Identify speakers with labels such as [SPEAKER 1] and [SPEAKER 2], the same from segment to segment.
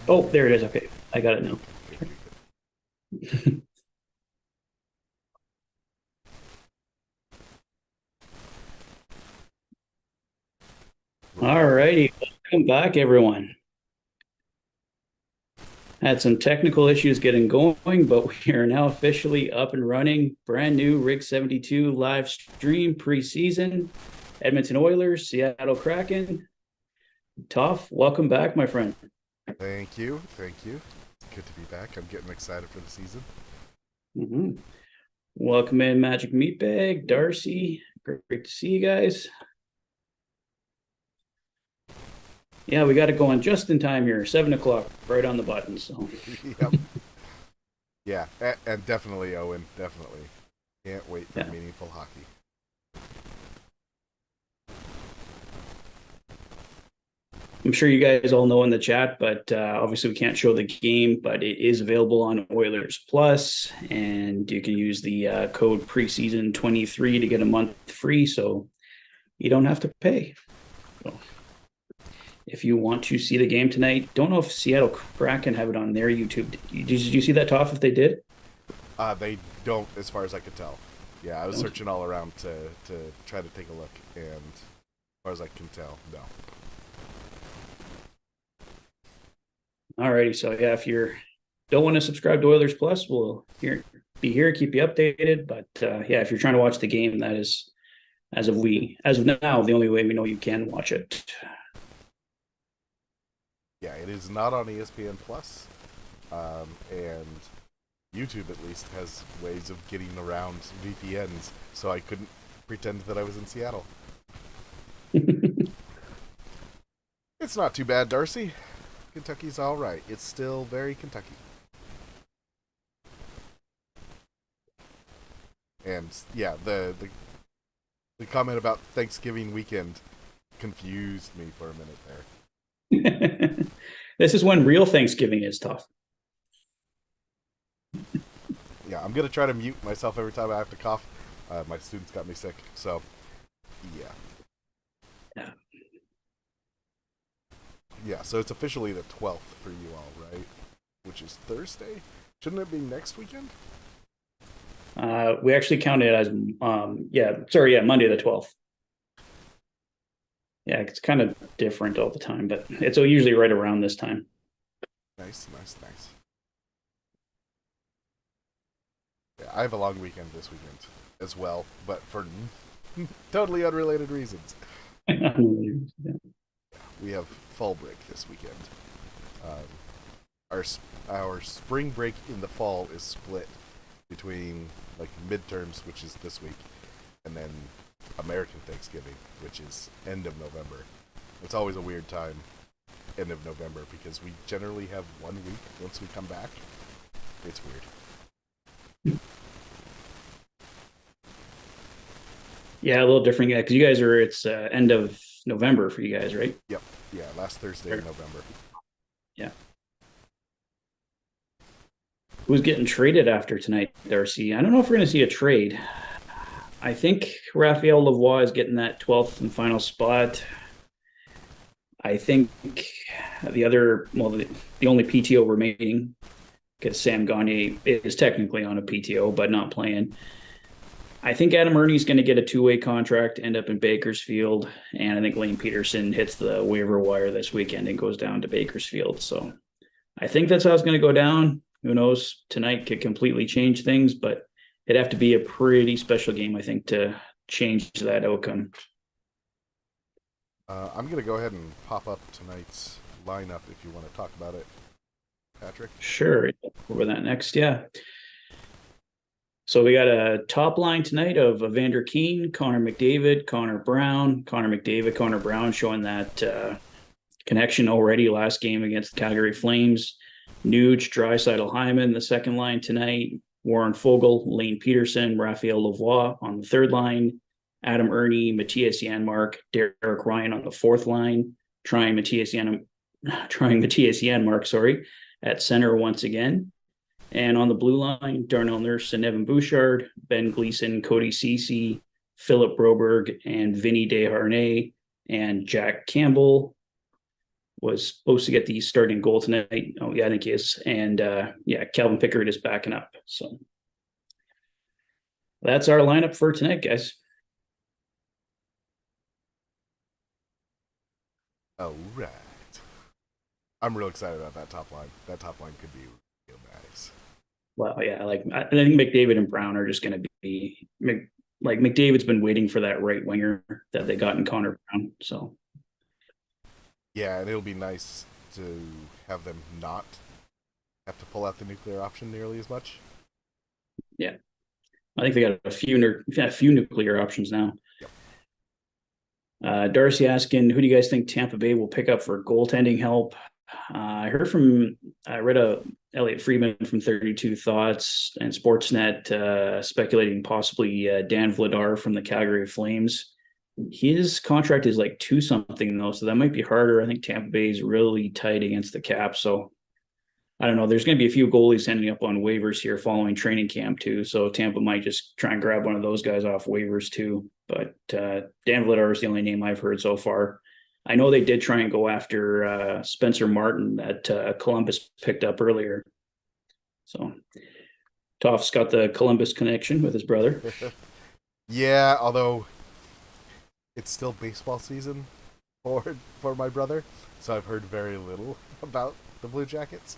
[SPEAKER 1] Oh, there it is. Okay, I got it now.
[SPEAKER 2] Good, good, good.
[SPEAKER 1] All
[SPEAKER 2] Right.
[SPEAKER 1] righty, welcome back, everyone. Had some technical issues getting going, but we are now officially up and running. Brand new Rig 72 live stream preseason. Edmonton Oilers, Seattle Kraken. Toph, welcome back, my friend.
[SPEAKER 2] Thank you. Thank you. Good to be back. I'm getting excited for the season.
[SPEAKER 1] Mhm. Welcome in, Magic Meatbag, Darcy. Great to see you guys. Yeah, we got it going just in time here. 7 o'clock, right on the button. So
[SPEAKER 2] Yep. Yeah, and definitely, Owen. Definitely. Can't wait for
[SPEAKER 1] yeah,
[SPEAKER 2] meaningful hockey.
[SPEAKER 1] I'm sure you guys all know in the chat, but obviously we can't show the game, but it is available on Oilers Plus, and you can use the code preseason 23 to get a month free, so you don't have to pay. So if you want to see the game tonight, don't know if Seattle Kraken have it on their YouTube. Did you see that, Toff? If they did,
[SPEAKER 2] They don't, as far as I could tell. Yeah, I was
[SPEAKER 1] don't.
[SPEAKER 2] searching all around to try to take a look, and as far as I can tell, no.
[SPEAKER 1] Alrighty, so yeah, if you're don't want to subscribe to Oilers Plus, we'll be here, keep you updated. But yeah, if you're trying to watch the game, that is as of now the only way we know you can watch it.
[SPEAKER 2] Yeah, it is not on ESPN Plus, and YouTube at least has ways of getting around VPNs, so I couldn't pretend that I was in Seattle. It's not too bad, Darcy. Kentucky's all right. It's still very Kentucky. And yeah, the comment about Thanksgiving weekend confused me for a minute there.
[SPEAKER 1] This is when real Thanksgiving is tough.
[SPEAKER 2] Yeah, I'm gonna try to mute myself every time I have to cough. My students got me sick, so yeah,
[SPEAKER 1] Yeah.
[SPEAKER 2] yeah. So it's officially the 12th for you all, right? Which is Thursday. Shouldn't it be next weekend?
[SPEAKER 1] We actually count it as Monday the 12th. Yeah, it's kind of different all the time, but it's usually right around this time.
[SPEAKER 2] Nice, nice, nice. Yeah, I have a long weekend this weekend as well, but for totally unrelated reasons. We have fall break this weekend. Um, our our spring break in the fall is split between like midterms, which is this week, and then American Thanksgiving, which is end of November. It's always a weird time, end of November, because we generally have 1 week once we come back. It's weird.
[SPEAKER 1] Yeah, a little different. Yeah, because you guys are it's end of November for you guys, right?
[SPEAKER 2] Yep. Yeah, last Thursday in November.
[SPEAKER 1] Yeah. Who's getting traded after tonight, Darcy? I don't know if we're going to see a trade. I think Raphael Lavoie is getting that 12th and final spot. I think the only PTO remaining, because Sam Gagne is technically on a PTO, but not playing. I think Adam Ernie's going to get a two-way contract, end up in Bakersfield, and I think Lane Peterson hits the waiver wire this weekend and goes down to Bakersfield. So I think that's how it's going to go down. Who knows? Tonight could completely change things, but it'd have to be a pretty special game, I think, to change that outcome.
[SPEAKER 2] I'm gonna go ahead and pop up tonight's lineup if you want to talk about it, Patrick.
[SPEAKER 1] Sure. Over that next. Yeah. So we got a top line tonight of Evander Keen, Connor McDavid, Connor McDavid, Connor Brown showing that connection already last game against the Calgary Flames. Nuge, Draisaitl, Hyman, the second line tonight. Warren Fogle, Lane Peterson, Raphael Lavoie on the third line. Adam Ernie, Matthias Janmark, Derek Ryan on the fourth line. Trying Matthias Janmark, sorry, at center once again. And on the blue line, Darnell Nurse and Evan Bouchard, Ben Gleason, Cody Ceci, Philip Broberg, and Vinny Desharnais, and Jack Campbell. was supposed to get the starting goal tonight. Oh, yeah, I think he is. And Calvin Pickard is backing up. So that's our lineup for tonight, guys.
[SPEAKER 2] All right. I'm real excited about that top line. That top line could be real nice.
[SPEAKER 1] Well, yeah, I think McDavid and Brown are just going to be like McDavid's been waiting for that right winger that they got in Connor Brown. So
[SPEAKER 2] yeah, and it'll be nice to have them not have to pull out the nuclear option nearly as much.
[SPEAKER 1] Yeah, I think they got a few nuclear options now. Yep. Darcy asking, who do you guys think Tampa Bay will pick up for goaltending help? I read Elliot Friedman from 32 Thoughts and Sportsnet speculating possibly Dan Vladar from the Calgary Flames. His contract is like 2 something though, so that might be harder. I think Tampa Bay is really tight against the cap, so I don't know. There's going to be a few goalies ending up on waivers here following training camp too, so Tampa might just try and grab one of those guys off waivers too. But Dan Vladar is the only name I've heard so far. I know they did try and go after Spencer Martin that Columbus picked up earlier. So Toph's got the Columbus connection with his brother.
[SPEAKER 2] Yeah, although it's still baseball season for my brother, so I've heard very little about the Blue Jackets.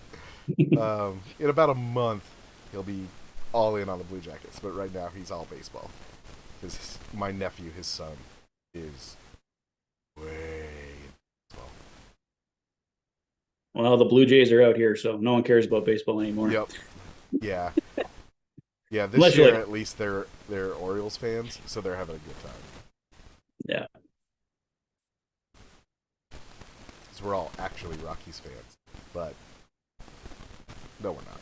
[SPEAKER 2] In about a month, he'll be all in on the Blue Jackets, but right now he's all baseball. Because my nephew, his son, is way baseball.
[SPEAKER 1] Well, the Blue Jays are out here, so no one cares about baseball anymore.
[SPEAKER 2] Yep. Yeah. Yeah, this year at least they're Orioles fans, so they're having a good time.
[SPEAKER 1] Yeah.
[SPEAKER 2] Because we're all actually Rockies fans, but no, we're not.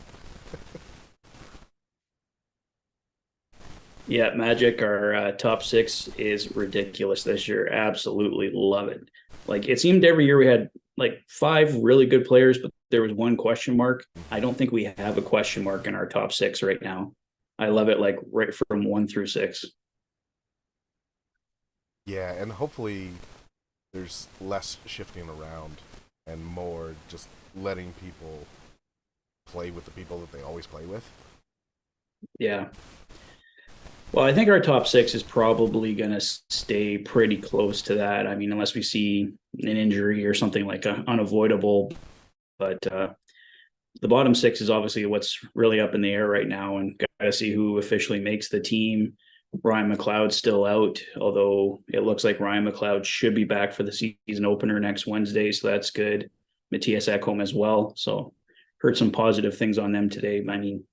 [SPEAKER 1] Yeah, Magic, our top 6 is ridiculous this year. Absolutely love it. Like, it seemed every year we had like 5 really good players, but there was one question mark. I don't think we have a question mark in our top 6 right now. I love it, like right from 1 through 6.
[SPEAKER 2] Yeah, and hopefully there's less shifting around and more just letting people play with the people that they always play with.
[SPEAKER 1] Yeah. Well, I think our top 6 is probably going to stay pretty close to that. I mean, unless we see an injury or something like unavoidable. But the bottom 6 is obviously what's really up in the air right now, and got to see who officially makes the team. Ryan McLeod's still out, although it looks like Ryan McLeod should be back for the season opener next Wednesday, so that's good. Matthias Ekholm as well. So heard some positive things on them today. I mean,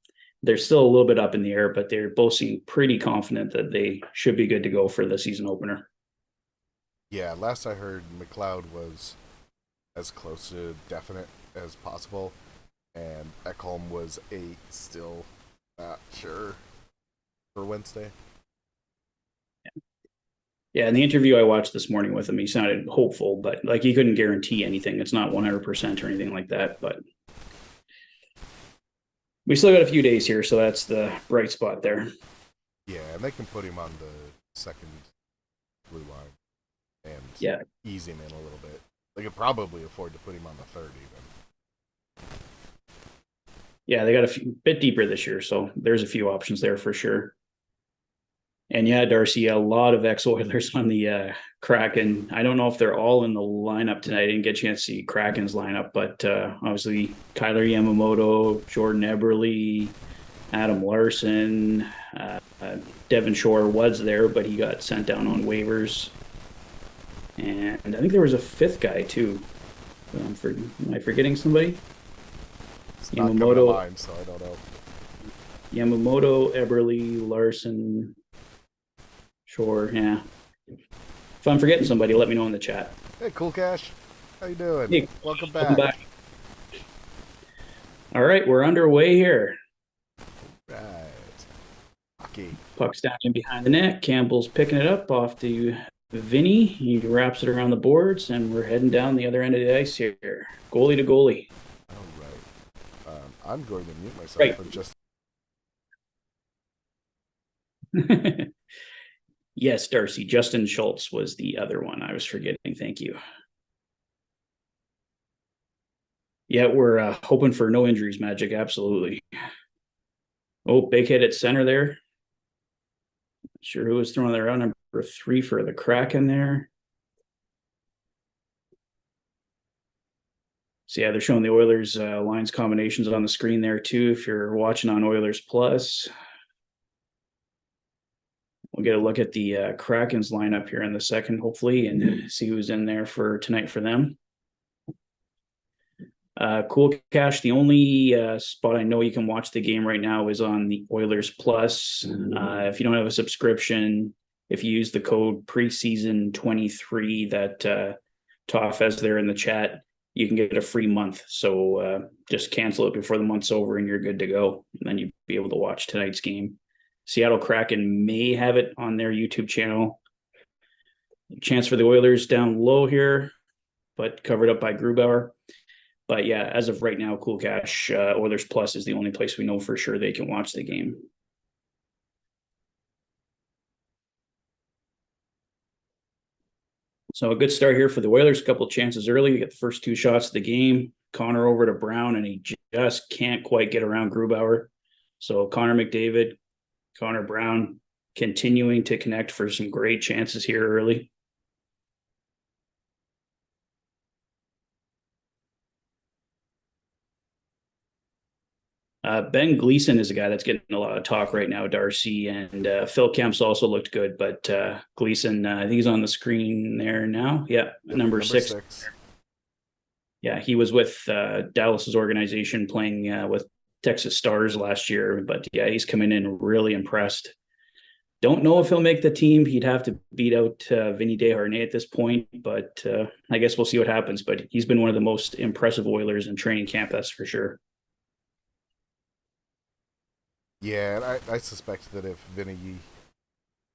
[SPEAKER 1] they're still a little bit up in the air, but they're both seem pretty confident that they should be good to go for the season opener.
[SPEAKER 2] Yeah, last I heard, McLeod was as close to definite as possible, and Ekholm was still not sure for Wednesday.
[SPEAKER 1] Yeah, in the interview I watched this morning with him, he sounded hopeful, but like he couldn't guarantee anything. It's not 100% or anything like that, but we still got a few days here, so that's the bright spot there.
[SPEAKER 2] Yeah, and they can put him on the second blue line and ease him in a little bit. They could probably afford to put him on the third even.
[SPEAKER 1] Yeah, they got a bit deeper this year, so there's a few options there for sure. And yeah, Darcy, a lot of ex-Oilers on the Kraken. I don't know if they're all in the lineup tonight. I didn't get a chance to see Kraken's lineup, but obviously Kyler Yamamoto, Jordan Eberle, Adam Larson, Devin Shore was there, but he got sent down on waivers. And I think there was a 5th guy too. Am I forgetting somebody?
[SPEAKER 2] It's not coming to mind, so I don't know.
[SPEAKER 1] Yamamoto, Eberle, Larson, Shore, yeah. If I'm forgetting somebody, let me know in the chat.
[SPEAKER 2] Hey, Cool Cash. How you doing?
[SPEAKER 1] Hey,
[SPEAKER 2] welcome back.
[SPEAKER 1] All right, we're underway here.
[SPEAKER 2] Right. Okay.
[SPEAKER 1] Puck's down in behind the net. Campbell's picking it up off to Vinny. He wraps it around the boards, and we're heading down the other end of the ice here. Goalie to goalie.
[SPEAKER 2] All right. I'm going to mute myself for just...
[SPEAKER 1] Yes, Darcy. Justin Schultz was the other one I was forgetting. Thank you. Yeah, we're hoping for no injuries, Magic. Absolutely. Oh, big hit at center there. Sure, who was throwing that around? Number 3 for the Kraken there. So yeah, they're showing the Oilers lines combinations on the screen there too. If you're watching on Oilers Plus, we'll get a look at the Kraken's lineup here in the second, hopefully, and see who's in there for tonight for them. Cool Cash. The only spot I know you can watch the game right now is on the Oilers Plus. If you don't have a subscription, if you use the code preseason 23 that Toph has there in the chat, you can get a free month. So just cancel it before the month's over and you're good to go. And then you'll be able to watch tonight's game. Seattle Kraken may have it on their YouTube channel. Chance for the Oilers down low here, but covered up by Grubauer. But yeah, as of right now, Cool Cash Oilers Plus is the only place we know for sure they can watch the game. So a good start here for the Oilers. A couple of chances early. We get the first 2 shots of the game. Connor over to Brown, and he just can't quite get around Grubauer. So Connor McDavid, Connor Brown continuing to connect for some great chances here early. Ben Gleason is a guy that's getting a lot of talk right now, Darcy, and Phil Kemp's also looked good, but Gleason, I think he's on the screen there now. Yeah,
[SPEAKER 2] Yep,
[SPEAKER 1] number six. Yeah, he was with Dallas's organization playing with Texas Stars last year, but yeah, he's coming in really impressed. Don't know if he'll make the team. He'd have to beat out Vinny Desharnais at this point, but I guess we'll see what happens. But he's been one of the most impressive Oilers in training camp, that's for sure.
[SPEAKER 2] Yeah, and I suspect that if Vinny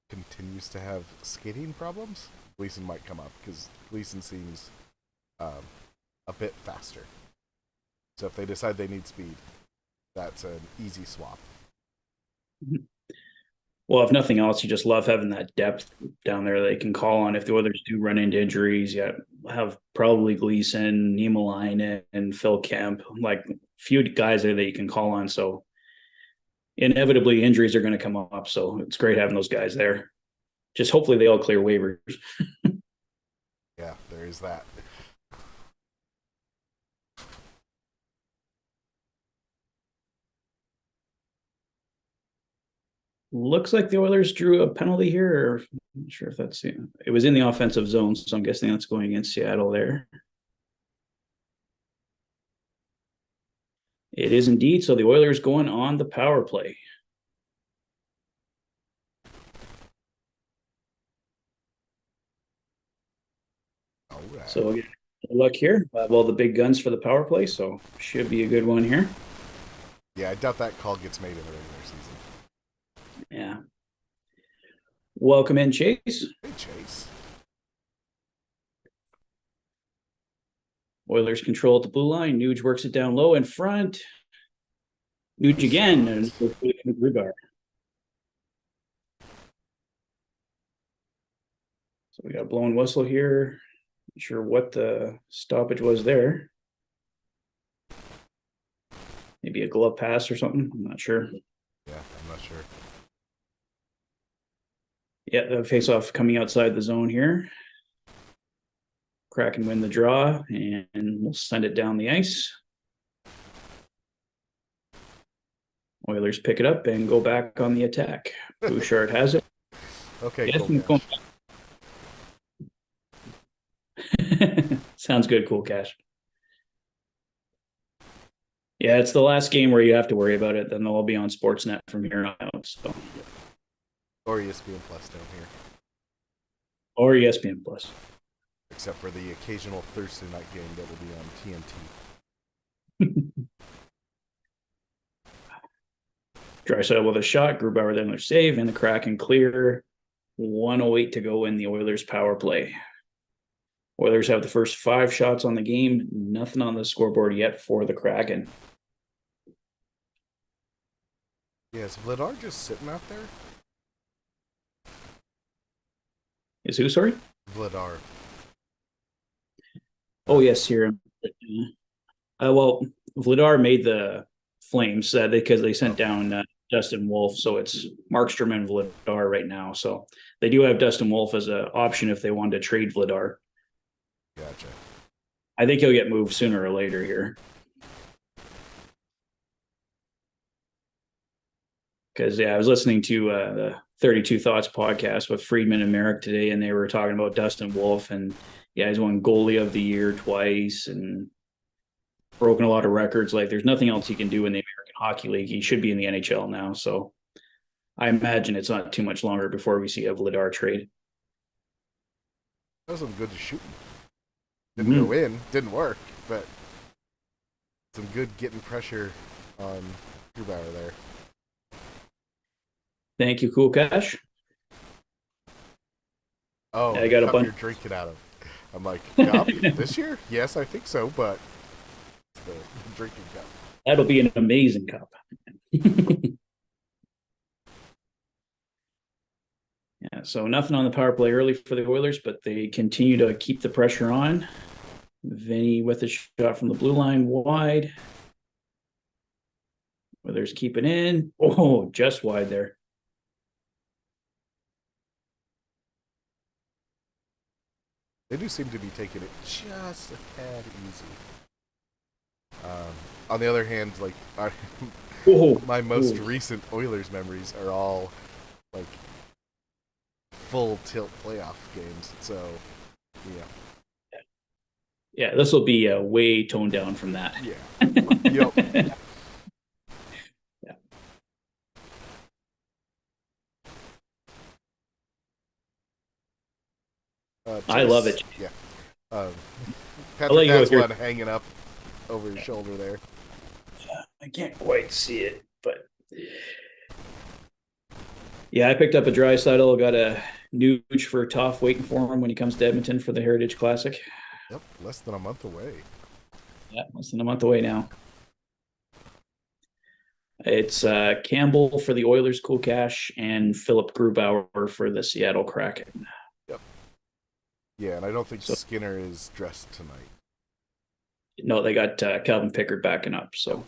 [SPEAKER 2] continues to have skating problems, Gleason might come up because Gleason seems a bit faster. So if they decide they need speed, that's an easy swap.
[SPEAKER 1] Well, if nothing else, you just love having that depth down there they can call on if the Oilers do run into injuries. Yeah, have probably Gleason, Niemelainen, and Phil Kemp, like few guys there that you can call on. So inevitably injuries are going to come up. So it's great having those guys there. Just hopefully they all clear waivers.
[SPEAKER 2] Yeah, there is that.
[SPEAKER 1] Looks like the Oilers drew a penalty here. Or I'm not sure if that's it was in the offensive zone, so I'm guessing that's going against Seattle there. It is indeed. So the Oilers going on the power play.
[SPEAKER 2] All right.
[SPEAKER 1] So again, good luck here. I have all the big guns for the power play, so should be a good one here.
[SPEAKER 2] Yeah, I doubt that call gets made in the regular season.
[SPEAKER 1] Yeah. Welcome in, Chase.
[SPEAKER 2] Hey, Chase.
[SPEAKER 1] Oilers control at the blue line. Nuge works it down low in front. Nuge again. And Grubauer. So we got a blown whistle here. Not sure what the stoppage was there. Maybe a glove pass or something. I'm not sure.
[SPEAKER 2] Yeah, I'm not sure.
[SPEAKER 1] Yeah, the face-off coming outside the zone here. Kraken win the draw, and we'll send it down the ice. Oilers pick it up and go back on the attack. Bouchard has it.
[SPEAKER 2] Okay,
[SPEAKER 1] Yes,
[SPEAKER 2] cool.
[SPEAKER 1] Sounds good, Cool Cash. Yeah, it's the last game where you have to worry about it. Then they'll all be on Sportsnet from here on out. So,
[SPEAKER 2] Or ESPN Plus down here.
[SPEAKER 1] or ESPN Plus.
[SPEAKER 2] Except for the occasional Thursday night game that will be on TNT.
[SPEAKER 1] Draisaitl with a shot. Grubauer then their save, and the Kraken clear. 1:08 to go in the Oilers power play. Oilers have the first 5 shots on the game. Nothing on the scoreboard yet for the Kraken.
[SPEAKER 2] Yeah, is Vladar just sitting out there?
[SPEAKER 1] Is who, sorry?
[SPEAKER 2] Vladar.
[SPEAKER 1] Oh, yes, here. Well, Vladar made the Flames because they sent down Dustin Wolf, so it's Markstrom and Vladar right now. So they do have Dustin Wolf as an option if they wanted to trade Vladar.
[SPEAKER 2] Gotcha.
[SPEAKER 1] I think he'll get moved sooner or later here. Because I was listening to the 32 Thoughts podcast with Friedman and Merrick today, and they were talking about Dustin Wolf, and he's won goalie of the year twice and broken a lot of records. Like, there's nothing else he can do in the American Hockey League. He should be in the NHL now. So I imagine it's not too much longer before we see a Vladar trade.
[SPEAKER 2] That was some good shooting. Didn't go in, didn't work, but some good getting pressure on Grubauer there.
[SPEAKER 1] Thank you, Cool Cash.
[SPEAKER 2] Oh,
[SPEAKER 1] I got a bunch.
[SPEAKER 2] You're drinking out of. I'm like, cup this year? Yes, I think so, but it's the drinking cup.
[SPEAKER 1] That'll be an amazing cup. Yeah, so nothing on the power play early for the Oilers, but they continue to keep the pressure on. Vinny with a shot from the blue line wide. Oilers keep it in. Oh, just wide there.
[SPEAKER 2] They do seem to be taking it just a tad easy. On the other hand, like my most recent Oilers memories are all like full tilt playoff games. So,
[SPEAKER 1] yeah, this will be way toned down from that.
[SPEAKER 2] Yeah. Yep.
[SPEAKER 1] Yeah. I love it.
[SPEAKER 2] Yeah. Patrick has one hanging up over his shoulder there.
[SPEAKER 1] I can't quite see it, but yeah, I picked up a Draisaitl, got a Nuge for Toph waiting for him when he comes to Edmonton for the Heritage Classic.
[SPEAKER 2] Yep, less than a month away.
[SPEAKER 1] Yeah, less than a month away now. It's Campbell for the Oilers, Cool Cash, and Philip Grubauer for the Seattle Kraken.
[SPEAKER 2] Yep. Yeah, and I don't think Skinner is dressed tonight.
[SPEAKER 1] No, they got Calvin Pickard backing up, so.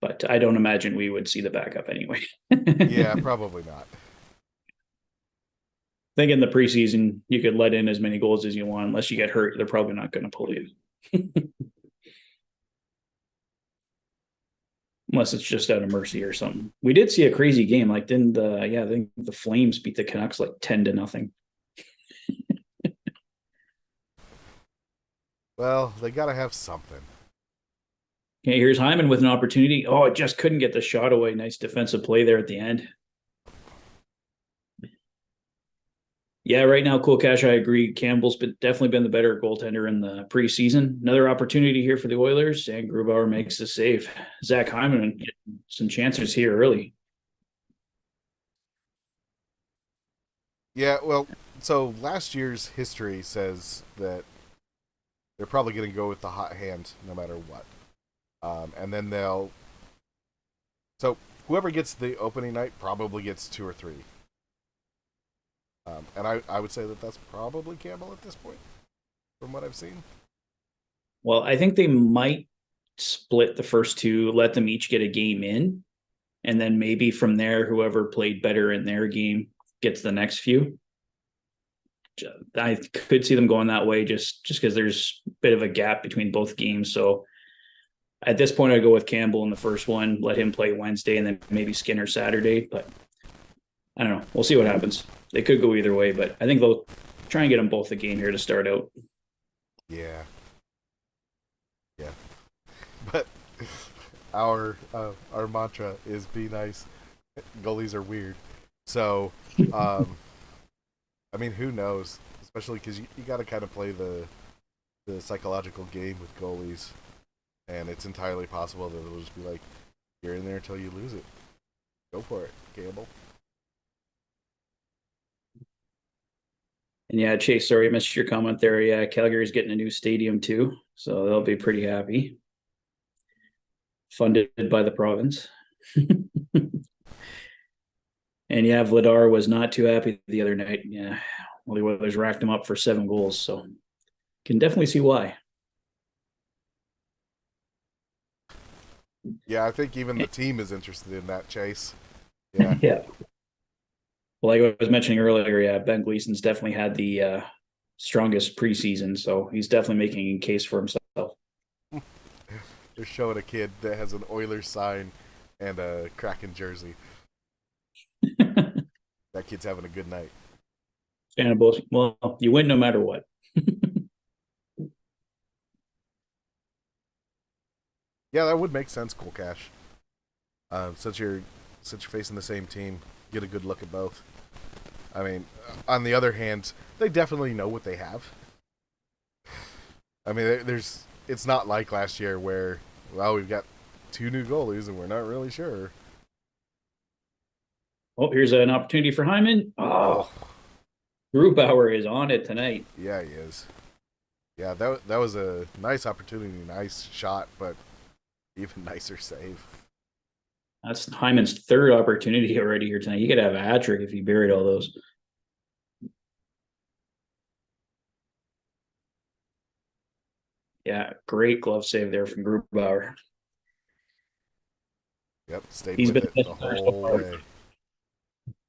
[SPEAKER 1] But I don't imagine we would see the backup anyway.
[SPEAKER 2] Yeah, probably not.
[SPEAKER 1] I think in the preseason, you could let in as many goals as you want. Unless you get hurt, they're probably not going to pull you. Unless it's just out of mercy or something. We did see a crazy game. Like, I think the Flames beat the Canucks like 10-0.
[SPEAKER 2] Well, they got to have something.
[SPEAKER 1] Okay, here's Hyman with an opportunity. Oh, it just couldn't get the shot away. Nice defensive play there at the end. Yeah, right now, Cool Cash, I agree. Campbell's definitely been the better goaltender in the preseason. Another opportunity here for the Oilers, and Grubauer makes the save. Zach Hyman getting some chances here early.
[SPEAKER 2] Yeah, well, so last year's history says that they're probably going to go with the hot hand no matter what. And then so whoever gets the opening night probably gets 2 or 3. And I would say that that's probably Campbell at this point, from what I've seen.
[SPEAKER 1] Well, I think they might split the first two, let them each get a game in, and then maybe from there, whoever played better in their game gets the next few. I could see them going that way just because there's a bit of a gap between both games. So at this point, I'd go with Campbell in the first one, let him play Wednesday, and then maybe Skinner Saturday. But I don't know. We'll see what happens. They could go either way, but I think they'll try and get them both a game here to start out.
[SPEAKER 2] Yeah. But our mantra is be nice. Goalies are weird. So, I mean, who knows? Especially because you got to kind of play the psychological game with goalies. And it's entirely possible that it'll just be like, you're in there until you lose it. Go for it, Campbell.
[SPEAKER 1] And yeah, Chase, sorry, I missed your comment there. Yeah, Calgary's getting a new stadium too, so they'll be pretty happy. Funded by the province. And yeah, Vladar was not too happy the other night. Yeah, Well, the Oilers racked him up for 7 goals, so can definitely see why.
[SPEAKER 2] Yeah, I think even the team is interested in that chase. Yeah.
[SPEAKER 1] Yeah. Well, like I was mentioning earlier, yeah, Ben Gleason's definitely had the strongest preseason, so he's definitely making a case for himself.
[SPEAKER 2] They're showing a kid that has an Oilers sign and a Kraken jersey. That kid's having a good night.
[SPEAKER 1] Fan of both. Well, you win no matter what.
[SPEAKER 2] Yeah, that would make sense, Cool Cash. Since you're facing the same team, get a good look at both. I mean, on the other hand, they definitely know what they have. I mean, it's not like last year where, well, we've got 2 new goalies and we're not really sure.
[SPEAKER 1] Oh, here's an opportunity for Hyman. Oh,
[SPEAKER 2] Oh,
[SPEAKER 1] Grubauer is on it tonight.
[SPEAKER 2] yeah, he is. Yeah, that was a nice opportunity, nice shot, but even nicer save.
[SPEAKER 1] That's Hyman's 3rd opportunity already here tonight. He could have a hat trick if he buried all those. Yeah, great glove save there from Grubauer.
[SPEAKER 2] Yep, stayed
[SPEAKER 1] He's
[SPEAKER 2] with
[SPEAKER 1] been
[SPEAKER 2] it the whole way.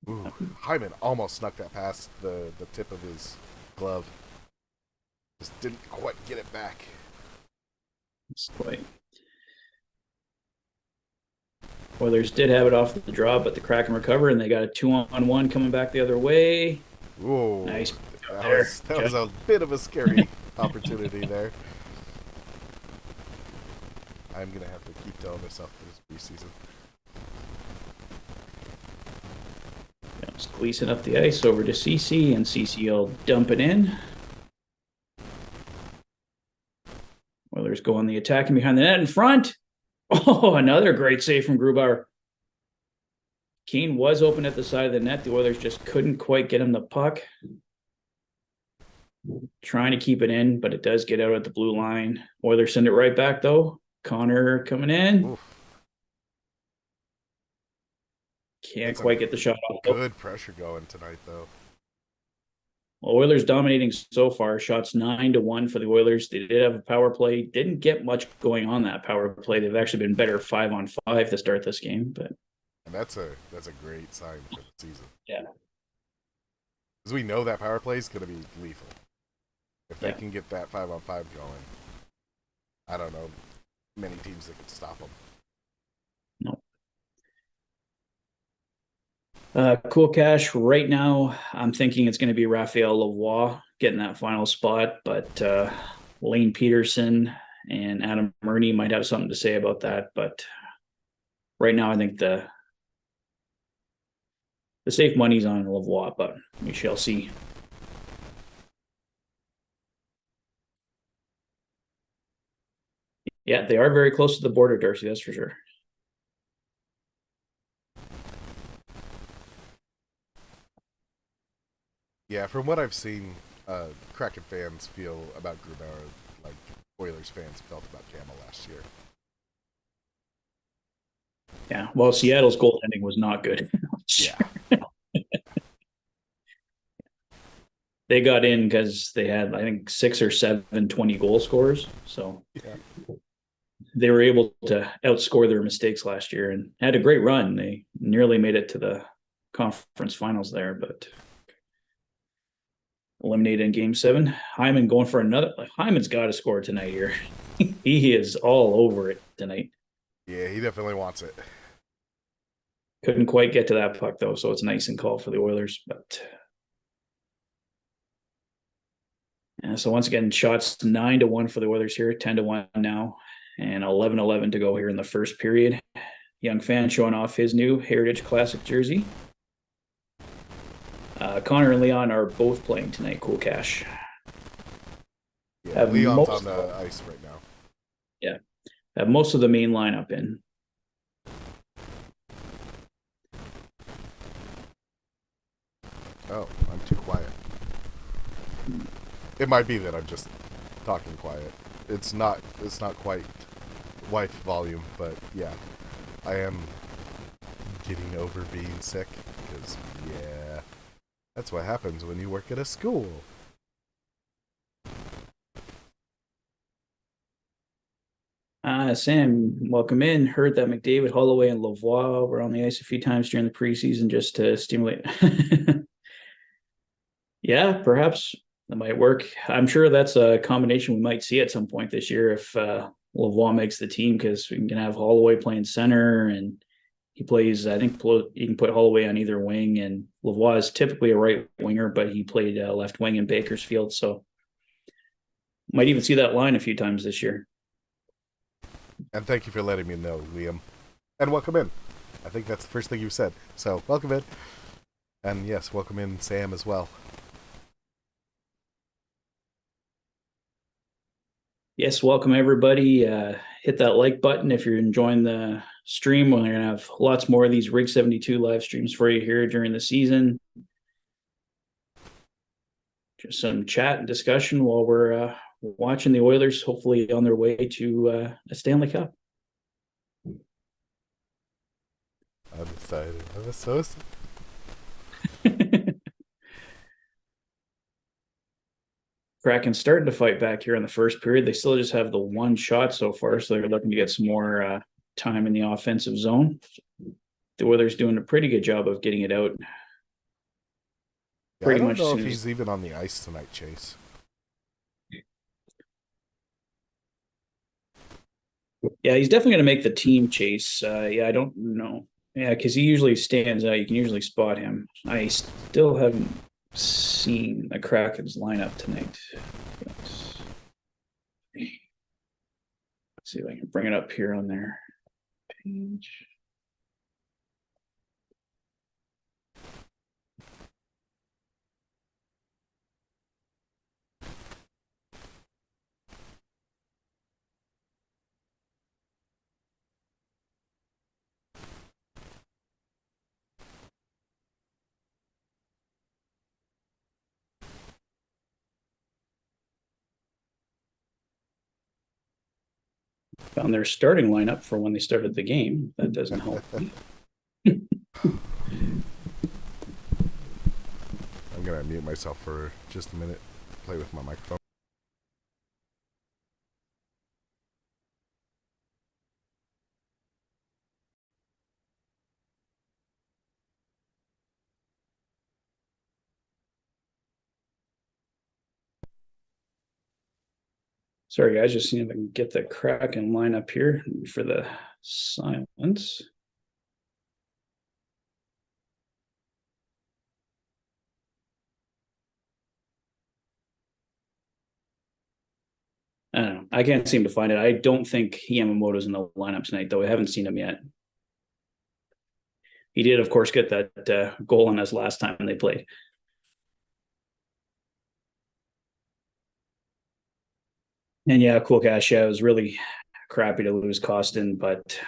[SPEAKER 2] Ooh, Hyman almost snuck that past the tip of his glove. Just didn't quite get it back.
[SPEAKER 1] It's quite. Oilers did have it off the draw, but the Kraken recover, and they got a 2-on-1 coming back the other way.
[SPEAKER 2] Whoa,
[SPEAKER 1] Nice.
[SPEAKER 2] that was a bit of a scary opportunity there. I'm gonna have to keep telling myself this preseason.
[SPEAKER 1] Gleason up the ice over to CC, and CC will dump it in. Oilers go on the attack and behind the net in front. Oh, another great save from Grubauer. Keane was open at the side of the net. The Oilers just couldn't quite get him the puck. Trying to keep it in, but it does get out at the blue line. Oilers send it right back, though. Connor coming in.
[SPEAKER 2] Oof.
[SPEAKER 1] Can't quite get the shot off.
[SPEAKER 2] Good pressure going tonight, though.
[SPEAKER 1] Well, Oilers dominating so far. Shots 9-1 for the Oilers. They did have a power play. Didn't get much going on that power play. They've actually been better 5-on-5 to start this game, but
[SPEAKER 2] And that's a great sign for the season.
[SPEAKER 1] Yeah.
[SPEAKER 2] Because we know that power play is going to be lethal. If they
[SPEAKER 1] Yeah.
[SPEAKER 2] can get that 5-on-5 going, I don't know many teams that could stop them.
[SPEAKER 1] no. Cool Cash. Right now, I'm thinking it's going to be Raphael Lavoie getting that final spot, but Lane Peterson and Adam Murney might have something to say about that. But right now, I think the safe money's on Lavoie, but we shall see. Yeah, they are very close to the border, Darcy, that's for sure.
[SPEAKER 2] Yeah, from what I've seen, Kraken fans feel about Grubauer like Oilers fans felt about Camel last year.
[SPEAKER 1] Yeah, well, Seattle's goaltending was not good.
[SPEAKER 2] Yeah.
[SPEAKER 1] They got in because they had, I think, 6 or 7 20-goal scorers. So
[SPEAKER 2] Yeah.
[SPEAKER 1] they were able to outscore their mistakes last year and had a great run. They nearly made it to the conference finals there, but eliminated in game 7. Hyman going for another. Hyman's got to score tonight here. He is all over it tonight.
[SPEAKER 2] Yeah, he definitely wants it.
[SPEAKER 1] Couldn't quite get to that puck, though, so it's nice and call for the Oilers. But yeah, so once again, shots 9-1 for the Oilers here, 10-1 now, and 11-11 to go here in the first period. Young fan showing off his new Heritage Classic jersey. Connor and Leon are both playing tonight, Cool Cash.
[SPEAKER 2] Yeah, Leon's on the ice right now.
[SPEAKER 1] Yeah, have most of the main lineup in.
[SPEAKER 2] Oh, I'm too quiet. It might be that I'm just talking quiet. It's not quite wife volume, but yeah, I am getting over being sick because yeah, That's what happens when you work at a school.
[SPEAKER 1] Sam, welcome in. Heard that McDavid, Holloway, and Lavoie were on the ice a few times during the preseason just to stimulate. Yeah, perhaps that might work. I'm sure that's a combination we might see at some point this year if Lavoie makes the team, because we can have Holloway playing center and he plays. I think you can put Holloway on either wing, and Lavoie is typically a right winger, but he played left wing in Bakersfield, so might even see that line a few times this year.
[SPEAKER 2] And thank you for letting me know, Liam. And welcome in. I think that's the first thing you said. So, welcome in. And yes, welcome in Sam as well.
[SPEAKER 1] Yes, welcome everybody. Hit that like button if you're enjoying the stream. We're going to have lots more of these Rig 72 live streams for you here during the season. Just some chat and discussion while we're watching the Oilers, hopefully on their way to a Stanley Cup.
[SPEAKER 2] I'm excited. I'm so
[SPEAKER 1] Kraken starting to fight back here in the first period. They still just have the one shot so far, so they're looking to get some more time in the offensive zone. The Oilers doing a pretty good job of getting it out.
[SPEAKER 2] Yeah, I don't know if he's even on the ice tonight, Chase.
[SPEAKER 1] Yeah, he's definitely going to make the team, Chase. Yeah, I don't know. Yeah, because he usually stands out. You can usually spot him. I still haven't seen the Kraken's lineup tonight. Let's see if I can bring it up here on their page. Found their starting lineup for when they started the game. That doesn't help.
[SPEAKER 2] I'm going to mute myself for just a minute, play with my microphone.
[SPEAKER 1] Sorry, guys, just seeing if I can get the Kraken lineup here for the silence. I don't know. I can't seem to find it. I don't think Yamamoto's in the lineup tonight, though. I haven't seen him yet. He did, of course, get that goal on us last time they played. And yeah, cool cash. Yeah, it was really crappy to lose Costin, but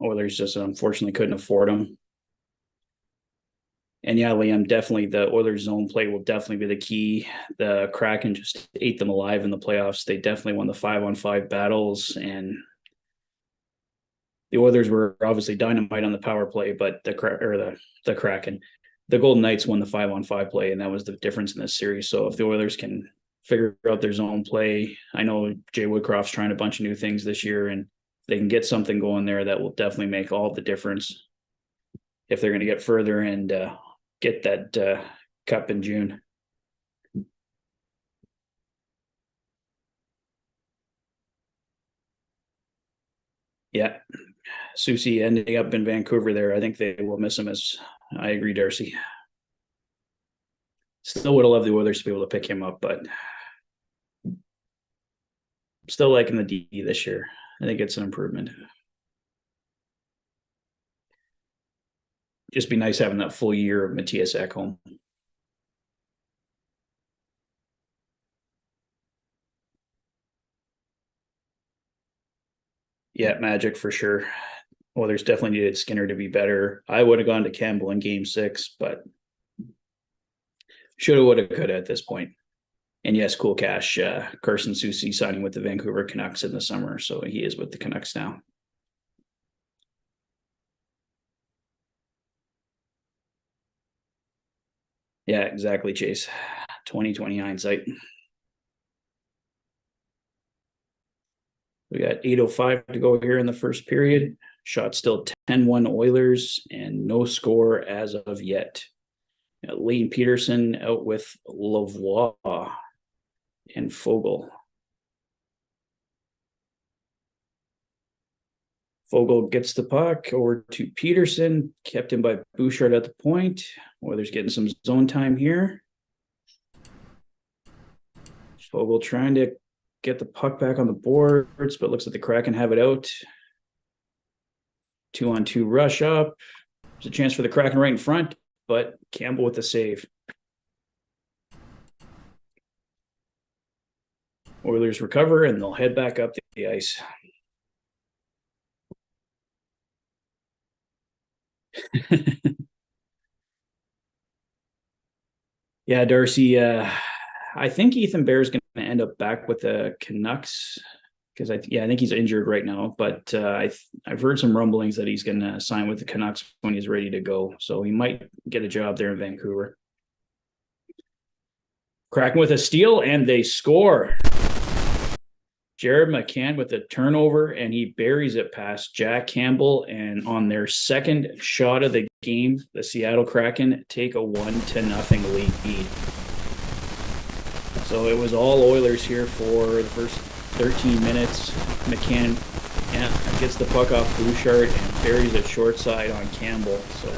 [SPEAKER 1] Oilers just unfortunately couldn't afford him. And yeah, Liam, definitely the Oilers zone play will definitely be the key. The Kraken just ate them alive in the playoffs. They definitely won the 5-on-5 battles, and the Oilers were obviously dynamite on the power play, but the Kraken, the Golden Knights won the 5-on-5 play, and that was the difference in this series. So if the Oilers can figure out their zone play, I know Jay Woodcroft's trying a bunch of new things this year, and they can get something going there that will definitely make all the difference if they're going to get further and get that cup in June. Yeah. Susie ending up in Vancouver there. I think they will miss him. As I agree, Darcy. Still would have loved the Oilers to be able to pick him up, but still liking the D this year. I think it's an improvement. Just be nice having that full year of Matthias Ekholm. Yeah, Magic for sure. Oilers definitely needed Skinner to be better. I would have gone to Campbell in game 6, but shoulda, woulda, coulda at this point. And yes, cool cash. Carson Soucy signing with the Vancouver Canucks in the summer, so he is with the Canucks now. Yeah, exactly, Chase. 2020 hindsight. We got 8:05 to go here in the first period. Shot still 10-1 Oilers and no score as of yet. Leighton Peterson out with Lavoie and Fogel. Fogel gets the puck over to Peterson, kept in by Bouchard at the point. Oilers getting some zone time here. Fogel trying to get the puck back on the boards, but looks like the Kraken have it out. 2-on-2 rush up. There's a chance for the Kraken right in front, but Campbell with the save. Oilers recover and they'll head back up the ice. Yeah, Darcy. I think Ethan Bear is going to end up back with the Canucks because I think he's injured right now. But I've heard some rumblings that he's going to sign with the Canucks when he's ready to go. So he might get a job there in Vancouver. Kraken with a steal and they score. Jared McCann with a turnover and he buries it past Jack Campbell. And on their second shot of the game, the Seattle Kraken take a 1-0 lead. So it was all Oilers here for the first 13 minutes. McCann gets the puck off Bouchard and buries it short side on Campbell. So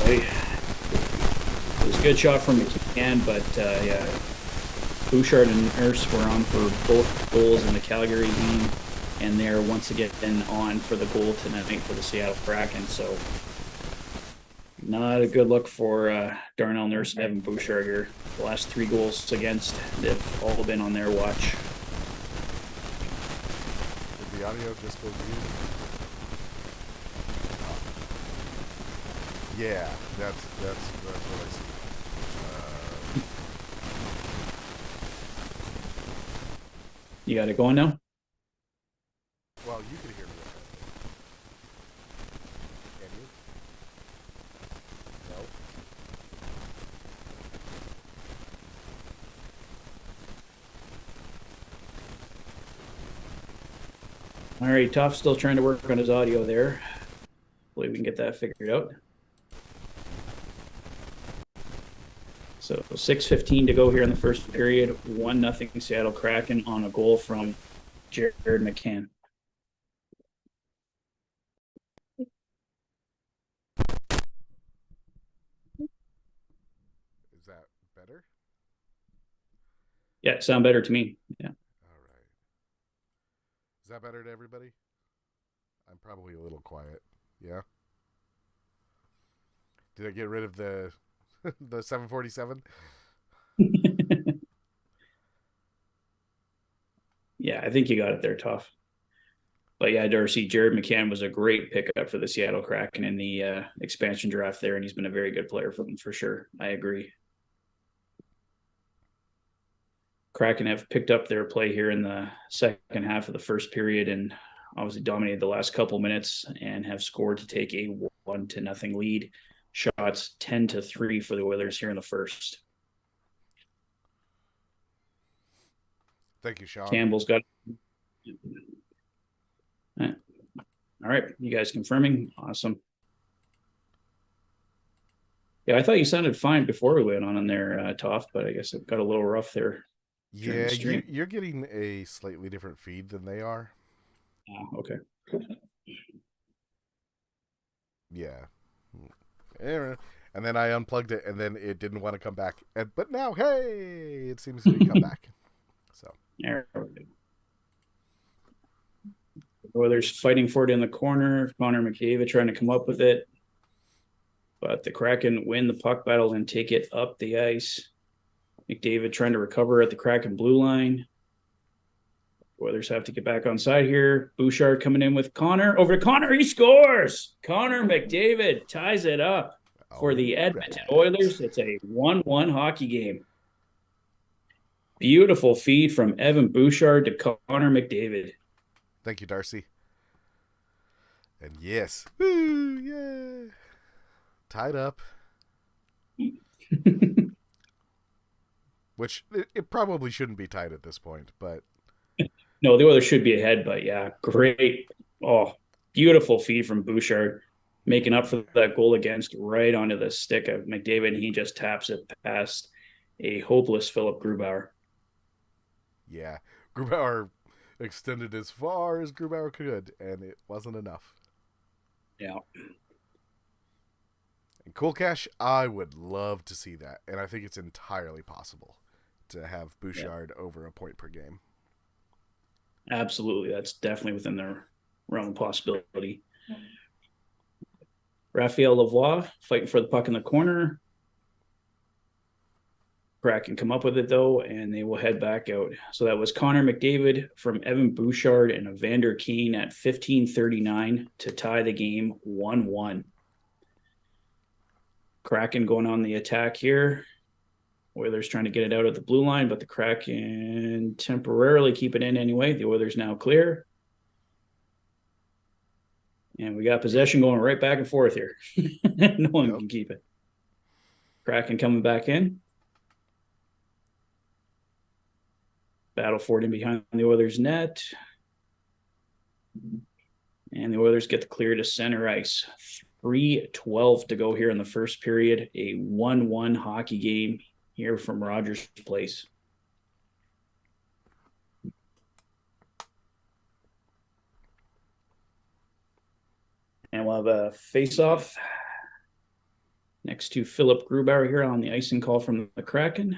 [SPEAKER 1] it was a good shot from McCann, but yeah. Bouchard and Nurse were on for both goals in the Calgary game, and they're once again on for the goal tonight for the Seattle Kraken. So, not a good look for Darnell Nurse and Evan Bouchard here. The last 3 goals against, they've all been on their watch.
[SPEAKER 2] Did the audio just go mute? Yeah, that's what I see.
[SPEAKER 1] You got it going now?
[SPEAKER 2] Well, you can hear me. Can you? No?
[SPEAKER 1] All right, Toph's still trying to work on his audio there. Hopefully we can get that figured out. So 6:15 to go here in the first period. 1-0 Seattle Kraken on a goal from Jared McCann.
[SPEAKER 2] Is that better?
[SPEAKER 1] Yeah, sound better to me. Yeah.
[SPEAKER 2] All right. Is that better to everybody? I'm probably a little quiet. Yeah. Did I get rid of the 747?
[SPEAKER 1] Yeah, I think you got it there, Toph. But yeah, Darcy, Jared McCann was a great pickup for the Seattle Kraken in the expansion draft there, and he's been a very good player for them for sure. I agree. Kraken have picked up their play here in the second half of the first period and obviously dominated the last couple minutes and have scored to take a 1-0 lead. Shots 10-3 for the Oilers here in the first.
[SPEAKER 2] Thank you, Sean.
[SPEAKER 1] Campbell's got. All right, you guys confirming? Awesome. Yeah, I thought you sounded fine before we went on there, Toph, but I guess it got a little rough there.
[SPEAKER 2] Yeah, you're getting a slightly different feed than they are.
[SPEAKER 1] Oh, okay.
[SPEAKER 2] Yeah. And then I unplugged it, and then it didn't want to come back. But now, hey, it seems to come back. So.
[SPEAKER 1] There we go. Oilers fighting for it in the corner. Connor McDavid trying to come up with it. But the Kraken win the puck battle and take it up the ice. McDavid trying to recover at the Kraken blue line. Oilers have to get back on side here. Bouchard coming in with Connor. Over to Connor. He scores. Connor McDavid ties it up for the Edmonton Oilers. It's a 1-1 hockey game. Beautiful feed from Evan Bouchard to Connor McDavid.
[SPEAKER 2] Thank you, Darcy. And yes. Woo, yeah. Tied up. which it probably shouldn't be tied at this point, but
[SPEAKER 1] No, the Oilers should be ahead, but yeah, great. Oh, beautiful feed from Bouchard, making up for that goal against right onto the stick of McDavid, and he just taps it past a hopeless Philip Grubauer.
[SPEAKER 2] yeah, Grubauer extended as far as Grubauer could, and it wasn't enough.
[SPEAKER 1] Yeah,
[SPEAKER 2] And Cool Cash, I would love to see that, and I think it's entirely possible to have
[SPEAKER 1] yeah,
[SPEAKER 2] Bouchard over a point per game.
[SPEAKER 1] absolutely. That's definitely within their realm of possibility. Raphael Lavoie fighting for the puck in the corner. Kraken come up with it though, and they will head back out. So that was Connor McDavid from Evan Bouchard and Evander Kane at 15:39 to tie the game 1-1. Kraken going on the attack here. Oilers trying to get it out of the blue line, but the Kraken temporarily keep it in anyway. The Oilers now clear. And we got possession going right back and forth here. No one
[SPEAKER 2] Yep.
[SPEAKER 1] can keep it. Kraken coming back in. Battle for it in behind the Oilers net. And the Oilers get the clear to center ice. 3:12 to go here in the first period. A 1-1 hockey game here from Rogers Place. And we'll have a face-off next to Philip Grubauer here on the icing call from the Kraken.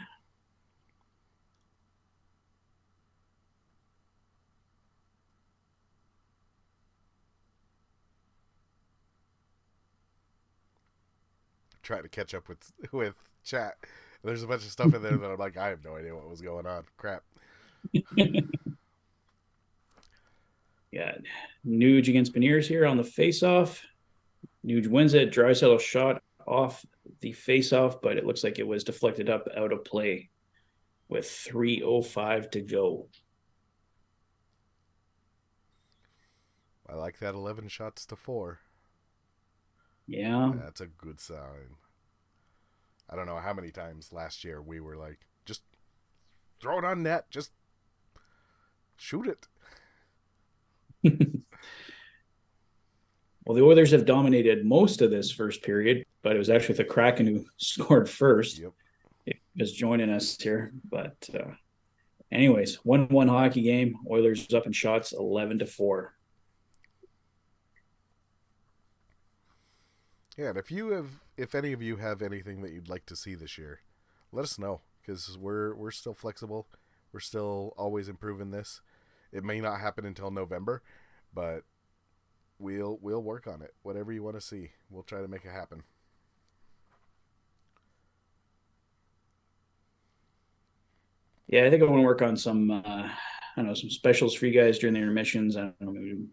[SPEAKER 2] Trying to catch up with chat. There's a bunch of stuff in there that I'm like, I have no idea what was going on. Crap.
[SPEAKER 1] Yeah, Nuge against Beniers here on the face-off. Nuge wins it. Draisaitl shot off the face-off, but it looks like it was deflected up out of play with 3:05 to go.
[SPEAKER 2] I like that 11 shots to 4.
[SPEAKER 1] Yeah.
[SPEAKER 2] That's a good sign. I don't know how many times last year we were like, just throw it on net, just shoot it.
[SPEAKER 1] Well, the Oilers have dominated most of this first period, but it was actually the Kraken who scored first.
[SPEAKER 2] Yep.
[SPEAKER 1] It was joining us here, but anyways, 1-1 hockey game. Oilers up in shots 11-4.
[SPEAKER 2] Yeah, and if any of you have anything that you'd like to see this year, let us know because we're still flexible. We're still always improving this. It may not happen until November, but we'll work on it. Whatever you want to see, we'll try to make it happen.
[SPEAKER 1] Yeah, I think I want to work on some I don't know, some specials for you guys during the intermissions. I don't know, maybe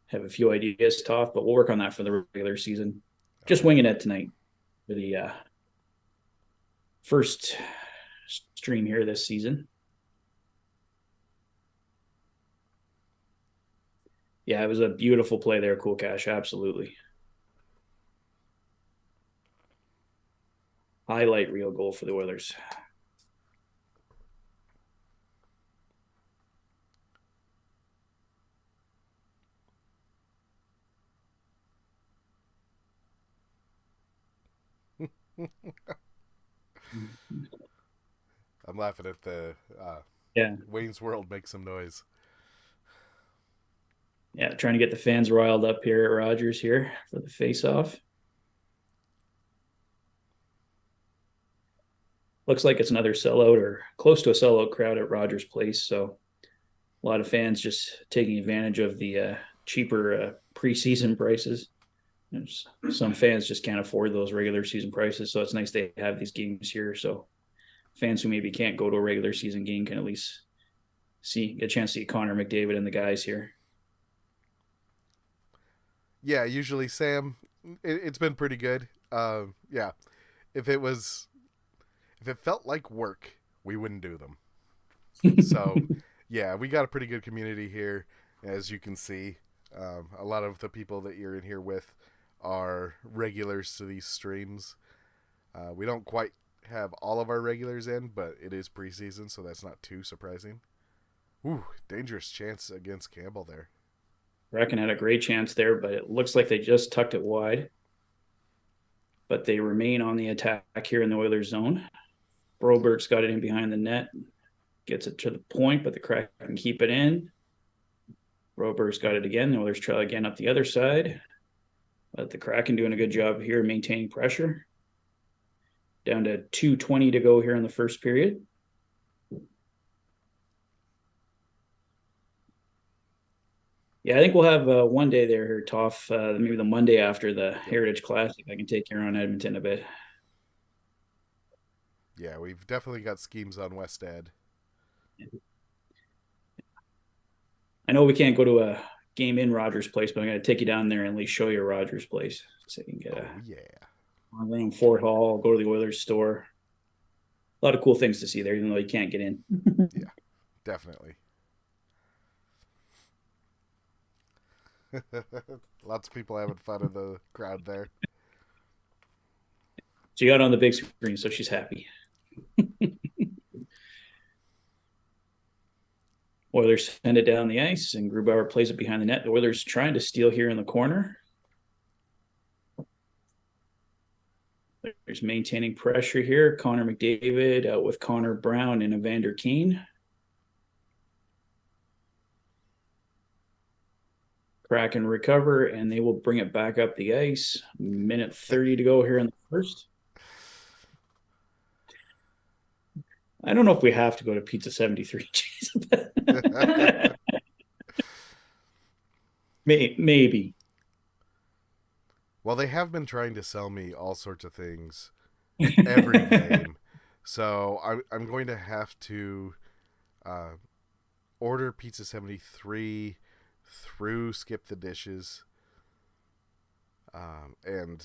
[SPEAKER 1] have a few ideas, Toph, but we'll work on that for the regular season. Just
[SPEAKER 2] Okay.
[SPEAKER 1] winging it tonight for the first stream here this season. Yeah, it was a beautiful play there, Cool Cash. Absolutely. Highlight reel goal for the Oilers.
[SPEAKER 2] I'm laughing at the
[SPEAKER 1] Yeah.
[SPEAKER 2] Wayne's World make some noise.
[SPEAKER 1] Yeah. Trying to get the fans riled up here at Rogers here for the face off. Looks like it's another sellout or close to a sellout crowd at Rogers Place. So a lot of fans just taking advantage of the cheaper preseason prices. There's some fans just can't afford those regular season prices. So it's nice they have these games here. So fans who maybe can't go to a regular season game can at least get a chance to see Connor McDavid and the guys here.
[SPEAKER 2] Yeah, usually Sam, it's been pretty good. Yeah, if it was, if it felt like work, we wouldn't do them. So, yeah, we got a pretty good community here, as you can see. A lot of the people that you're in here with are regulars to these streams. We don't quite have all of our regulars in, but it is preseason, so that's not too surprising. Ooh, dangerous chance against Campbell there.
[SPEAKER 1] Kraken had a great chance there, but it looks like they just tucked it wide. But they remain on the attack here in the Oilers zone. Broberg's got it in behind the net, gets it to the point, but the Kraken can keep it in. Broberg's got it again. The Oilers try again up the other side. But the Kraken doing a good job here maintaining pressure. Down to 2:20 to go here in the first period. Yeah, I think we'll have one day there here, Toph. Maybe the Monday after the Heritage Classic. I can take you around Edmonton a bit.
[SPEAKER 2] Yeah, we've definitely got schemes on West Ed.
[SPEAKER 1] I know we can't go to a game in Rogers Place, but I'm going to take you down there and at least show you Rogers Place so you can get around Fort Hall, go to the Oilers store. A lot of cool things to see there, even though you can't get in.
[SPEAKER 2] Yeah, definitely. Lots of people having fun in the crowd there.
[SPEAKER 1] She got on the big screen, so she's happy. Oilers send it down the ice, and Grubauer plays it behind the net. The Oilers trying to steal here in the corner. There's maintaining pressure here. Connor McDavid out with Connor Brown and Evander Kane. Kraken recover, and they will bring it back up the ice. Minute 30 to go here in the first. I don't know if we have to go to Pizza 73. Maybe.
[SPEAKER 2] Well, they have been trying to sell me all sorts of things every game. So I'm going to have to order Pizza 73 through Skip the Dishes and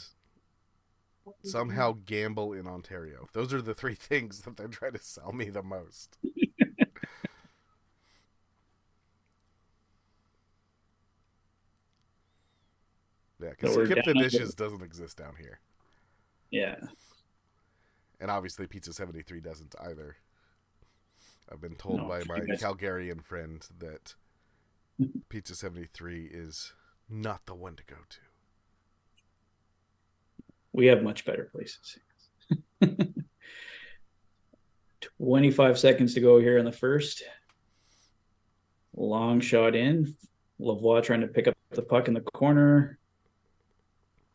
[SPEAKER 2] somehow gamble in Ontario. Those are the three things that they're trying to sell me the most. Yeah, because Skip the Dishes doesn't exist down here.
[SPEAKER 1] Yeah.
[SPEAKER 2] And obviously Pizza 73 doesn't either. I've been told by my Calgarian friend that Pizza 73 is not the one to go to.
[SPEAKER 1] We have much better places. 25 seconds to go here in the first. Long shot in. Lavoie trying to pick up the puck in the corner.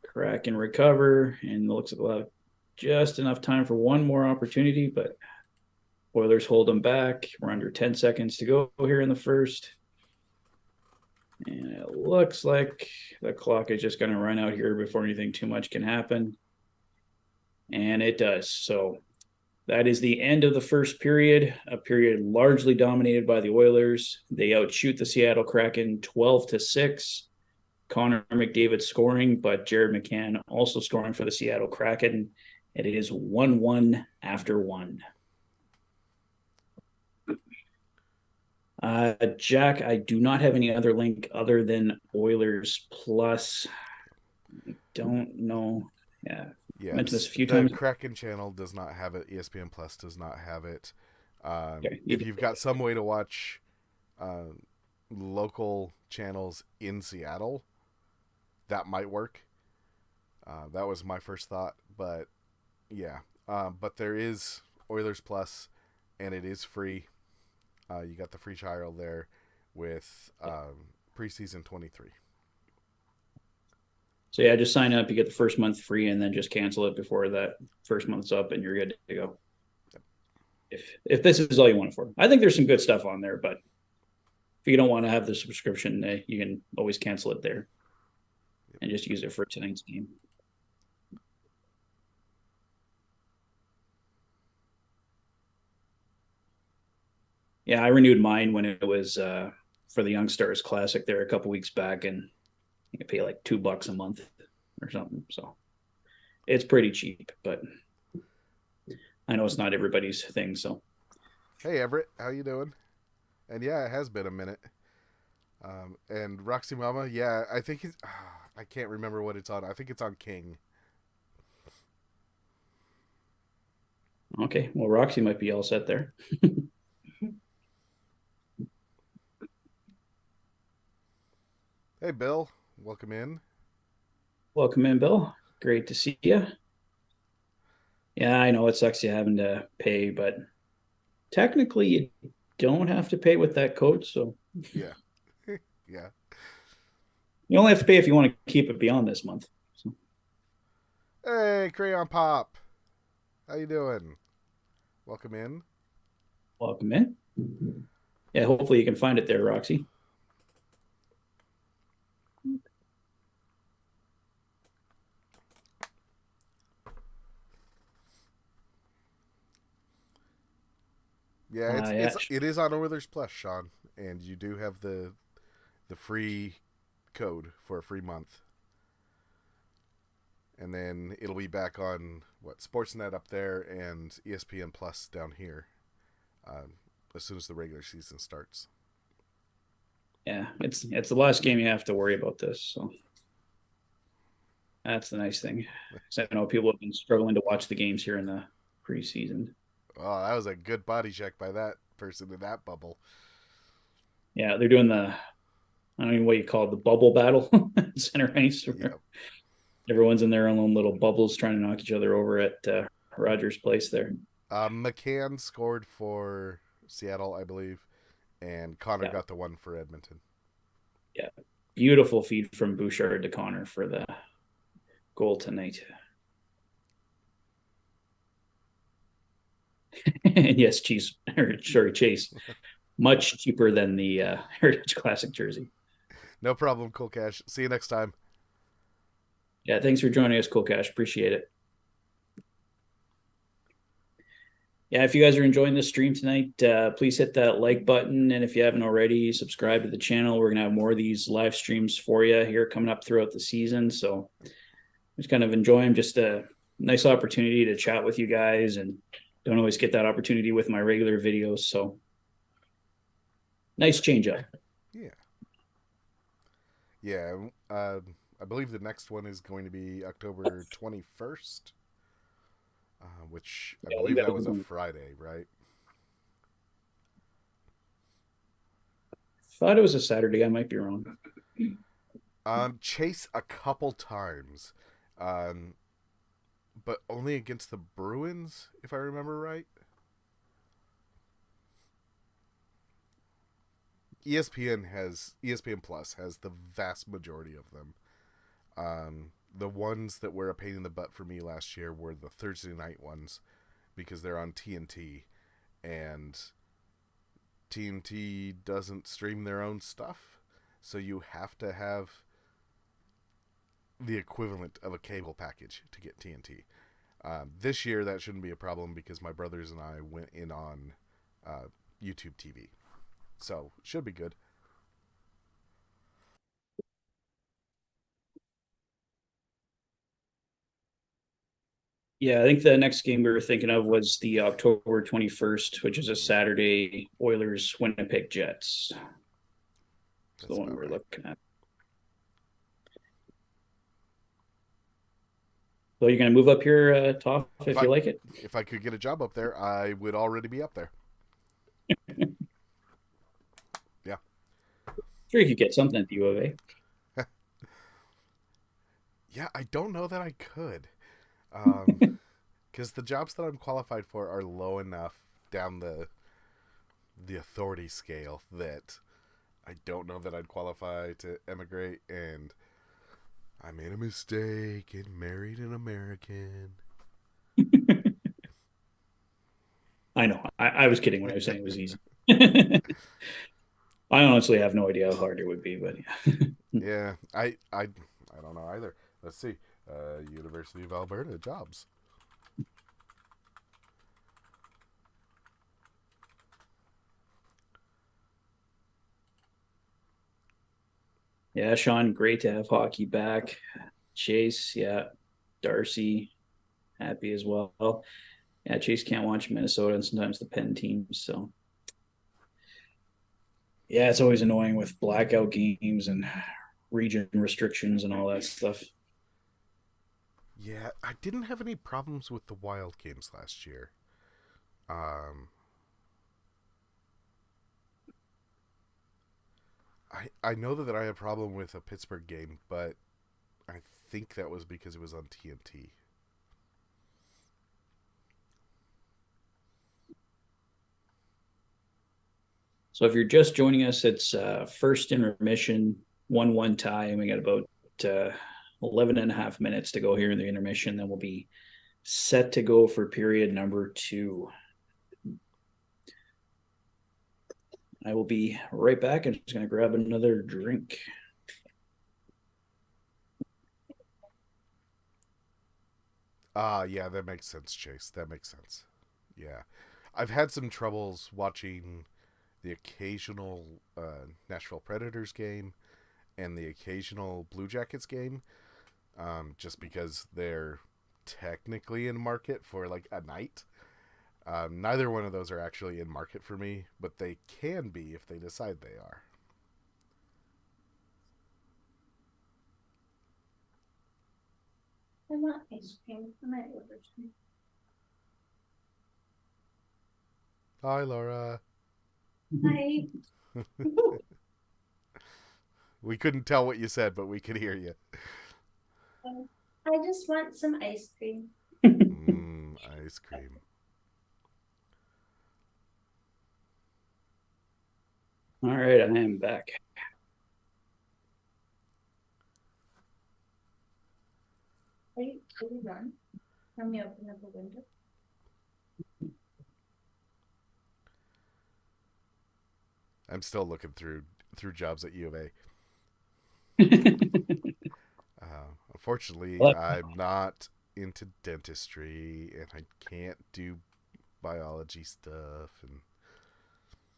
[SPEAKER 1] Kraken recover, and looks like we'll have just enough time for one more opportunity, but Oilers hold them back. We're under 10 seconds to go here in the first. And it looks like the clock is just going to run out here before anything too much can happen. And it does. So that is the end of the first period, a period largely dominated by the Oilers. They outshoot the Seattle Kraken 12-6. Connor McDavid scoring, but Jared McCann also scoring for the Seattle Kraken. And it is 1-1 after one. Jack, I do not have any other link other than Oilers Plus. I don't know. Yeah.
[SPEAKER 2] Yeah,
[SPEAKER 1] mentioned this a few times.
[SPEAKER 2] The Kraken channel does not have it. ESPN Plus does not have it. If you've got some way to watch local channels in Seattle, that might work. That was my first thought, but yeah. But there is Oilers Plus, and it is free. You got the free trial there with preseason 23.
[SPEAKER 1] So yeah, just sign up. You get the first month free, and then just cancel it before that first month's up, and you're good to go. Yep. If this is all you want it for, I think there's some good stuff on there. But if you don't want to have the subscription, you can always cancel it there, and just use it for tonight's game. Yeah, I renewed mine when it was for the Young Stars Classic there a couple weeks back, and you pay like $2 a month or something. So it's pretty cheap, but I know it's not everybody's thing. So,
[SPEAKER 2] hey Everett, how you doing? And yeah, it has been a minute. And Roxy Mama, yeah, I think I can't remember what it's on. I think it's on King.
[SPEAKER 1] Okay, well, Roxy might be all set there.
[SPEAKER 2] Hey, Bill. Welcome in.
[SPEAKER 1] Welcome in, Bill. Great to see you. Yeah, I know it sucks you having to pay, but technically you don't have to pay with that code. So
[SPEAKER 2] Yeah. Yeah.
[SPEAKER 1] you only have to pay if you want to keep it beyond this month. So
[SPEAKER 2] Hey, Crayon Pop. How you doing? Welcome in.
[SPEAKER 1] welcome in. Yeah, hopefully you can find it there, Roxy.
[SPEAKER 2] Yeah, it's
[SPEAKER 1] Yeah,
[SPEAKER 2] it's it is on Oilers Plus, Sean, and you do have the free code for a free month, and then it'll be back on what Sportsnet up there and ESPN Plus down here, um, as soon as the regular season starts.
[SPEAKER 1] yeah, it's the last game you have to worry about this. So that's the nice thing. So I know people have been struggling to watch the games here in the preseason.
[SPEAKER 2] Oh, that was a good body check by that person in that bubble.
[SPEAKER 1] Yeah, they're doing the I don't know what you call it, the bubble battle center ice.
[SPEAKER 2] Yep.
[SPEAKER 1] Everyone's in their own little bubbles trying to knock each other over at Rogers Place there.
[SPEAKER 2] McCann scored for Seattle, I believe, and Connor
[SPEAKER 1] Yeah,
[SPEAKER 2] got the one for Edmonton.
[SPEAKER 1] yeah. Beautiful feed from Bouchard to Connor for the goal tonight. And yes, Chase. Much cheaper than the Heritage Classic jersey.
[SPEAKER 2] No problem, Cool Cash. See you next time.
[SPEAKER 1] Yeah, thanks for joining us, Cool Cash. Appreciate it. Yeah, if you guys are enjoying this stream tonight, please hit that like button. And if you haven't already, subscribe to the channel. We're going to have more of these live streams for you here coming up throughout the season. So just kind of enjoy them. Just a nice opportunity to chat with you guys, and don't always get that opportunity with my regular videos. So nice change up.
[SPEAKER 2] Yeah. Yeah. I believe the next one is going to be October 21st, which I
[SPEAKER 1] Yeah,
[SPEAKER 2] believe that was a Friday, right?
[SPEAKER 1] thought it was a Saturday. I might be wrong.
[SPEAKER 2] Chase a couple times, um, but only against the Bruins, if I remember right. ESPN Plus has the vast majority of them. The ones that were a pain in the butt for me last year were the Thursday night ones because they're on TNT, and TNT doesn't stream their own stuff, so you have to have the equivalent of a cable package to get TNT. This year that shouldn't be a problem because my brothers and I went in on YouTube TV, so should be good.
[SPEAKER 1] Yeah, I think the next game we were thinking of was the October 21st, which is a Saturday, Oilers Winnipeg Jets. It's the
[SPEAKER 2] That's
[SPEAKER 1] one
[SPEAKER 2] about
[SPEAKER 1] we're
[SPEAKER 2] right.
[SPEAKER 1] looking at. So you're going to move up here, Toph,
[SPEAKER 2] If
[SPEAKER 1] if
[SPEAKER 2] I
[SPEAKER 1] you like it?
[SPEAKER 2] if I could get a job up there, I would already be up there. Yeah.
[SPEAKER 1] Sure, you could get something at the U of A.
[SPEAKER 2] Yeah, I don't know that I could. Because the jobs that I'm qualified for are low enough down the authority scale that I don't know that I'd qualify to emigrate, and I made a mistake and married an American.
[SPEAKER 1] I know. I was kidding when I was saying it was easy. I honestly have no idea how hard it would be, but yeah.
[SPEAKER 2] Yeah, I don't know either. Let's see. University of Alberta jobs.
[SPEAKER 1] Yeah, Sean, great to have hockey back. Chase, yeah. Darcy, happy as well. Yeah, Chase can't watch Minnesota and sometimes the Penn teams. So yeah, it's always annoying with blackout games and region restrictions and all that stuff.
[SPEAKER 2] Yeah, I didn't have any problems with the Wild games last year. Um, I know that I had a problem with a Pittsburgh game, but I think that was because it was on TNT.
[SPEAKER 1] So if you're just joining us, it's first intermission, 1-1 tie, and we got about 11 and a half minutes to go here in the intermission. Then we'll be set to go for period number 2. I will be right back. I'm just going to grab another drink.
[SPEAKER 2] Yeah, that makes sense, Chase. That makes sense. Yeah. I've had some troubles watching the occasional Nashville Predators game and the occasional Blue Jackets game, just because they're technically in market for like a night. Neither one of those are actually in market for me, but they can be if they decide they are.
[SPEAKER 3] I want ice cream. I might order some.
[SPEAKER 2] Hi, Laura.
[SPEAKER 3] Hi.
[SPEAKER 2] We couldn't tell what you said, but we could hear you.
[SPEAKER 3] I just want some ice cream.
[SPEAKER 2] Ice cream.
[SPEAKER 1] All right, I am back.
[SPEAKER 3] Are you done? Let me open up the window.
[SPEAKER 2] I'm still looking through jobs at U of A. Unfortunately,
[SPEAKER 1] What?
[SPEAKER 2] I'm not into dentistry, and I can't do biology stuff. And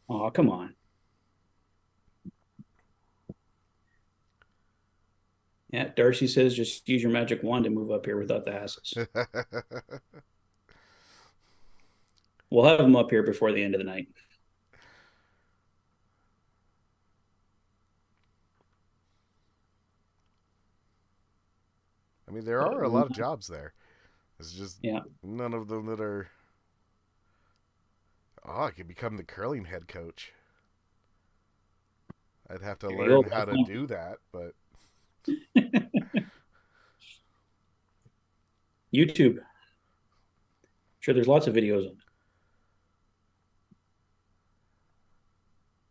[SPEAKER 1] Oh, come on. Yeah, Darcy says just use your magic wand to move up here without the hassles. We'll have them up here before the end of the night.
[SPEAKER 2] I mean, there are a lot of jobs there. It's just
[SPEAKER 1] Yeah.
[SPEAKER 2] none of them that are. Oh, I could become the curling head coach. I'd have to
[SPEAKER 1] There you
[SPEAKER 2] learn
[SPEAKER 1] go.
[SPEAKER 2] how to do that, but
[SPEAKER 1] YouTube. Sure, there's lots of videos on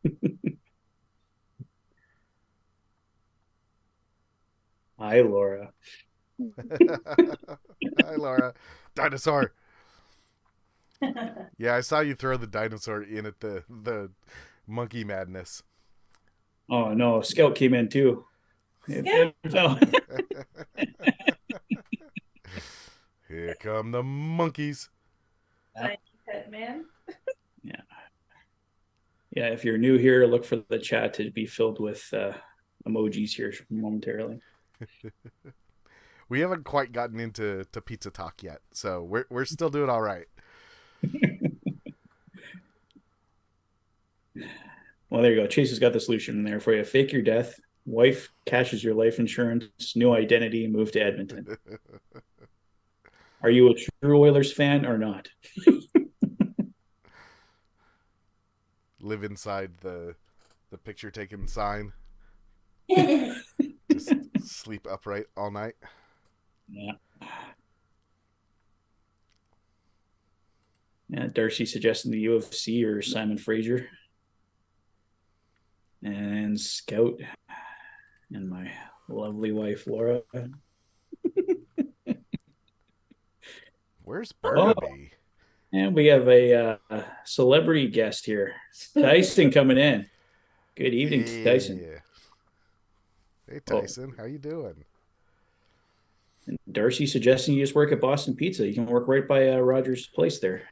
[SPEAKER 1] it. Hi, Laura.
[SPEAKER 2] hi, Laura. Dinosaur. Yeah, I saw you throw the dinosaur in at the monkey madness.
[SPEAKER 1] Oh no, Scout came in too.
[SPEAKER 3] Scout?
[SPEAKER 2] Here come the monkeys.
[SPEAKER 3] Thank you, pet man.
[SPEAKER 1] Yeah. Yeah, if you're new here, look for the chat to be filled with emojis here momentarily.
[SPEAKER 2] We haven't quite gotten into pizza talk yet, so we're still doing all right.
[SPEAKER 1] Well, there you go. Chase has got the solution in there for you. Fake your death. Wife cashes your life insurance. New identity. Move to Edmonton. Are you a true Oilers fan or not?
[SPEAKER 2] Live inside the picture taken sign.
[SPEAKER 3] Yeah.
[SPEAKER 2] Just sleep upright all night.
[SPEAKER 1] Yeah. Yeah, Darcy suggesting the UFC or Simon Fraser. And Scout and my lovely wife, Laura.
[SPEAKER 2] Where's Burnaby?
[SPEAKER 1] And we have a celebrity guest here. Tyson coming in. Good evening, Tyson.
[SPEAKER 2] Hey, Tyson. How you doing?
[SPEAKER 1] And Darcy suggesting you just work at Boston Pizza. You can work right by Rogers Place there.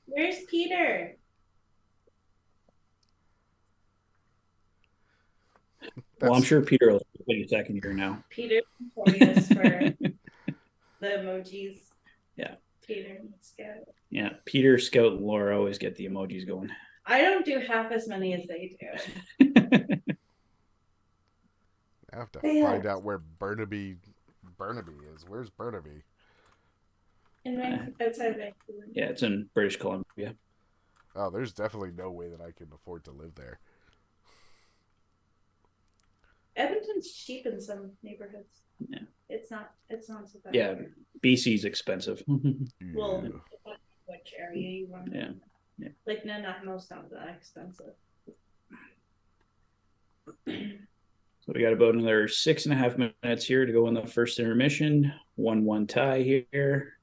[SPEAKER 3] Where's Peter?
[SPEAKER 1] Well, I'm sure Peter will take a second here now.
[SPEAKER 3] Peter's notorious for the emojis.
[SPEAKER 1] Yeah.
[SPEAKER 3] Peter and Scout.
[SPEAKER 1] Yeah, Peter, Scout, and Laura always get the emojis going.
[SPEAKER 3] I don't do half as many as they do.
[SPEAKER 2] I have to find out where Burnaby is. Where's Burnaby?
[SPEAKER 3] Outside of Vancouver.
[SPEAKER 1] Yeah, it's in British Columbia.
[SPEAKER 2] Oh, there's definitely no way that I can afford to live there.
[SPEAKER 3] Edmonton's cheap in some neighborhoods.
[SPEAKER 1] Yeah.
[SPEAKER 3] It's not so bad.
[SPEAKER 1] Yeah, BC's expensive.
[SPEAKER 3] Well,
[SPEAKER 2] Yeah.
[SPEAKER 3] which area you want?
[SPEAKER 1] Yeah.
[SPEAKER 3] Like not most of that expensive.
[SPEAKER 1] So we got about another 6.5 minutes here to go in the first intermission. 1-1 tie here.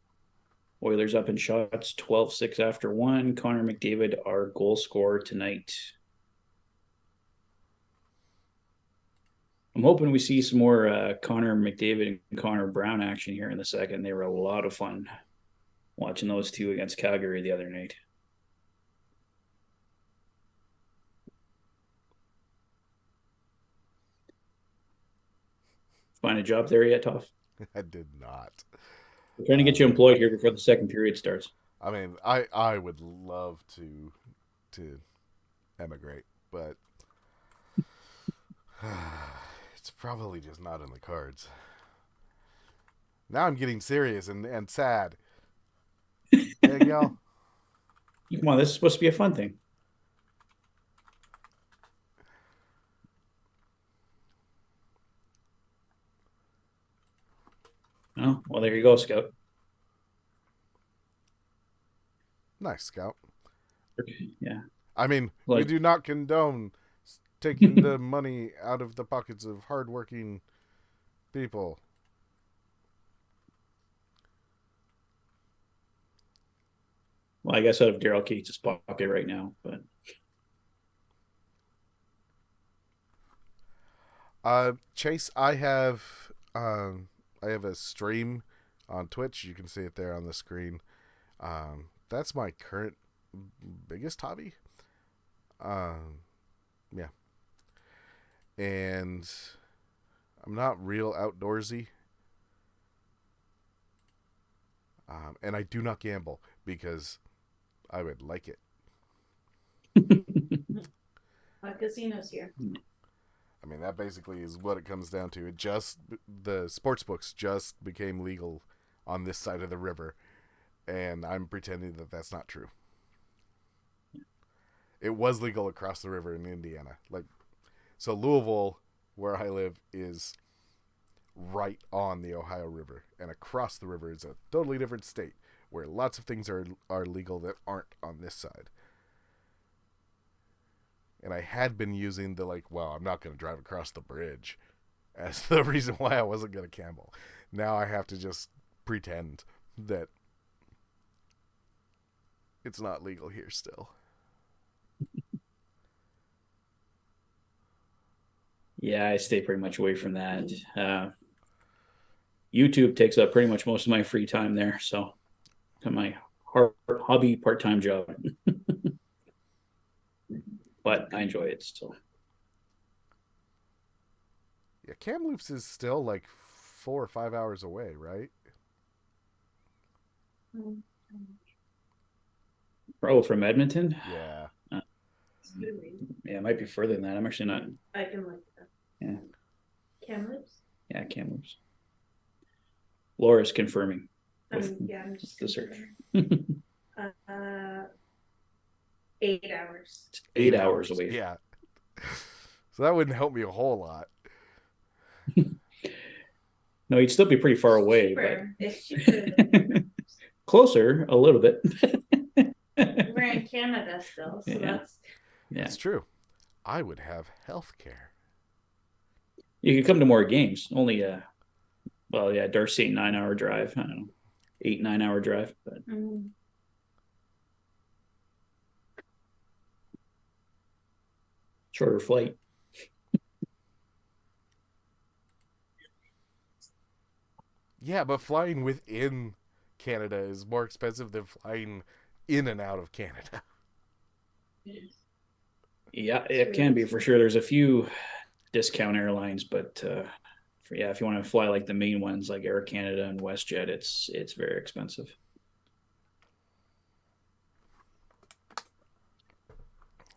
[SPEAKER 1] Oilers up in shots, 12-6 after one. Connor McDavid, our goal scorer tonight. I'm hoping we see some more Connor McDavid and Connor Brown action here in the second. They were a lot of fun watching those two against Calgary the other night. Find a job there yet, Toph?
[SPEAKER 2] I did not.
[SPEAKER 1] We're trying to get you employed here before the second period starts.
[SPEAKER 2] I mean, I would love to emigrate, but it's probably just not in the cards. Now I'm getting serious and sad. Danielle?
[SPEAKER 1] Come on, this is supposed to be a fun thing. Oh, well, there you go, Scout.
[SPEAKER 2] Nice, Scout.
[SPEAKER 1] Yeah.
[SPEAKER 2] I mean, we
[SPEAKER 1] Like-
[SPEAKER 2] do not condone taking the money out of the pockets of hardworking people.
[SPEAKER 1] Well, I guess out of Daryl Cates' pocket right now, but
[SPEAKER 2] Chase, I have a stream on Twitch. You can see it there on the screen. That's my current biggest hobby. Yeah. And I'm not real outdoorsy. And I do not gamble because I would like it.
[SPEAKER 3] Casinos here.
[SPEAKER 2] I mean, that basically is what it comes down to. The sports books just became legal on this side of the river, and I'm pretending that that's not true. It was legal across the river in Indiana. So Louisville, where I live, is right on the Ohio River, and across the river is a totally different state where lots of things are legal that aren't on this side. And I had been using I'm not going to drive across the bridge as the reason why I wasn't going to gamble. Now I have to just pretend that it's not legal here still.
[SPEAKER 1] yeah, I stay pretty much away from that. YouTube takes up pretty much most of my free time there, so my hobby part-time job. But I enjoy it still.
[SPEAKER 2] Yeah, Kamloops is still 4 or 5 hours away, right?
[SPEAKER 1] Oh, from Edmonton?
[SPEAKER 2] Yeah.
[SPEAKER 1] Yeah, it might be further than that. I'm actually not.
[SPEAKER 3] I can look it up.
[SPEAKER 1] Yeah.
[SPEAKER 3] Kamloops?
[SPEAKER 1] Yeah, Kamloops. Laura's confirming.
[SPEAKER 3] I'm just
[SPEAKER 1] the search.
[SPEAKER 3] 8 hours.
[SPEAKER 1] It's 8 hours away.
[SPEAKER 2] Yeah. So that wouldn't help me a whole lot.
[SPEAKER 1] No, you'd still be pretty far away,
[SPEAKER 3] Cheaper. It's cheaper.
[SPEAKER 1] but closer a little bit.
[SPEAKER 3] We're in Canada still, so
[SPEAKER 1] Yeah.
[SPEAKER 2] Yeah. It's true. I would have health care.
[SPEAKER 1] You could come to more games. Only Darcy 9-hour drive. I don't know, 8-9 hour drive, but shorter flight.
[SPEAKER 2] Yeah, but flying within Canada is more expensive than flying in and out of Canada.
[SPEAKER 1] Yeah, it can be for sure. There's a few discount airlines, but if you want to fly the main ones like Air Canada and WestJet, it's very expensive.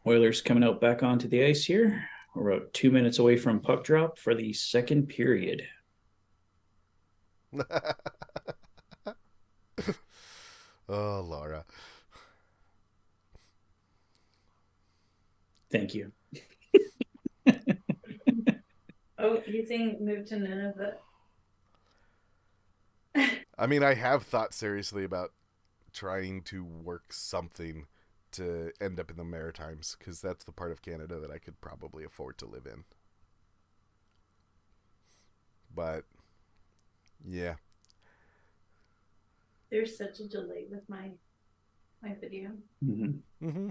[SPEAKER 1] Oilers coming out back onto the ice here. We're about 2 minutes away from puck drop for the second period.
[SPEAKER 2] Oh, Laura.
[SPEAKER 1] Thank you.
[SPEAKER 3] Oh, you saying move to Nineveh?
[SPEAKER 2] I mean, I have thought seriously about trying to work something to end up in the Maritimes, because that's the part of Canada that I could probably afford to live in. But yeah.
[SPEAKER 3] There's such a delay with my video.
[SPEAKER 1] Mhm.
[SPEAKER 2] Mm-hmm.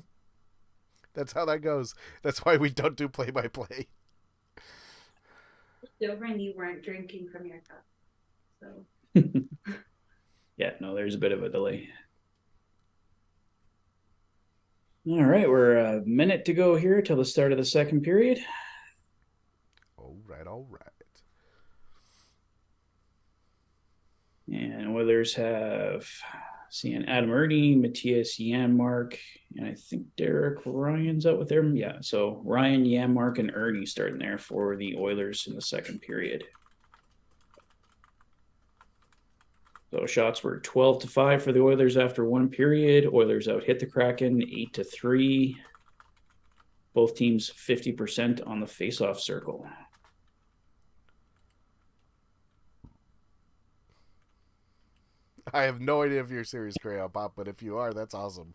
[SPEAKER 2] That's how that goes. That's why we don't do play by play.
[SPEAKER 3] Over and you weren't drinking from your cup, so
[SPEAKER 1] Yeah, no, there's a bit of a delay. All right, we're a minute to go here till the start of the second period.
[SPEAKER 2] All right, all right.
[SPEAKER 1] And Oilers have seeing Adam Ernie, Matthias Janmark, and I think Derek Ryan's out with them. Yeah, so Ryan, Janmark, and Ernie starting there for the Oilers in the second period. So shots were 12-5 for the Oilers after one period. Oilers out hit the Kraken 8-3. Both teams 50% on the faceoff circle.
[SPEAKER 2] I have no idea if you're serious, Crayon Pop, but if you are, that's awesome.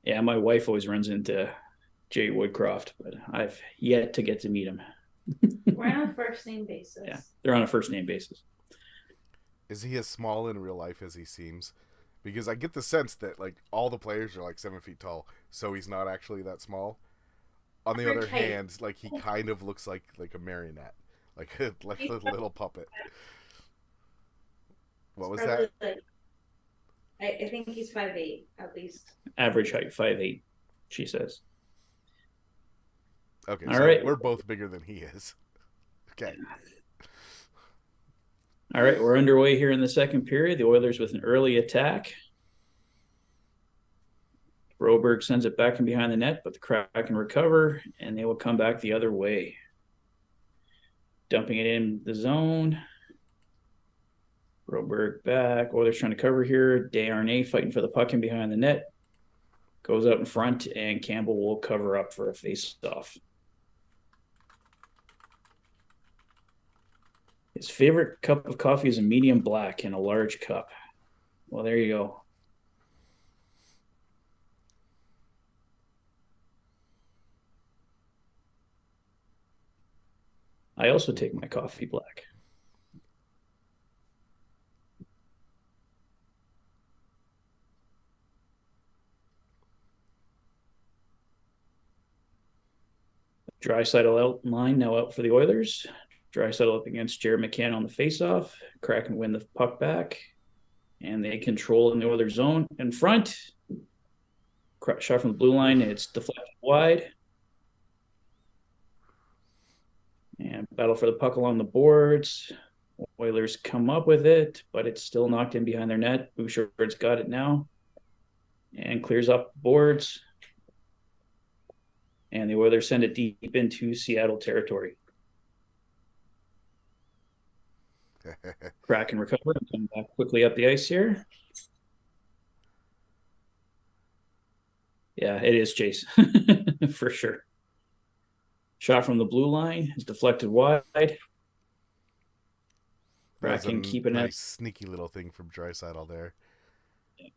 [SPEAKER 1] Yeah, my wife always runs into Jay Woodcroft, but I've yet to get to meet him.
[SPEAKER 3] we're on a first name basis.
[SPEAKER 1] Yeah, they're on a first name basis.
[SPEAKER 2] Is he as small in real life as he seems? Because I get the sense that like all the players are like 7 feet tall, so he's not actually that small. On the other hand, like he kind of looks like a marionette, like like a little puppet. What was that?
[SPEAKER 3] Like, I think he's 5'8" at least.
[SPEAKER 1] Average height 5'8", she says.
[SPEAKER 2] Okay,
[SPEAKER 1] All
[SPEAKER 2] so
[SPEAKER 1] right.
[SPEAKER 2] we're both bigger than he is. Okay.
[SPEAKER 1] All right, we're underway here in the second period. The Oilers with an early attack. Broberg sends it back in behind the net, but the Kraken recover, and they will come back the other way. Dumping it in the zone. Broberg back. Oilers trying to cover here. Desharnais fighting for the puck in behind the net. Goes out in front, and Campbell will cover up for a face-off. His favorite cup of coffee is a medium black in a large cup. Well, there you go. I also take my coffee black. Draisaitl out line now out for the Oilers. Draisaitl up against Jared McCann on the faceoff. Kraken win the puck back, and they control in the Oilers zone in front. Shot from the blue line. It's deflected wide. And battle for the puck along the boards. Oilers come up with it, but it's still knocked in behind their net. Bouchard's got it now and clears up the boards. And the Oilers send it deep into Seattle territory. Kraken recover and come back quickly up the ice here. Yeah, it is Chase for sure. Shot from the blue line is deflected wide. Kraken keeping
[SPEAKER 2] nice sneaky little thing from Draisaitl there.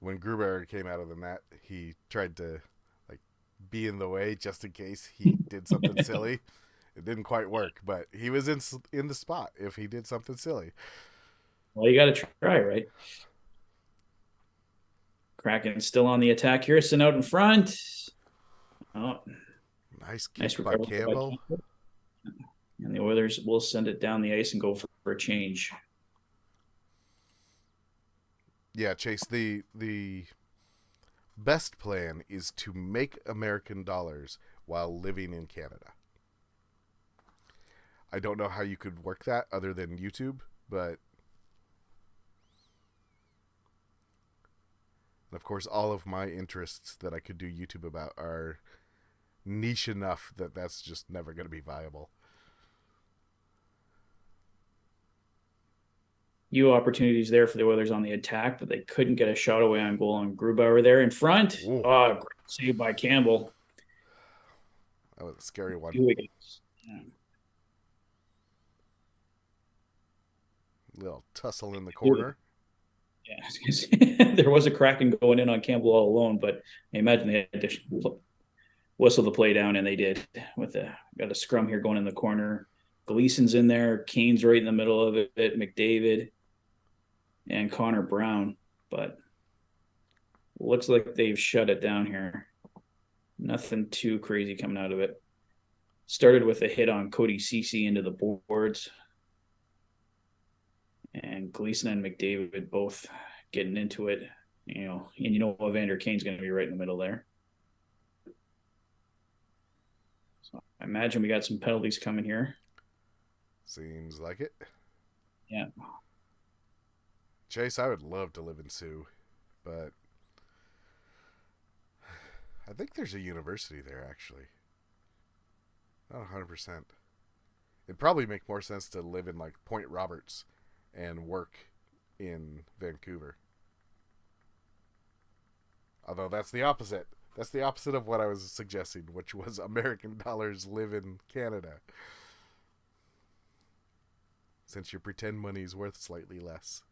[SPEAKER 2] When Gruber came out of the net, he tried to like be in the way just in case he did something silly. It didn't quite work, but he was in the spot if he did something silly.
[SPEAKER 1] Well, you got to try, right? Kraken still on the attack here. Sitting out in front. Oh,
[SPEAKER 2] nice kick by Campbell.
[SPEAKER 1] And the Oilers will send it down the ice and go for a change.
[SPEAKER 2] Yeah, Chase, the best plan is to make American dollars while living in Canada. I don't know how you could work that other than YouTube, but And of course, all of my interests that I could do YouTube about are niche enough that that's just never going to be viable.
[SPEAKER 1] Few opportunities there for the Oilers on the attack, but they couldn't get a shot away on goal on Grubauer there in front.
[SPEAKER 2] Ooh,
[SPEAKER 1] Oh, great save by Campbell.
[SPEAKER 2] that was a scary one.
[SPEAKER 1] Yeah.
[SPEAKER 2] Little tussle in the corner.
[SPEAKER 1] Yeah, there was a Kraken going in on Campbell all alone, but I imagine they had to whistle the play down, and they did. Got a scrum here going in the corner. Gleason's in there. Kane's right in the middle of it. McDavid and Connor Brown, but looks like they've shut it down here. Nothing too crazy coming out of it. Started with a hit on Cody Ceci into the boards. And Gleason and McDavid both getting into it, and Evander Kane's going to be right in the middle there. So I imagine we got some penalties coming here.
[SPEAKER 2] Seems like it.
[SPEAKER 1] Yeah.
[SPEAKER 2] Chase, I would love to live in Sioux, but I think there's a university there, actually. Not 100%. It'd probably make more sense to live in, like, Point Roberts and work in Vancouver. Although that's the opposite. That's the opposite of what I was suggesting, which was American dollars live in Canada. Since your pretend money is worth slightly less.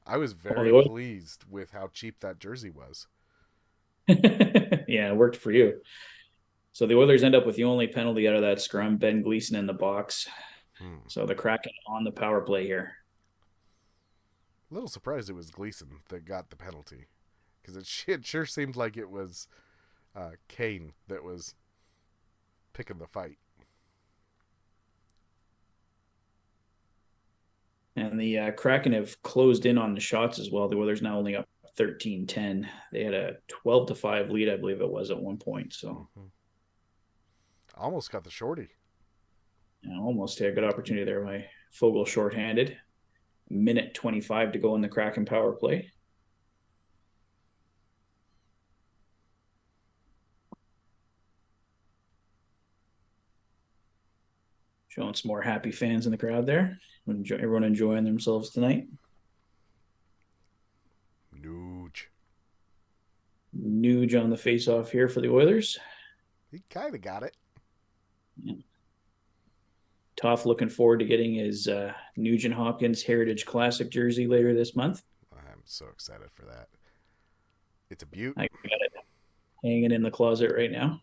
[SPEAKER 2] I was very pleased with how cheap that jersey was.
[SPEAKER 1] Yeah, it worked for you. So the Oilers end up with the only penalty out of that scrum, Ben Gleason in the box. So the Kraken on the power play here.
[SPEAKER 2] A little surprised it was Gleason that got the penalty. Because it sure seemed like it was Kane that was picking the fight.
[SPEAKER 1] And the Kraken have closed in on the shots as well. The Oilers now only up 13-10. They had a 12-5 lead, I believe it was, at one point. So
[SPEAKER 2] almost got the shorty.
[SPEAKER 1] Yeah, almost had a good opportunity there by Fogle shorthanded. Minute 25 to go in the Kraken power play. Showing some more happy fans in the crowd there. Everyone enjoying themselves tonight. Nuge on the face-off here for the Oilers.
[SPEAKER 2] He kind of got it.
[SPEAKER 1] Yeah. Toph looking forward to getting his Nugent Hopkins Heritage Classic jersey later this month.
[SPEAKER 2] I'm so excited for that. It's a beaut.
[SPEAKER 1] I got it hanging in the closet right now.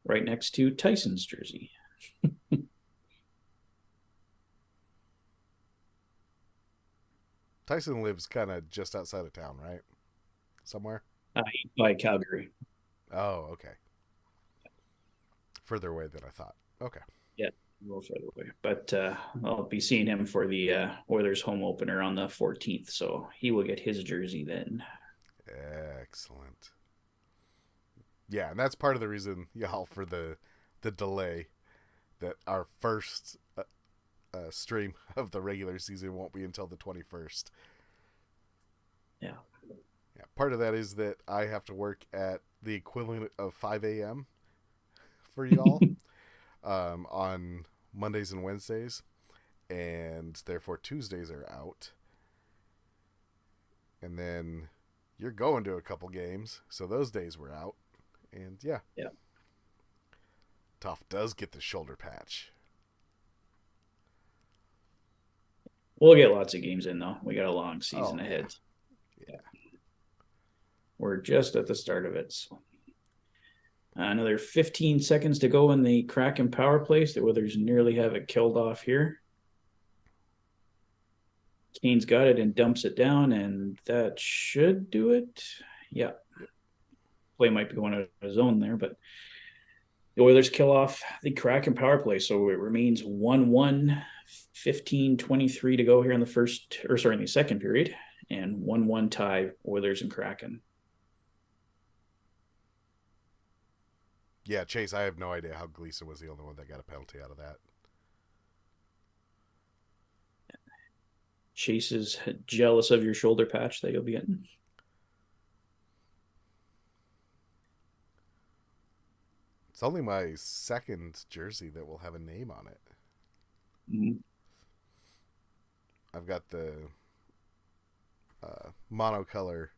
[SPEAKER 1] Right next to Tyson's jersey.
[SPEAKER 2] Tyson lives kind of just outside of town, right? Somewhere?
[SPEAKER 1] By Calgary.
[SPEAKER 2] Oh, okay. Further away than I thought. Okay.
[SPEAKER 1] Yeah, a little further away. But I'll be seeing him for the Oilers home opener on the 14th, so he will get his jersey then.
[SPEAKER 2] Excellent. Yeah, and that's part of the reason, y'all, for the delay, that our first stream of the regular season won't be until the 21st.
[SPEAKER 1] Yeah.
[SPEAKER 2] Yeah. Part of that is that I have to work at the equivalent of 5 a.m. for y'all on Mondays and Wednesdays, and therefore Tuesdays are out. And then you're going to a couple games, so those days were out. And yeah. Toph does get the shoulder patch.
[SPEAKER 1] We'll get lots of games in, though. We got a long season ahead.
[SPEAKER 2] Yeah.
[SPEAKER 1] We're just at the start of it. So. Another 15 seconds to go in the Kraken power play. The Oilers nearly have it killed off here. Kane's got it and dumps it down, and that should do it. Yeah. Play might be going out of his zone there, but the Oilers kill off the Kraken power play. So it remains 1-1, 15-23 to go here in the second period, and 1-1 tie, Oilers and Kraken.
[SPEAKER 2] Yeah, Chase, I have no idea how Gleason was the only one that got a penalty out of that.
[SPEAKER 1] Chase is jealous of your shoulder patch that you'll be getting.
[SPEAKER 2] It's only my second jersey that will have a name on it.
[SPEAKER 1] Mm-hmm.
[SPEAKER 2] I've got the monocolor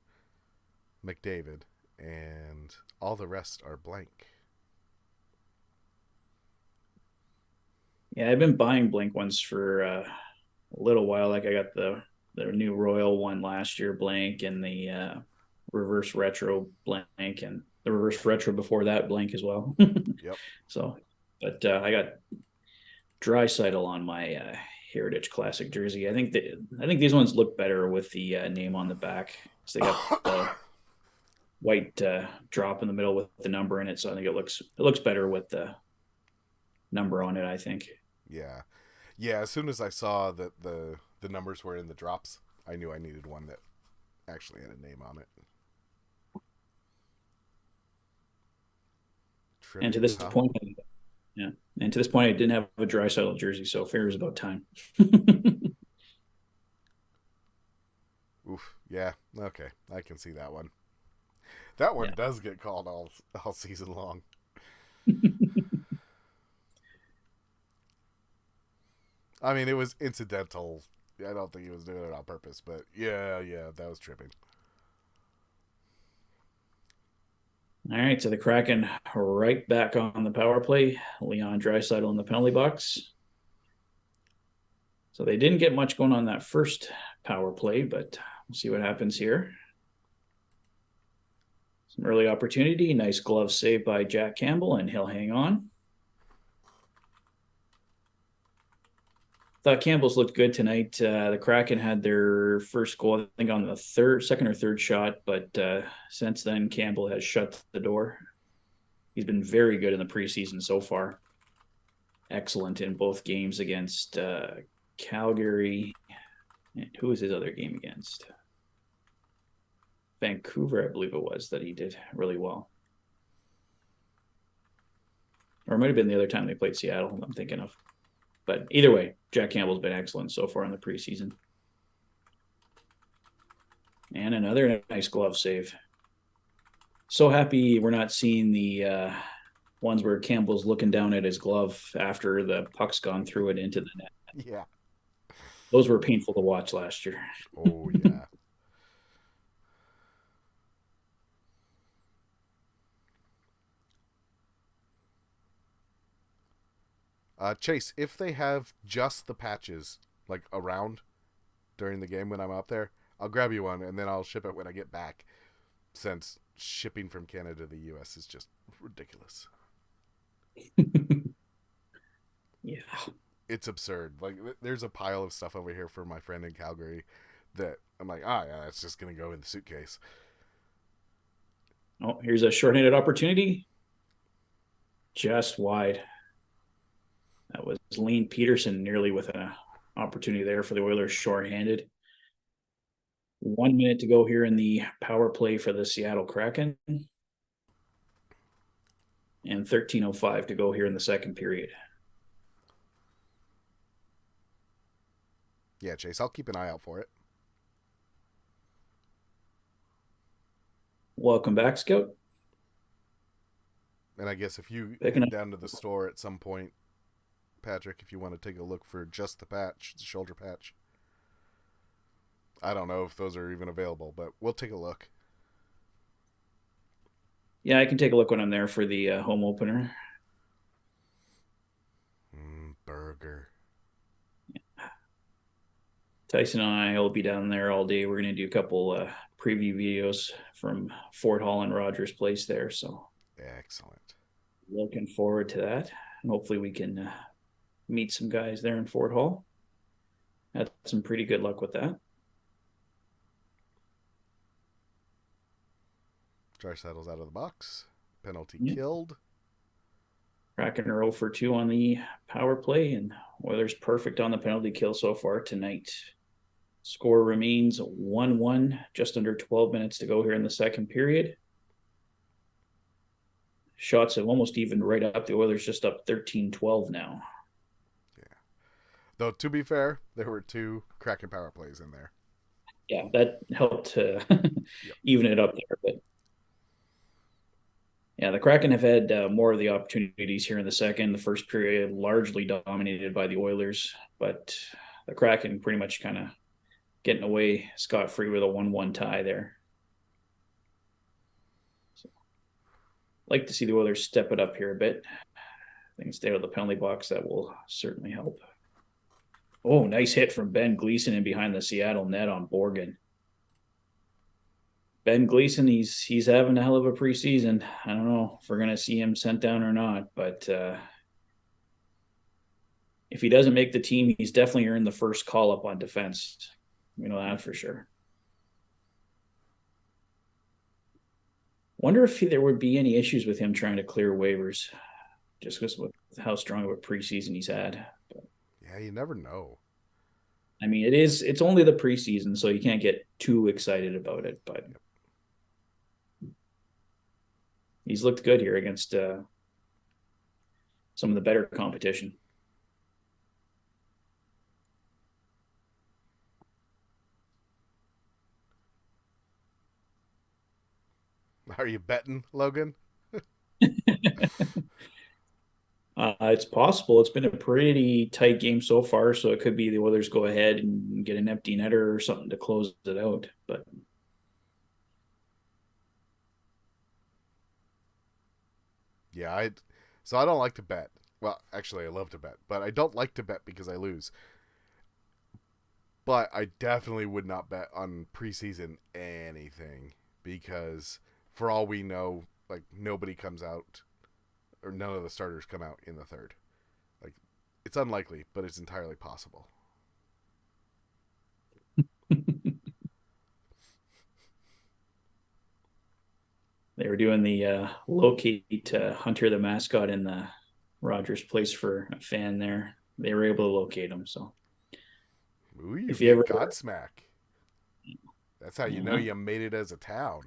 [SPEAKER 2] McDavid, and all the rest are blank.
[SPEAKER 1] Yeah, I've been buying blank ones for a little while. Like I got the new Royal one last year blank, and the reverse retro blank, and the reverse retro before that blank as well.
[SPEAKER 2] Yep.
[SPEAKER 1] So, but I got Draisaitl on my Heritage Classic jersey. I think these ones look better with the name on the back. So they got the white drop in the middle with the number in it. So I think it looks better with the number on it, I think.
[SPEAKER 2] Yeah. Yeah, as soon as I saw that the numbers were in the drops, I knew I needed one that actually had a name on it.
[SPEAKER 1] And to
[SPEAKER 2] Tribute,
[SPEAKER 1] this
[SPEAKER 2] huh?
[SPEAKER 1] point, yeah. And to this point, I didn't have a Draisaitl jersey, so fair is about time.
[SPEAKER 2] Oof. Yeah. Okay. I can see that one. That one
[SPEAKER 1] Yeah.
[SPEAKER 2] does get called all season long. I mean, it was incidental. I don't think he was doing it on purpose, but yeah, that was tripping.
[SPEAKER 1] All right, so the Kraken right back on the power play. Leon Draisaitl in the penalty box. So they didn't get much going on that first power play, but we'll see what happens here. Some early opportunity. Nice glove save by Jack Campbell, and he'll hang on. Thought Campbell's looked good tonight. The Kraken had their first goal, I think, on the second or third shot, but since then, Campbell has shut the door. He's been very good in the preseason so far. Excellent in both games against Calgary. And who was his other game against? Vancouver, I believe it was, that he did really well. Or it might have been the other time they played Seattle, I'm thinking of. But either way, Jack Campbell's been excellent so far in the preseason. And another nice glove save. So happy we're not seeing the ones where Campbell's looking down at his glove after the puck's gone through it into the net.
[SPEAKER 2] Yeah.
[SPEAKER 1] Those were painful to watch last year.
[SPEAKER 2] Oh, yeah. Chase, if they have just the patches, like, around during the game when I'm up there, I'll grab you one, and then I'll ship it when I get back, since shipping from Canada to the U.S. is just ridiculous.
[SPEAKER 1] Yeah.
[SPEAKER 2] It's absurd. Like, there's a pile of stuff over here for my friend in Calgary that I'm like, yeah, it's just going to go in the suitcase.
[SPEAKER 1] Oh, here's a short-handed opportunity. Just wide. That was Lane Peterson nearly with an opportunity there for the Oilers short-handed. 1 minute to go here in the power play for the Seattle Kraken. And 13:05 to go here in the second period.
[SPEAKER 2] Yeah, Chase, I'll keep an eye out for it.
[SPEAKER 1] Welcome back, Scout.
[SPEAKER 2] And I guess if you
[SPEAKER 1] Picking
[SPEAKER 2] head
[SPEAKER 1] up.
[SPEAKER 2] down to the store at some point, Patrick, if you want to take a look for just the patch, the shoulder patch. I don't know if those are even available, but we'll take a look.
[SPEAKER 1] Yeah, I can take a look when I'm there for the home opener.
[SPEAKER 2] Burger.
[SPEAKER 1] Tyson and I will be down there all day. We're going to do a couple preview videos from Fort Hall and Rogers Place there. So
[SPEAKER 2] Excellent.
[SPEAKER 1] looking forward to that. And hopefully we can meet some guys there in Fort Hall. Had some pretty good luck with that.
[SPEAKER 2] Draisaitl's out of the box. Penalty
[SPEAKER 1] Yeah.
[SPEAKER 2] killed.
[SPEAKER 1] Kraken are 0 for 2 on the power play, and Oilers perfect on the penalty kill so far tonight. Score remains 1-1, just under 12 minutes to go here in the second period. Shots have almost evened right up. The Oilers just up 13-12 now.
[SPEAKER 2] Though to be fair, there were 2 Kraken power plays in there.
[SPEAKER 1] Yeah, that helped to
[SPEAKER 2] Yep.
[SPEAKER 1] even it up there. But yeah, the Kraken have had more of the opportunities here in the second. The first period largely dominated by the Oilers, but the Kraken pretty much kind of getting away scot-free with a 1-1 tie there. So, like to see the Oilers step it up here a bit. I think stay out of the penalty box. That will certainly help. Oh, nice hit from Ben Gleason in behind the Seattle net on Borgen. Ben Gleason, he's having a hell of a preseason. I don't know if we're gonna see him sent down or not, but if he doesn't make the team, he's definitely earned the first call up on defense. You know that for sure. Wonder if there would be any issues with him trying to clear waivers, just because with how strong of a preseason he's had. But,
[SPEAKER 2] Yeah, you never know.
[SPEAKER 1] I mean, it's only the preseason, so you can't get too excited about it. But he's looked good here against some of the better competition.
[SPEAKER 2] Are you betting, Logan?
[SPEAKER 1] It's possible. It's been a pretty tight game so far, so it could be the Oilers go ahead and get an empty netter or something to close it out. But
[SPEAKER 2] Yeah, I don't like to bet. Well, actually, I love to bet, but I don't like to bet because I lose. But I definitely would not bet on preseason anything because, for all we know, like nobody comes out, or none of the starters come out in the third. Like, it's unlikely, but it's entirely possible.
[SPEAKER 1] they were doing the locate Hunter the mascot in the Rogers place for a fan there. They were able to locate him. So
[SPEAKER 2] Ooh, you
[SPEAKER 1] if you
[SPEAKER 2] get
[SPEAKER 1] ever,
[SPEAKER 2] Godsmack. That's how you know you made it as a town.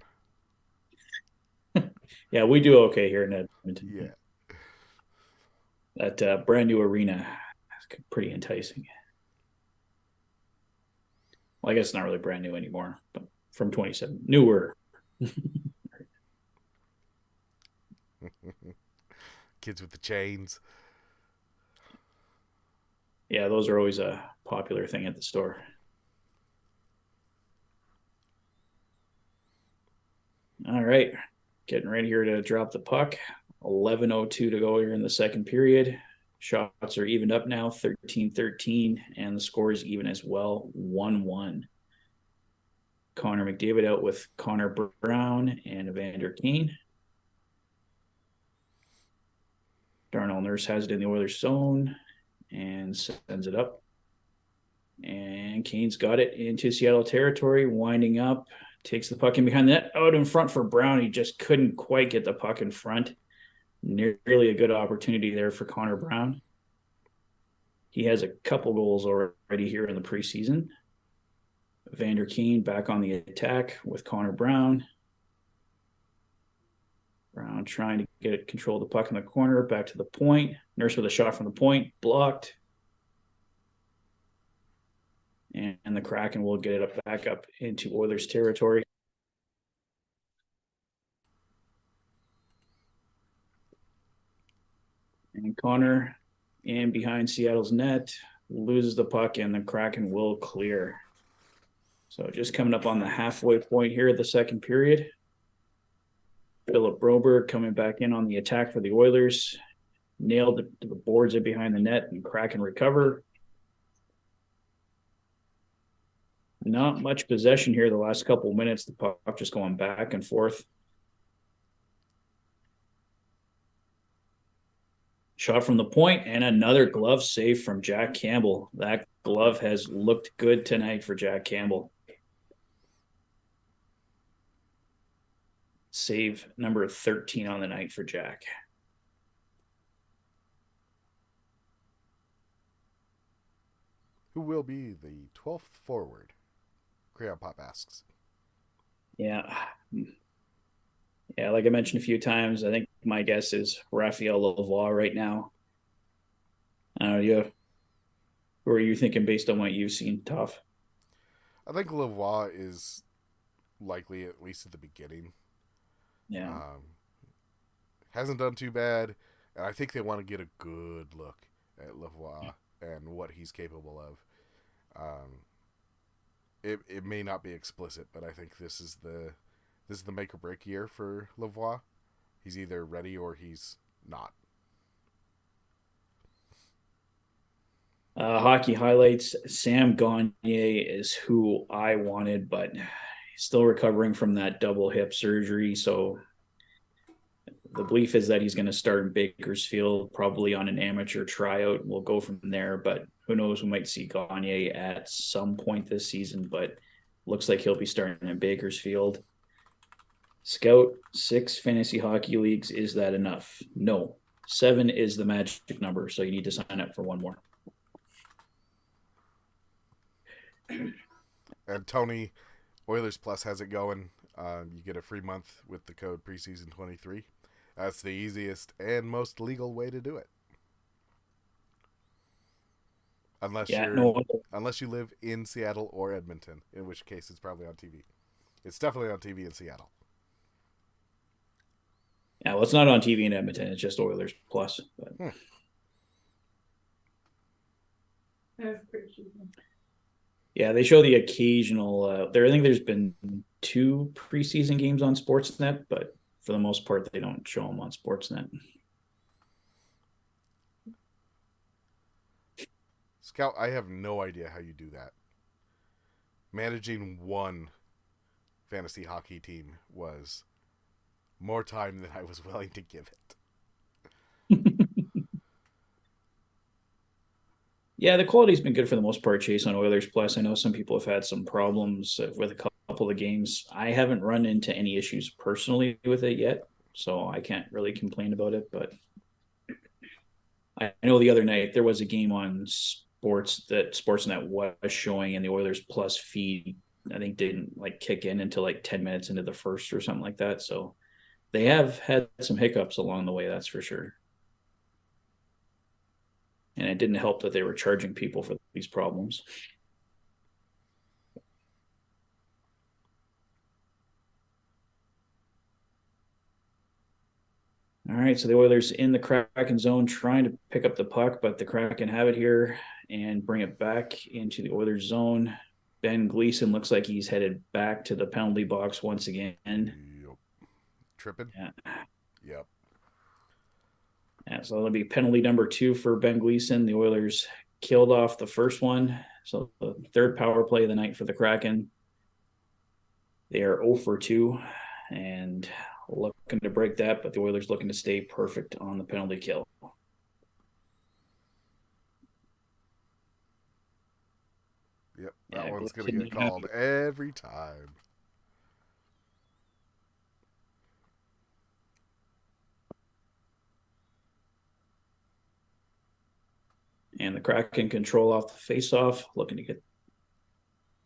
[SPEAKER 1] yeah, we do okay here in Edmonton.
[SPEAKER 2] Yeah.
[SPEAKER 1] That brand new arena is pretty enticing. Well, I guess it's not really brand new anymore, but from 27, newer.
[SPEAKER 2] Kids with the chains.
[SPEAKER 1] Yeah, those are always a popular thing at the store. All right, getting ready here to drop the puck. 11:02 to go here in the second period. Shots are evened up now, 13-13, and the score is even as well, 1-1. Connor McDavid out with Connor Brown and Evander Kane. Darnell Nurse has it in the Oilers zone and sends it up. And Kane's got it into Seattle territory, winding up, takes the puck in behind the net, out in front for Brown. He just couldn't quite get the puck in front. Nearly a good opportunity there for Connor Brown. He has a couple goals already here in the preseason. Evander Kane back on the attack with Connor Brown. Brown trying to get control of the puck in the corner, back to the point. Nurse with a shot from the point, blocked. And the Kraken will get it back up into Oilers territory. And Connor in behind Seattle's net, loses the puck, and the Kraken will clear. So just coming up on the halfway point here of the second period. Philip Broberg coming back in on the attack for the Oilers. Nailed the boards in behind the net, and Kraken recover. Not much possession here the last couple of minutes. The puck just going back and forth. Shot from the point, and another glove save from Jack Campbell. That glove has looked good tonight for Jack Campbell. Save number 13 on the night for Jack.
[SPEAKER 2] Who will be the 12th forward? Crayon Pop asks.
[SPEAKER 1] Yeah. Yeah, like I mentioned a few times, I think my guess is Raphael Lavoie right now. I don't know, Who are you thinking based on what you've seen, Toph?
[SPEAKER 2] I think Lavoie is likely, at least at the beginning.
[SPEAKER 1] Yeah.
[SPEAKER 2] Hasn't done too bad, and I think they want to get a good look at Lavoie and what he's capable of. It may not be explicit, but I think this is the make or break year for Lavoie. He's either ready or he's not.
[SPEAKER 1] Hockey highlights. Sam Gagne is who I wanted, but he's still recovering from that double hip surgery. So the belief is that he's going to start in Bakersfield, probably on an amateur tryout. We'll go from there, but who knows? We might see Gagne at some point this season, but looks like he'll be starting in Bakersfield. Scout, 6 fantasy hockey leagues. Is that enough? No. 7 is the magic number, so you need to sign up for one more.
[SPEAKER 2] And Tony, Oilers Plus has it going. You get a free month with the code preseason23. That's the easiest and most legal way to do it. Unless unless you live in Seattle or Edmonton, in which case it's probably on TV. It's definitely on TV in Seattle.
[SPEAKER 1] Yeah, well, it's not on TV in Edmonton. It's just Oilers Plus. But...
[SPEAKER 3] That's pretty cute.
[SPEAKER 1] Yeah, they show the occasional. I think there's been 2 preseason games on Sportsnet, but for the most part, they don't show them on Sportsnet.
[SPEAKER 2] Scout, I have no idea how you do that. Managing one fantasy hockey team was more time than I was willing to give it.
[SPEAKER 1] Yeah, the quality's been good for the most part, Chase, on Oilers Plus. I know some people have had some problems with a couple of games. I haven't run into any issues personally with it yet, so I can't really complain about it. But I know the other night there was a game on Sportsnet was showing, and the Oilers Plus feed, I think, didn't kick in until 10 minutes into the first or something like that. So they have had some hiccups along the way, that's for sure. And it didn't help that they were charging people for these problems. All right, so the Oilers in the Kraken zone trying to pick up the puck, but the Kraken have it here and bring it back into the Oilers zone. Ben Gleason looks like he's headed back to the penalty box once again.
[SPEAKER 2] Yep. Tripping?
[SPEAKER 1] Yeah.
[SPEAKER 2] Yep.
[SPEAKER 1] Yeah, so that'll be penalty number 2 for Ben Gleason. The Oilers killed off the first one. So the third power play of the night for the Kraken. They are 0 for 2 and looking to break that, but the Oilers looking to stay perfect on the penalty kill.
[SPEAKER 2] Yep, that one's going to get called every time.
[SPEAKER 1] And the Kraken control off the face-off, looking to get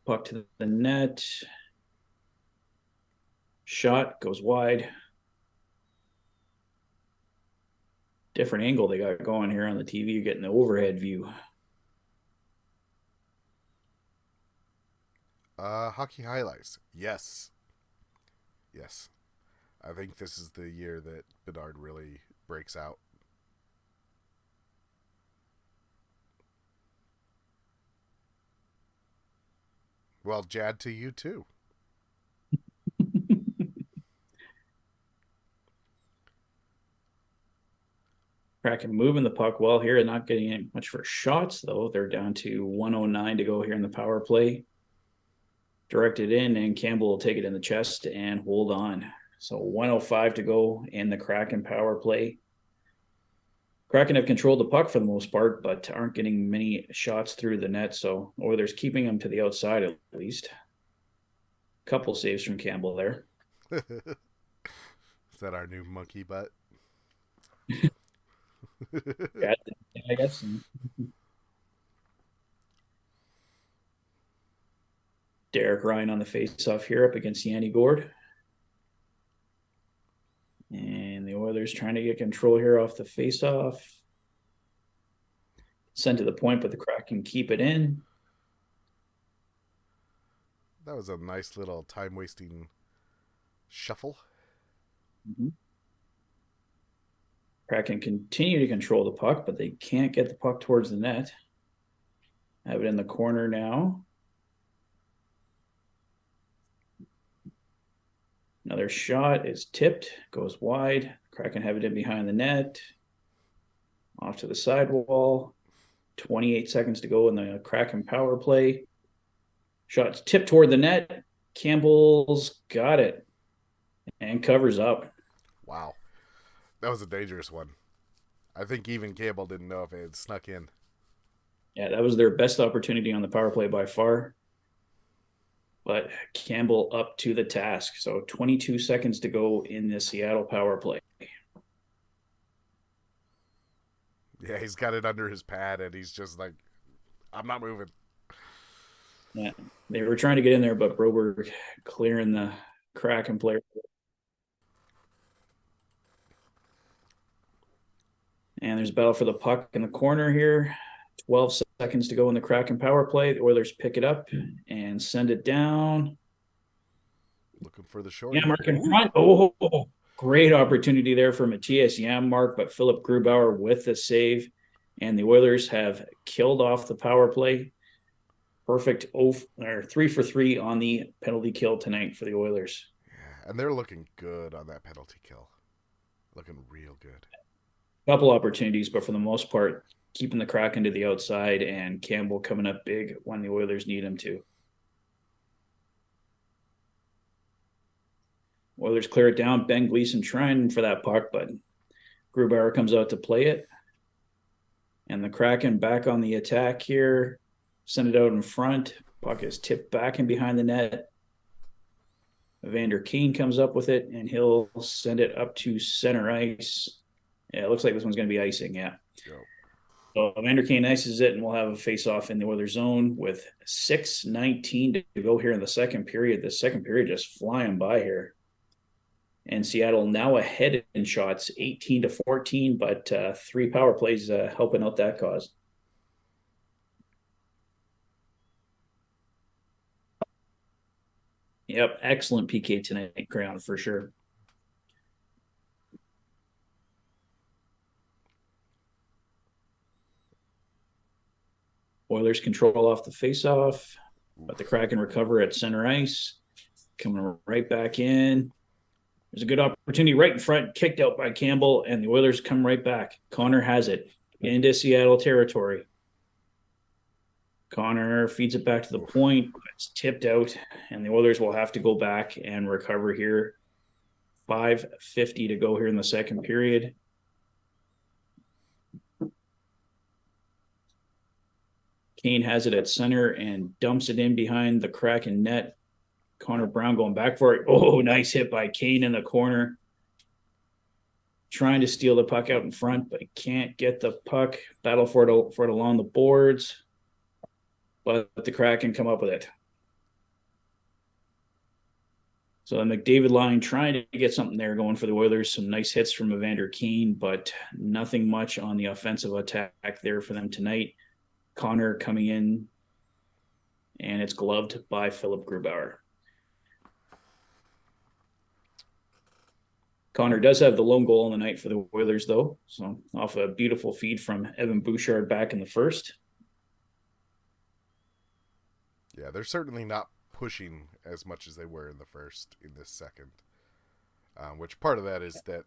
[SPEAKER 1] puck to the net. Shot goes wide. Different angle they got going here on the TV. You're getting the overhead view.
[SPEAKER 2] Hockey highlights. Yes. I think this is the year that Bedard really breaks out. Well, Jad, to you too.
[SPEAKER 1] Kraken moving the puck well here and not getting in much for shots, though. They're down to 109 to go here in the power play. Directed in, and Campbell will take it in the chest and hold on. So 105 to go in the Kraken power play. Kraken have controlled the puck for the most part, but aren't getting many shots through the net. So Oilers keeping them to the outside at least. Couple saves from Campbell there.
[SPEAKER 2] Is that our new monkey butt?
[SPEAKER 1] Yeah, I guess. Derek Ryan on the face-off here up against Yanni Gourde. And the Oilers trying to get control here off the face-off. send to the point, but the Kraken keep it in.
[SPEAKER 2] That was a nice little time wasting shuffle.
[SPEAKER 1] Mm-hmm. Kraken continue to control the puck, but they can't get the puck towards the net. Have it in the corner now. Another shot is tipped, goes wide. Kraken have it in behind the net. Off to the sidewall. 28 seconds to go in the Kraken power play. Shots tipped toward the net. Campbell's got it and covers up.
[SPEAKER 2] Wow. That was a dangerous one. I think even Campbell didn't know if it had snuck in.
[SPEAKER 1] Yeah, that was their best opportunity on the power play by far. But Campbell up to the task. So 22 seconds to go in the Seattle power play.
[SPEAKER 2] Yeah, he's got it under his pad, and he's just like, I'm not moving.
[SPEAKER 1] Yeah, they were trying to get in there, but Broberg clearing the Kraken player. And there's a battle for the puck in the corner here. 12 seconds to go in the Kraken power play. The Oilers pick it up and send it down.
[SPEAKER 2] Looking for the short.
[SPEAKER 1] Janmark in front. Oh, great opportunity there for Matthias Janmark, but Philip Grubauer with the save. And the Oilers have killed off the power play. Perfect 3 for 3 on the penalty kill tonight for the Oilers.
[SPEAKER 2] Yeah, and they're looking good on that penalty kill. Looking real good.
[SPEAKER 1] Couple opportunities, but for the most part, keeping the Kraken to the outside and Campbell coming up big when the Oilers need him to. Oilers clear it down. Ben Gleason trying for that puck, but Grubauer comes out to play it. And the Kraken back on the attack here. Send it out in front. Puck is tipped back and behind the net. Evander Kane comes up with it, and he'll send it up to center ice. Yeah, it looks like this one's going to be icing, yeah.
[SPEAKER 2] Yo.
[SPEAKER 1] So Evander Kane ices it, and we'll have a face-off in the Oilers zone with 6:19 to go here in the second period. The second period just flying by here. And Seattle now ahead in shots, 18-14, but 3 power plays helping out that cause. Yep, excellent PK tonight, Crown, for sure. Oilers control off the faceoff, but the Kraken recover at center ice. Coming right back in. There's a good opportunity right in front, kicked out by Campbell, and the Oilers come right back. Connor has it into Seattle territory. Connor feeds it back to the point. It's tipped out, and the Oilers will have to go back and recover here. 5:50 to go here in the second period. Kane has it at center and dumps it in behind the Kraken net. Connor Brown going back for it. Oh, nice hit by Kane in the corner. Trying to steal the puck out in front, but can't get the puck. Battle for it along the boards. But the Kraken come up with it. So the McDavid line trying to get something there going for the Oilers. Some nice hits from Evander Kane, but nothing much on the offensive attack there for them tonight. Connor coming in, and it's gloved by Philip Grubauer. Connor does have the lone goal in the night for the Oilers, though. So off a beautiful feed from Evan Bouchard back in the first.
[SPEAKER 2] Yeah, they're certainly not pushing as much as they were in the first in this second. Which part of that is that,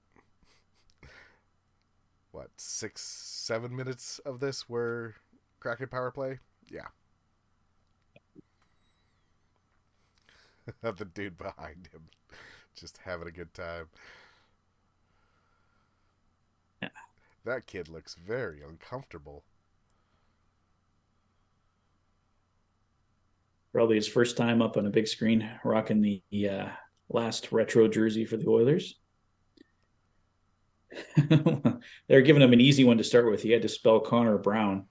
[SPEAKER 2] 6-7 minutes of this were Kraken power play? Yeah. The dude behind him just having a good time.
[SPEAKER 1] Yeah.
[SPEAKER 2] That kid looks very uncomfortable.
[SPEAKER 1] Probably his first time up on a big screen, rocking the last retro jersey for the Oilers. They're giving him an easy one to start with. He had to spell Connor Brown.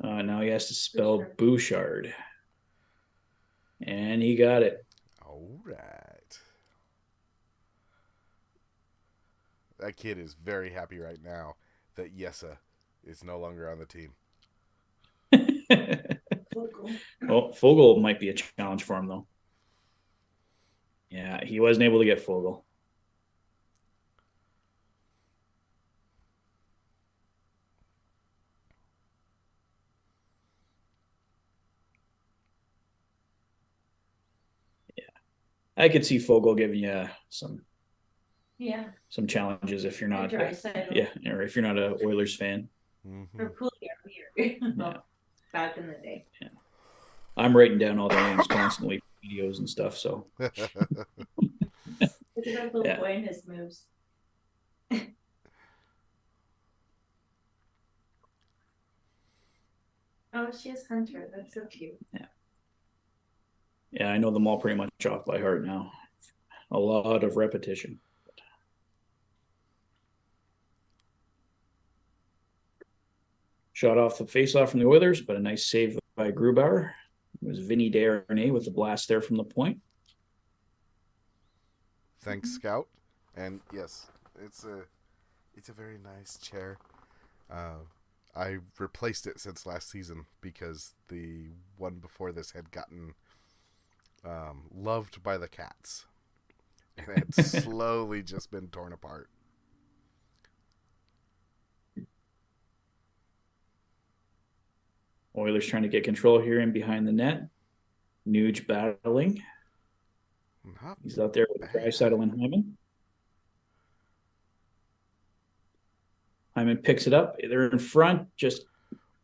[SPEAKER 1] Now he has to spell Bouchard. And he got it.
[SPEAKER 2] All right. That kid is very happy right now that Yessa is no longer on the team.
[SPEAKER 1] Well, Fogel might be a challenge for him, though. Yeah, he wasn't able to get Fogel. Yeah, I could see Fogel giving you some challenges if you're not, or if you're not a Oilers fan.
[SPEAKER 2] Mm-hmm.
[SPEAKER 3] For pool year. Back in the day.
[SPEAKER 1] Yeah. I'm writing down all the names constantly, videos and stuff. So
[SPEAKER 3] look at that little boy and his moves. Oh, she is Hunter. That's so cute.
[SPEAKER 1] Yeah, I know them all pretty much off by heart now. A lot of repetition. Shot off the faceoff from the Oilers, but a nice save by Grubauer. It was Vinny Desharnais with the blast there from the point.
[SPEAKER 2] Thanks, Scout. And yes, it's a very nice chair. I replaced it since last season because the one before this had gotten loved by the cats, and it's slowly just been torn apart.
[SPEAKER 1] Oilers trying to get control here and behind the net. Nuge battling. He's out there with Draisaitl and Hyman. Hyman picks it up. They're in front. Just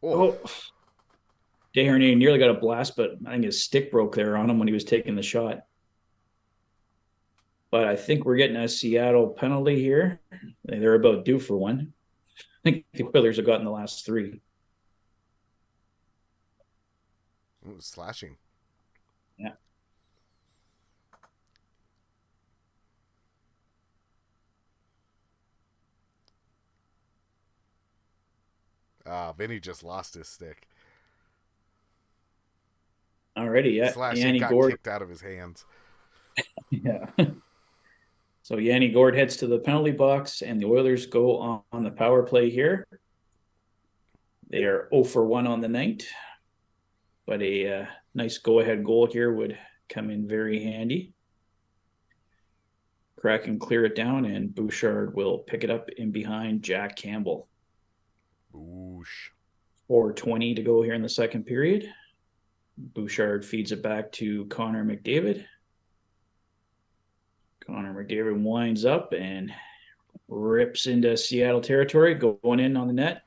[SPEAKER 1] Desharnais nearly got a blast, but I think his stick broke there on him when he was taking the shot. But I think we're getting a Seattle penalty here. They're about due for one. I think the Oilers have gotten the last three.
[SPEAKER 2] Ooh, slashing.
[SPEAKER 1] Yeah.
[SPEAKER 2] Vinny just lost his stick.
[SPEAKER 1] Alrighty, yeah.
[SPEAKER 2] Slashing got kicked out of his hands.
[SPEAKER 1] Yeah. So Yanni Gord heads to the penalty box, and the Oilers go on the power play here. They are 0 for 1 on the night, but a nice go-ahead goal here would come in very handy. Kraken clear it down, and Bouchard will pick it up in behind Jack Campbell.
[SPEAKER 2] Boosh.
[SPEAKER 1] 4:20 to go here in the second period. Bouchard feeds it back to Connor McDavid. Connor McDavid winds up and rips into Seattle territory, going in on the net.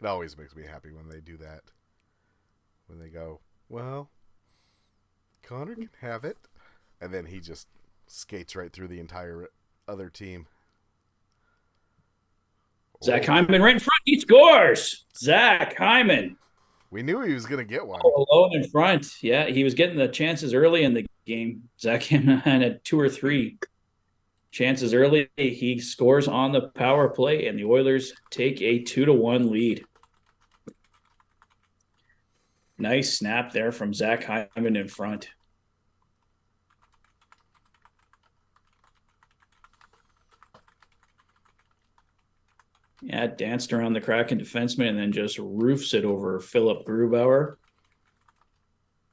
[SPEAKER 2] It always makes me happy when they do that. When they go, well, Connor can have it. And then he just skates right through the entire other team.
[SPEAKER 1] Zach Hyman right in front. He scores. Zach Hyman.
[SPEAKER 2] We knew he was going to get one.
[SPEAKER 1] Alone in front. Yeah, he was getting the chances early in the game. Zach Hyman had 2 or 3 chances early. He scores on the power play, and the Oilers take a 2-1 lead. Nice snap there from Zach Hyman in front. Yeah, danced around the Kraken defenseman and then just roofs it over Philip Grubauer.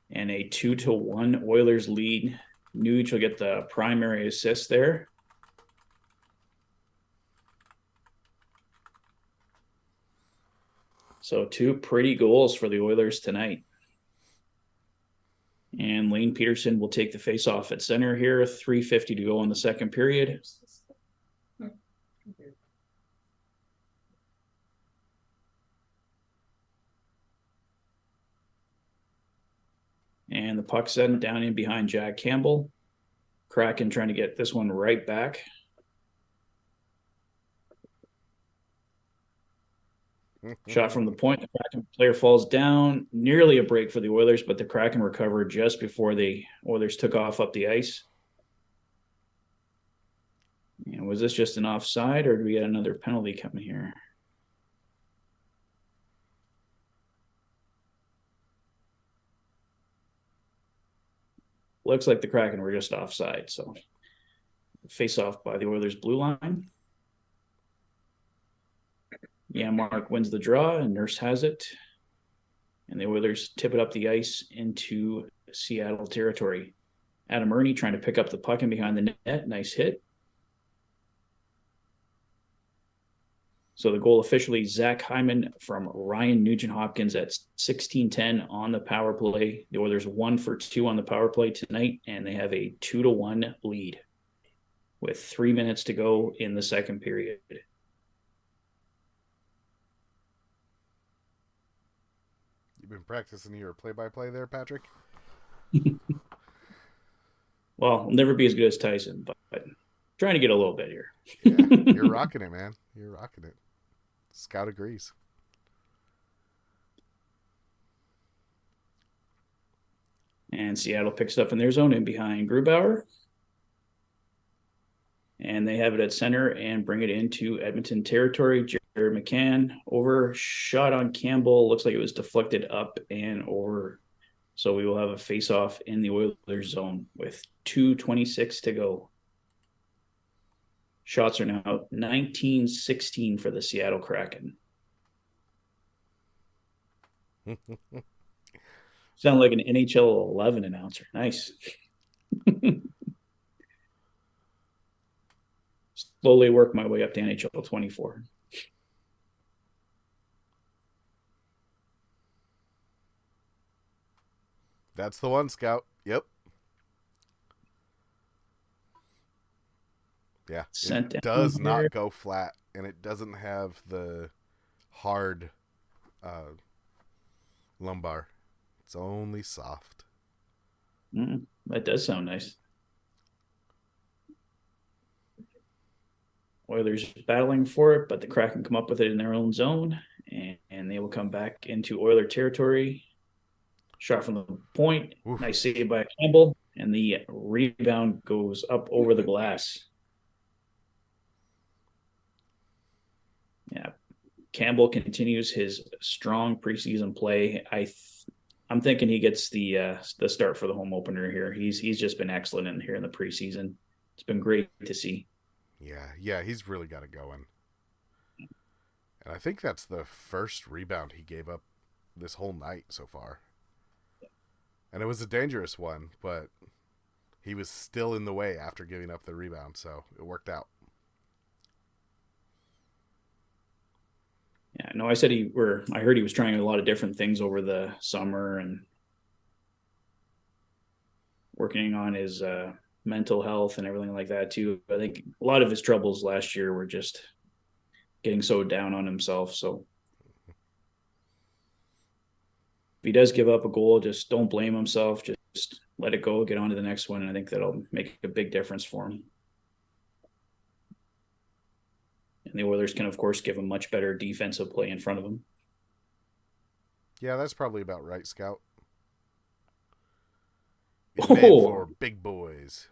[SPEAKER 1] And a 2-1 Oilers lead. Nuge will get the primary assist there. So 2 pretty goals for the Oilers tonight. And Lane Peterson will take the faceoff at center here. 3:50 to go in the second period. And the puck sent down in behind Jack Campbell. Kraken trying to get this one right back. Shot from the point. The Kraken player falls down. Nearly a break for the Oilers, but the Kraken recovered just before the Oilers took off up the ice. And was this just an offside, or do we get another penalty coming here? Looks like the Kraken were just offside. So face off by the Oilers blue line. Mark wins the draw and Nurse has it. And the Oilers tip it up the ice into Seattle territory. Adam Ernie trying to pick up the puck in behind the net. Nice hit. So the goal officially Zach Hyman from Ryan Nugent-Hopkins at 16:10 on the power play. The Oilers 1 for 2 on the power play tonight, and they have a 2-1 lead with 3 minutes to go in the second period.
[SPEAKER 2] You've been practicing your play-by-play there, Patrick?
[SPEAKER 1] Well, I'll never be as good as Tyson, but trying to get a little bit here.
[SPEAKER 2] Yeah, you're rocking it, man. You're rocking it. Scout agrees.
[SPEAKER 1] And Seattle picks it up in their zone in behind Grubauer. And they have it at center and bring it into Edmonton territory. Jared McCann over, shot on Campbell. Looks like it was deflected up and over. So we will have a face-off in the Oilers zone with 2:26 to go. Shots are now 19-16 for the Seattle Kraken. Sound like an NHL 11 announcer. Nice. Slowly work my way up to NHL 24.
[SPEAKER 2] That's the one, Scout. Yep. Yeah.
[SPEAKER 1] Sent
[SPEAKER 2] it
[SPEAKER 1] down
[SPEAKER 2] does
[SPEAKER 1] here.
[SPEAKER 2] not go flat, and it doesn't have the hard lumbar. It's only soft.
[SPEAKER 1] That does sound nice. Oilers battling for it, but the Kraken come up with it in their own zone, and they will come back into Oiler territory. Shot from the point.
[SPEAKER 2] Oof.
[SPEAKER 1] Nice save by Campbell, and the rebound goes up over the glass. Yeah, Campbell continues his strong preseason play. I'm thinking he gets the start for the home opener here. He's just been excellent in here in the preseason. It's been great to see.
[SPEAKER 2] Yeah, he's really got it going. And I think that's the first rebound he gave up this whole night so far. And it was a dangerous one, but he was still in the way after giving up the rebound, so it worked out.
[SPEAKER 1] Yeah, no, I heard he was trying a lot of different things over the summer and working on his mental health and everything like that too. I think a lot of his troubles last year were just getting so down on himself. So if he does give up a goal, just don't blame himself. Just let it go, get on to the next one. And I think that'll make a big difference for him. And the Oilers can, of course, give him much better defensive play in front of him.
[SPEAKER 2] Yeah, that's probably about right, Scout. It's made for big boys.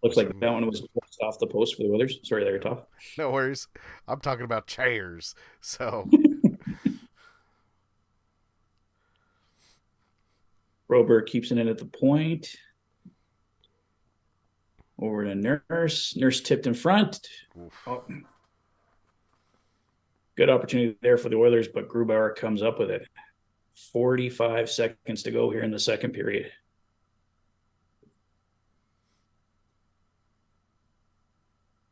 [SPEAKER 1] Looks like that one was off the post for the Oilers. Sorry there, Toph.
[SPEAKER 2] No worries. I'm talking about chairs. So
[SPEAKER 1] Robert keeps it in at the point. Over to Nurse. Nurse tipped in front. Oh. Good opportunity there for the Oilers, but Grubauer comes up with it. 45 seconds to go here in the second period.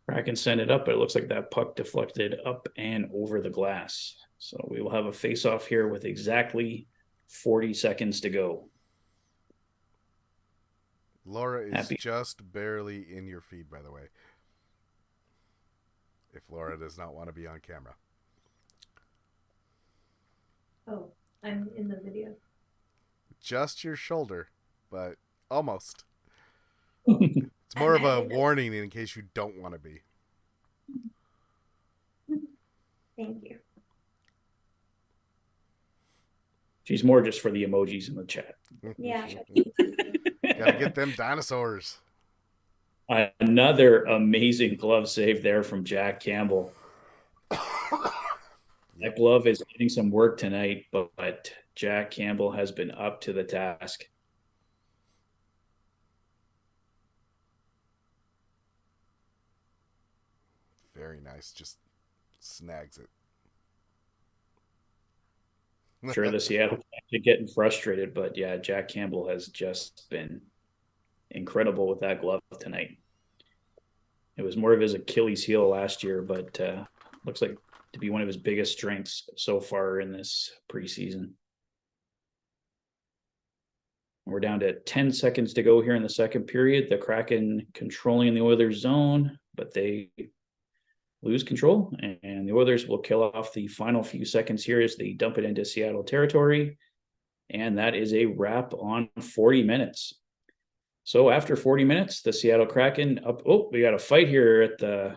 [SPEAKER 1] Kraken send it up, but it looks like that puck deflected up and over the glass. So we will have a face-off here with exactly 40 seconds to go.
[SPEAKER 2] Laura is just barely in your feed, by the way. If Laura does not want to be on camera.
[SPEAKER 3] Oh, I'm in the video.
[SPEAKER 2] Just your shoulder, but almost. It's more of a warning in case you don't want to be.
[SPEAKER 3] Thank you.
[SPEAKER 1] She's more just for the emojis in the chat.
[SPEAKER 3] Yeah.
[SPEAKER 2] Gotta get them dinosaurs.
[SPEAKER 1] Another amazing glove save there from Jack Campbell. That glove is getting some work tonight, but Jack Campbell has been up to the task.
[SPEAKER 2] Very nice. Just snags it.
[SPEAKER 1] Sure, the Seattle fans are getting frustrated, but yeah, Jack Campbell has just been incredible with that glove tonight. It was more of his Achilles heel last year, but looks like to be one of his biggest strengths so far in this preseason. We're down to 10 seconds to go here in the second period. The Kraken controlling the Oilers zone, but they lose control, and the Oilers will kill off the final few seconds here as they dump it into Seattle territory. And that is a wrap on 40 minutes. So after 40 minutes, the Seattle Kraken up. Oh, we got a fight here at the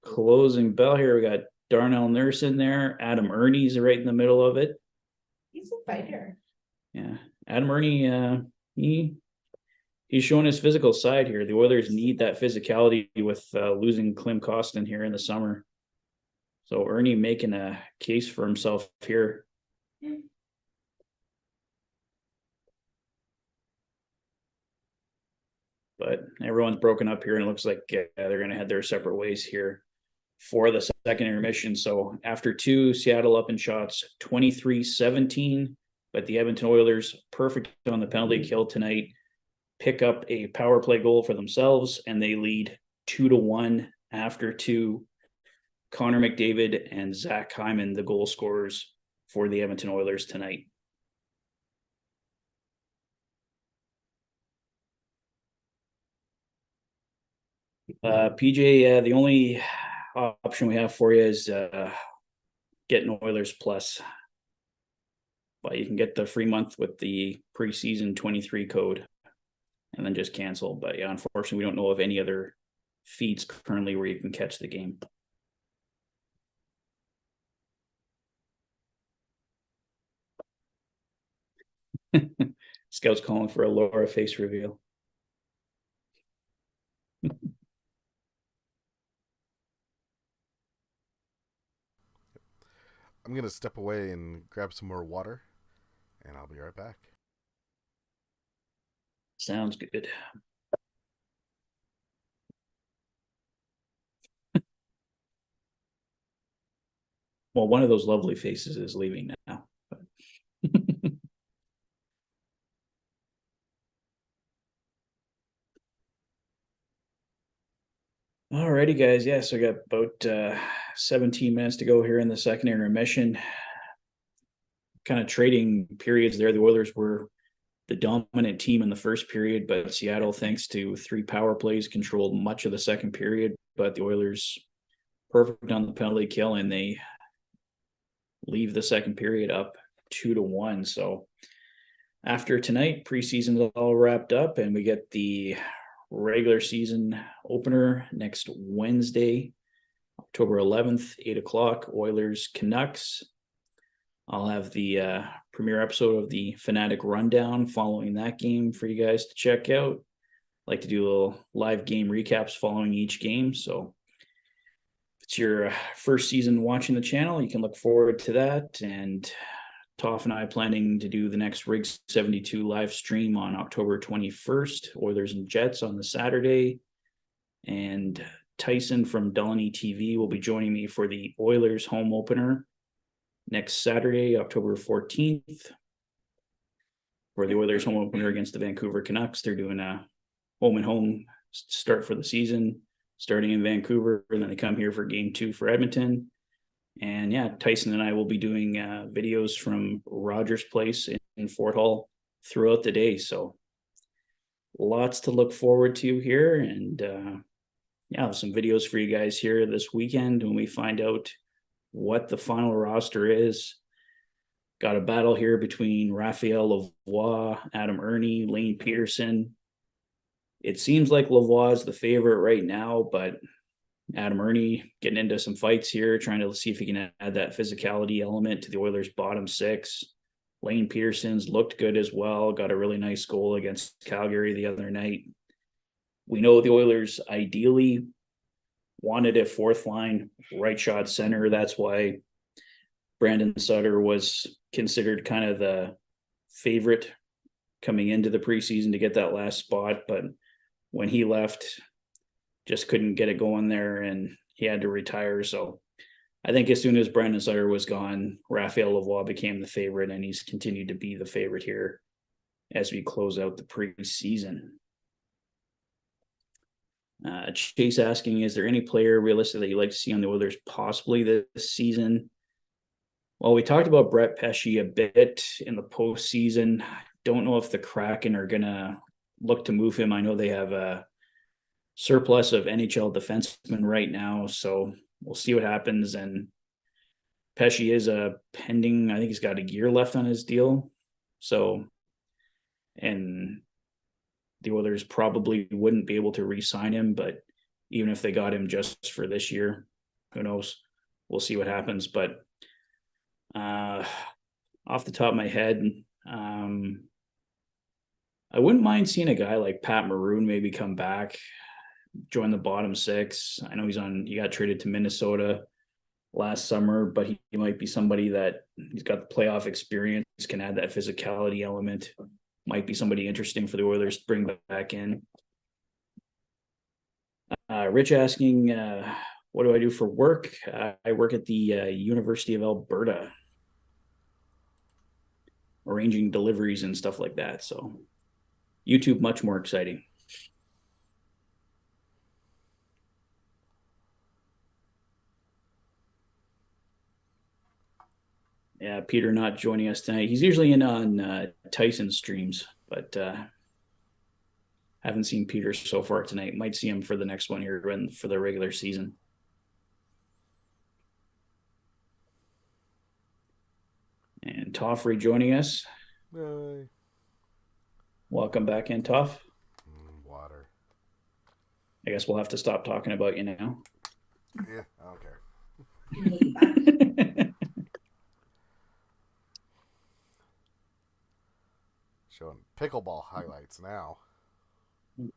[SPEAKER 1] closing bell here. We got Darnell Nurse in there. Adam Ernie's right in the middle of it.
[SPEAKER 3] He's a fighter.
[SPEAKER 1] Yeah. Adam Ernie, he's showing his physical side here. The Oilers need that physicality with losing Klim Kostin here in the summer. So Ernie making a case for himself here. But everyone's broken up here, and it looks like they're going to head their separate ways here for the second intermission. So after two, Seattle up in shots 23-17, but the Edmonton Oilers perfect on the penalty kill tonight, pick up a power play goal for themselves, and they lead 2-1 after two. Connor McDavid and Zach Hyman, the goal scorers for the Edmonton Oilers tonight. PJ, the only option we have for you is getting Oilers Plus. But you can get the free month with the preseason 23 code and then just cancel. But yeah, unfortunately, we don't know of any other feeds currently where you can catch the game. Scout's calling for a Laura face reveal.
[SPEAKER 2] I'm going to step away and grab some more water, and I'll be right back.
[SPEAKER 1] Sounds good. Well, one of those lovely faces is leaving now. Alrighty, guys. Yeah, so we got about 17 minutes to go here in the second intermission. Kind of trading periods there. The Oilers were the dominant team in the first period, but Seattle, thanks to 3 power plays, controlled much of the second period. But the Oilers perfect on the penalty kill, and they leave the second period up 2-1. So after tonight, preseason is all wrapped up, and we get the regular season opener next Wednesday, October 11th, 8:00, Oilers Canucks. I'll have the premiere episode of the Fanatic Rundown following that game for you guys to check out. I like to do little live game recaps following each game. So if it's your first season watching the channel, you can look forward to that. And Toph and I planning to do the next Rig 72 live stream on October 21st, Oilers and Jets on the Saturday. And Tyson from Delaney TV will be joining me for the Oilers home opener next Saturday, October 14th, for the Oilers home opener against the Vancouver Canucks. They're doing a home and home start for the season, starting in Vancouver, and then they come here for game 2 for Edmonton. And yeah, Tyson and I will be doing videos from Rogers Place in Fort Hall throughout the day. So lots to look forward to here. And yeah, I'll have some videos for you guys here this weekend when we find out what the final roster is. Got a battle here between Raphael Lavoie, Adam Ernie, Lane Peterson. It seems like Lavoie is the favorite right now, but Adam Ernie getting into some fights here, trying to see if he can add that physicality element to the Oilers' bottom 6. Lane Peterson's looked good as well, got a really nice goal against Calgary the other night. We know the Oilers ideally wanted a 4th line right shot center. That's why Brandon Sutter was considered kind of the favorite coming into the preseason to get that last spot. But when he left, just couldn't get it going there. And he had to retire. So I think as soon as Brandon Sutter was gone, Raphael Lavoie became the favorite, and he's continued to be the favorite here as we close out the preseason. Chase asking, is there any player realistically that you'd like to see on the Oilers possibly this season? Well, we talked about Brett Pesce a bit in the postseason. Don't know if the Kraken are going to look to move him. I know they have a surplus of NHL defensemen right now, so we'll see what happens. And Pesce is a pending, I think he's got a year left on his deal. So, and the Oilers probably wouldn't be able to re-sign him, but even if they got him just for this year, who knows? We'll see what happens. But off the top of my head, I wouldn't mind seeing a guy like Pat Maroon maybe come back, join the bottom six. I know he got traded to Minnesota last summer, but he might be somebody that he's got the playoff experience, can add that physicality element. Might be somebody interesting for the Oilers to bring back in. Rich asking, what do I do for work? I work at the University of Alberta, arranging deliveries and stuff like that. So YouTube, much more exciting. Yeah, Peter not joining us tonight. He's usually in on Tyson streams, but haven't seen Peter so far tonight. Might see him for the next one here for the regular season. And Toph rejoining us.
[SPEAKER 2] Bye.
[SPEAKER 1] Welcome back in, Toph.
[SPEAKER 2] Water.
[SPEAKER 1] I guess we'll have to stop talking about you now.
[SPEAKER 2] Yeah, I don't care. Showing pickleball highlights now.
[SPEAKER 3] We're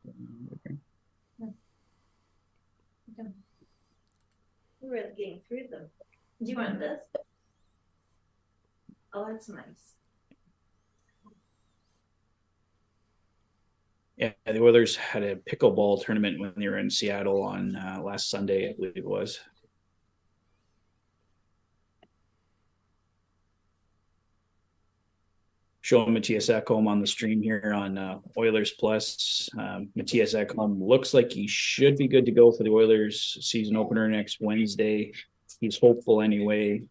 [SPEAKER 3] really getting through them. Do you want this? Oh, that's nice.
[SPEAKER 1] Yeah, the Oilers had a pickleball tournament when they were in Seattle on last Sunday, I believe it was. Showing Matthias Ekholm on the stream here on Oilers Plus. Matthias Ekholm looks like he should be good to go for the Oilers season opener next Wednesday. He's hopeful anyway.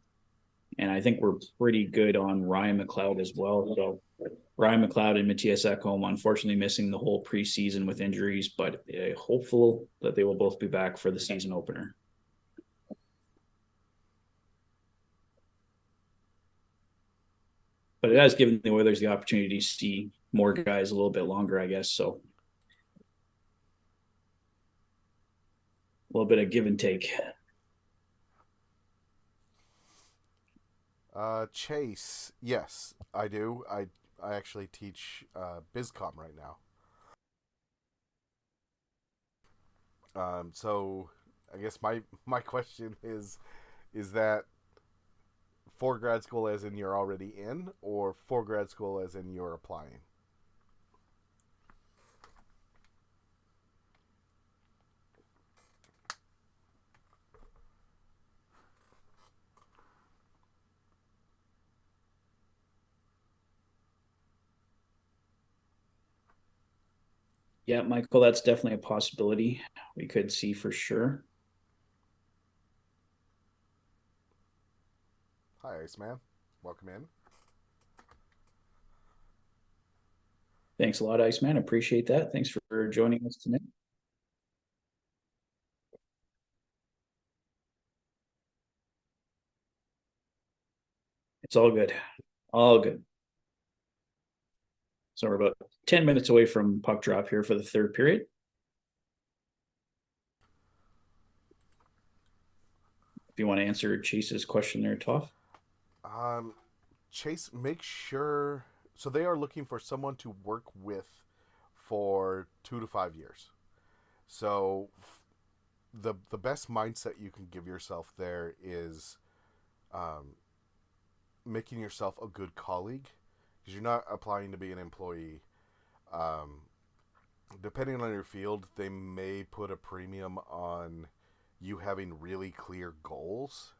[SPEAKER 1] And I think we're pretty good on Ryan McLeod as well. So Ryan McLeod and Matthias Ekholm, unfortunately missing the whole preseason with injuries, but hopeful that they will both be back for the season opener. But it has given the Oilers the opportunity to see more guys a little bit longer, I guess. So a little bit of give and take.
[SPEAKER 2] Chase, yes, I do. I actually teach BizCom right now. So I guess my question is that for grad school as in you're already in, or for grad school as in you're applying?
[SPEAKER 1] Yeah, Michael, that's definitely a possibility. We could see for sure.
[SPEAKER 2] Hi, Iceman. Welcome in.
[SPEAKER 1] Thanks a lot, Iceman. Appreciate that. Thanks for joining us tonight. It's all good. All good. So we're about 10 minutes away from puck drop here for the third period. If you want to answer Chase's question there, Toph.
[SPEAKER 2] Chase, make sure. So they are looking for someone to work with for 2 to 5 years. So the best mindset you can give yourself there is making yourself a good colleague, because you're not applying to be an employee. Depending on your field, they may put a premium on you having really clear goals.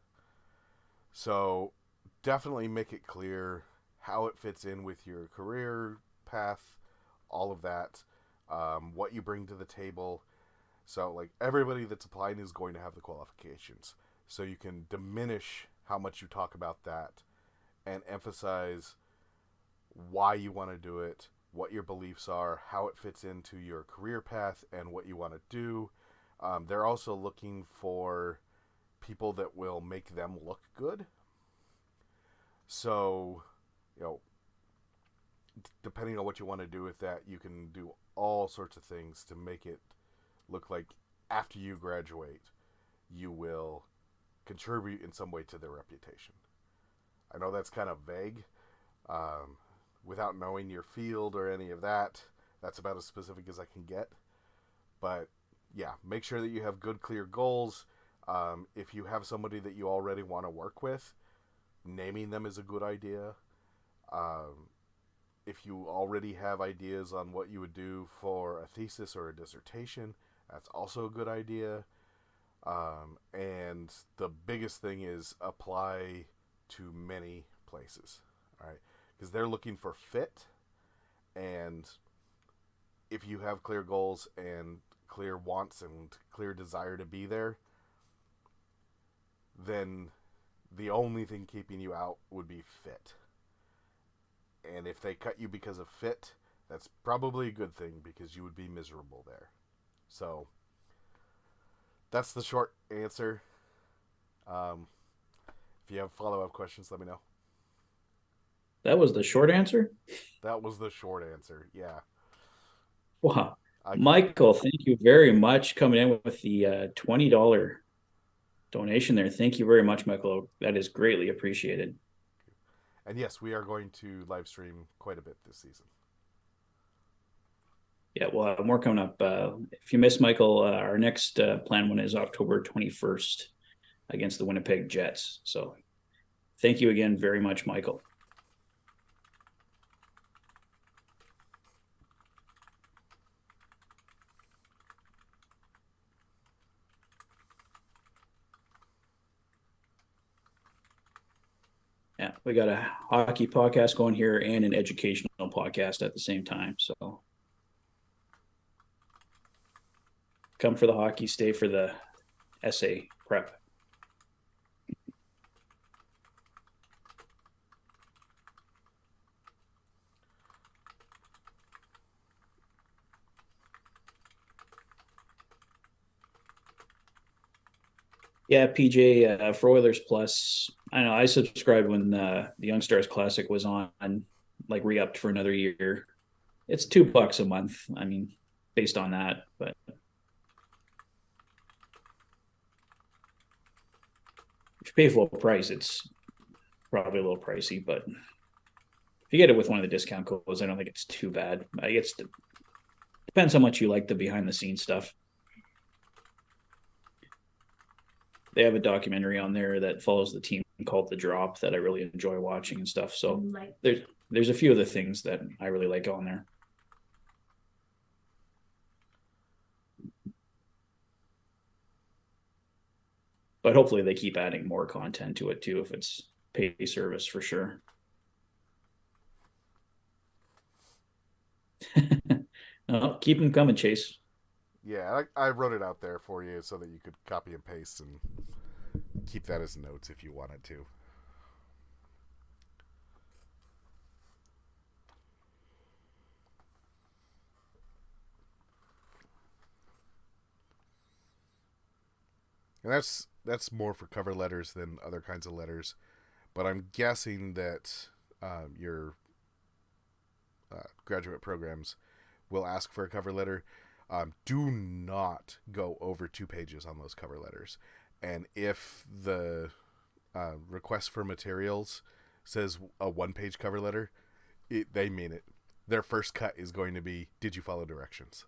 [SPEAKER 2] So definitely make it clear how it fits in with your career path, all of that, what you bring to the table. So, like, everybody that's applying is going to have the qualifications. So you can diminish how much you talk about that and emphasize why you want to do it, what your beliefs are, how it fits into your career path, and what you want to do. They're also looking for people that will make them look good. So, you know, depending on what you want to do with that, you can do all sorts of things to make it look like after you graduate, you will contribute in some way to their reputation. I know that's kind of vague. Without knowing your field or any of that, that's about as specific as I can get. But yeah, make sure that you have good, clear goals. If you have somebody that you already want to work with, naming them is a good idea. If you already have ideas on what you would do for a thesis or a dissertation, that's also a good idea. And the biggest thing is apply to many places, all right? Because they're looking for fit, and if you have clear goals and clear wants and clear desire to be there, then the only thing keeping you out would be fit. And if they cut you because of fit, that's probably a good thing because you would be miserable there. So that's the short answer. If you have follow-up questions, let me know.
[SPEAKER 1] That was the short answer?
[SPEAKER 2] That was the short answer. Yeah.
[SPEAKER 1] Wow.
[SPEAKER 2] I
[SPEAKER 1] Michael, thank you very much coming in with the $20 donation there. Thank you very much, Michael. That is greatly appreciated.
[SPEAKER 2] And yes, we are going to live stream quite a bit this season.
[SPEAKER 1] Yeah, we'll have more coming up. If you miss Michael, our next planned one is October 21st against the Winnipeg Jets. So thank you again very much, Michael. Yeah, we got a hockey podcast going here and an educational podcast at the same time. So come for the hockey, stay for the essay prep. Yeah, PJ for Oilers Plus. I know I subscribed when the Young Stars Classic was on, like re-upped for another year. It's $2 a month. I mean, based on that, but if you pay full price, it's probably a little pricey. But if you get it with one of the discount codes, I don't think it's too bad. I guess it depends how much you like the behind the scenes stuff. They have a documentary on there that follows the team called The Drop that I really enjoy watching and stuff. So there's a few of the things that I really like on there. But hopefully they keep adding more content to it too if it's pay service for sure. Keep them coming, Chase.
[SPEAKER 2] Yeah, I wrote it out there for you so that you could copy and paste and keep that as notes if you wanted to. And that's more for cover letters than other kinds of letters. But I'm guessing that your graduate programs will ask for a cover letter. Do not go over 2 pages on those cover letters. And if the request for materials says a 1-page cover letter, they mean it. Their first cut is going to be, did you follow directions?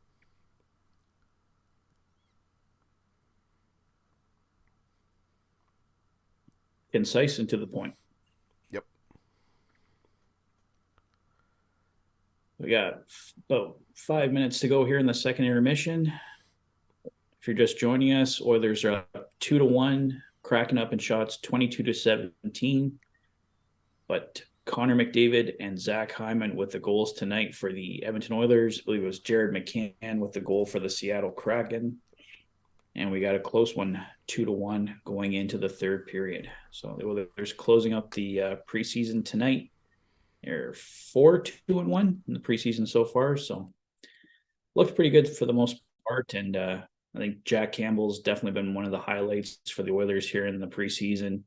[SPEAKER 1] Concise and to the point.
[SPEAKER 2] Yep.
[SPEAKER 1] We got about 5 minutes to go here in the second intermission. if you're just joining us, Oilers are up 2-1, Kraken up in shots 22-17. But Connor McDavid and Zach Hyman with the goals tonight for the Edmonton Oilers. I believe it was Jared McCann with the goal for the Seattle Kraken. And we got a close one, 2-1 going into the third period. So the Oilers closing up the preseason tonight. They're 4-2-1 in the preseason so far. So looked pretty good for the most part. And I think Jack Campbell's definitely been one of the highlights for the Oilers here in the preseason.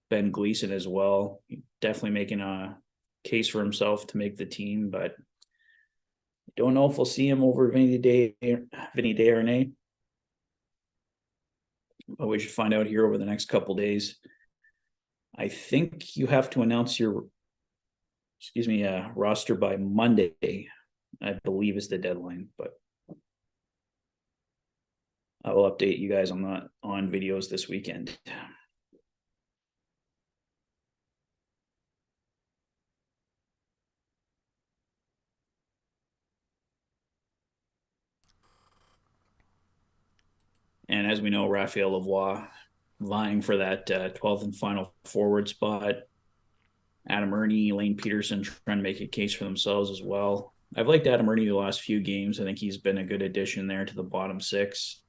[SPEAKER 1] Ben Gleason as well, definitely making a case for himself to make the team, but don't know if we'll see him over Vinny Desharnais. But we should find out here over the next couple days. I think you have to announce your roster by Monday, I believe is the deadline, but I will update you guys on that on videos this weekend. And as we know, Raphael Lavoie vying for that 12th and final forward spot. Adam Ernie, Lane Peterson trying to make a case for themselves as well. I've liked Adam Ernie the last few games. I think he's been a good addition there to the bottom six.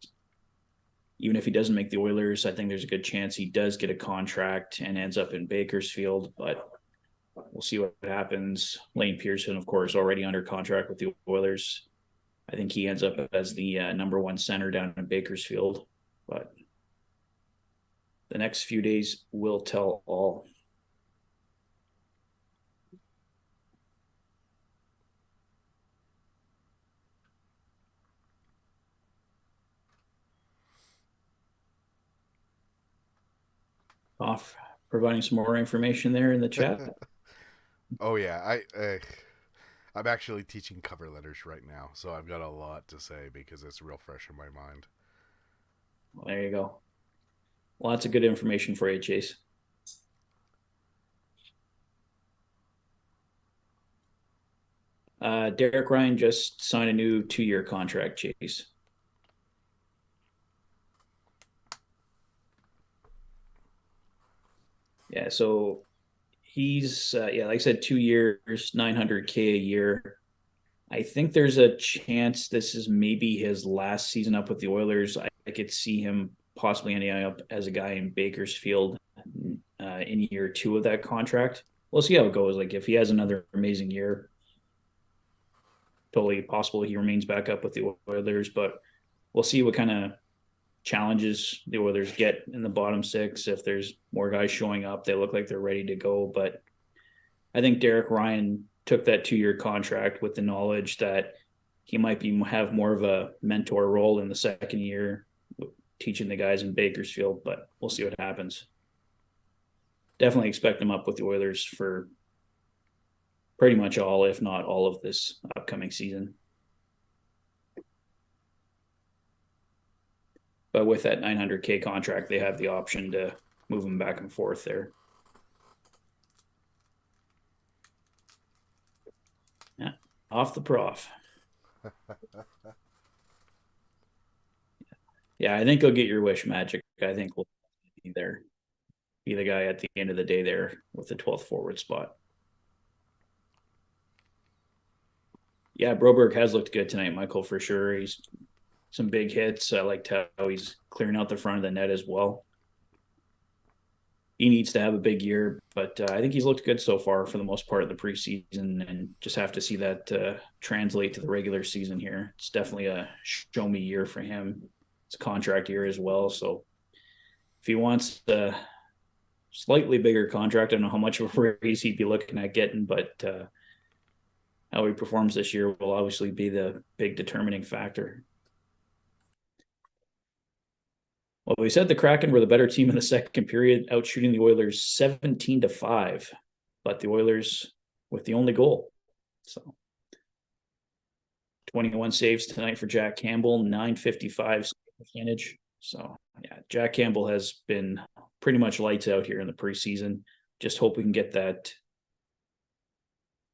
[SPEAKER 1] Even if he doesn't make the Oilers, I think there's a good chance he does get a contract and ends up in Bakersfield, but we'll see what happens. Lane Pearson, of course, already under contract with the Oilers. I think he ends up as the number one center down in Bakersfield, but the next few days will tell all. Off providing some more information there in the chat.
[SPEAKER 2] Oh yeah, I'm actually teaching cover letters right now, so I've got a lot to say because it's real fresh in my mind.
[SPEAKER 1] Well, there you go. Lots of good information for you, Chase. Derek Ryan just signed a new 2-year contract, Chase. Yeah, so he's like I said, 2 years, $900K a year. I think there's a chance this is maybe his last season up with the Oilers. I could see him possibly ending up as a guy in Bakersfield in year 2 of that contract. We'll see how it goes. Like if he has another amazing year, totally possible he remains back up with the Oilers, but we'll see what kind of challenges the Oilers get in the bottom six. If there's more guys showing up, they look like they're ready to go. But I think Derek Ryan took that 2-year contract with the knowledge that he might have more of a mentor role in the second year, teaching the guys in Bakersfield, but we'll see what happens. Definitely expect him up with the Oilers for pretty much all, if not all of this upcoming season. But with that $900K contract, they have the option to move him back and forth there. Yeah, off the prof. Yeah, I think he'll get your wish, Magic. I think we'll be there. Be the guy at the end of the day there with the 12th forward spot. Yeah, Broberg has looked good tonight, Michael, for sure. He's some big hits. I liked how he's clearing out the front of the net as well. He needs to have a big year, but I think he's looked good so far for the most part of the preseason, and just have to see that translate to the regular season here. It's definitely a show me year for him. It's a contract year as well. So if he wants a slightly bigger contract, I don't know how much of a raise he'd be looking at getting, but how he performs this year will obviously be the big determining factor. Well, we said the Kraken were the better team in the second period, outshooting the Oilers 17-5, but the Oilers with the only goal. So 21 saves tonight for Jack Campbell, .955 percentage. So yeah, Jack Campbell has been pretty much lights out here in the preseason. Just hope we can get that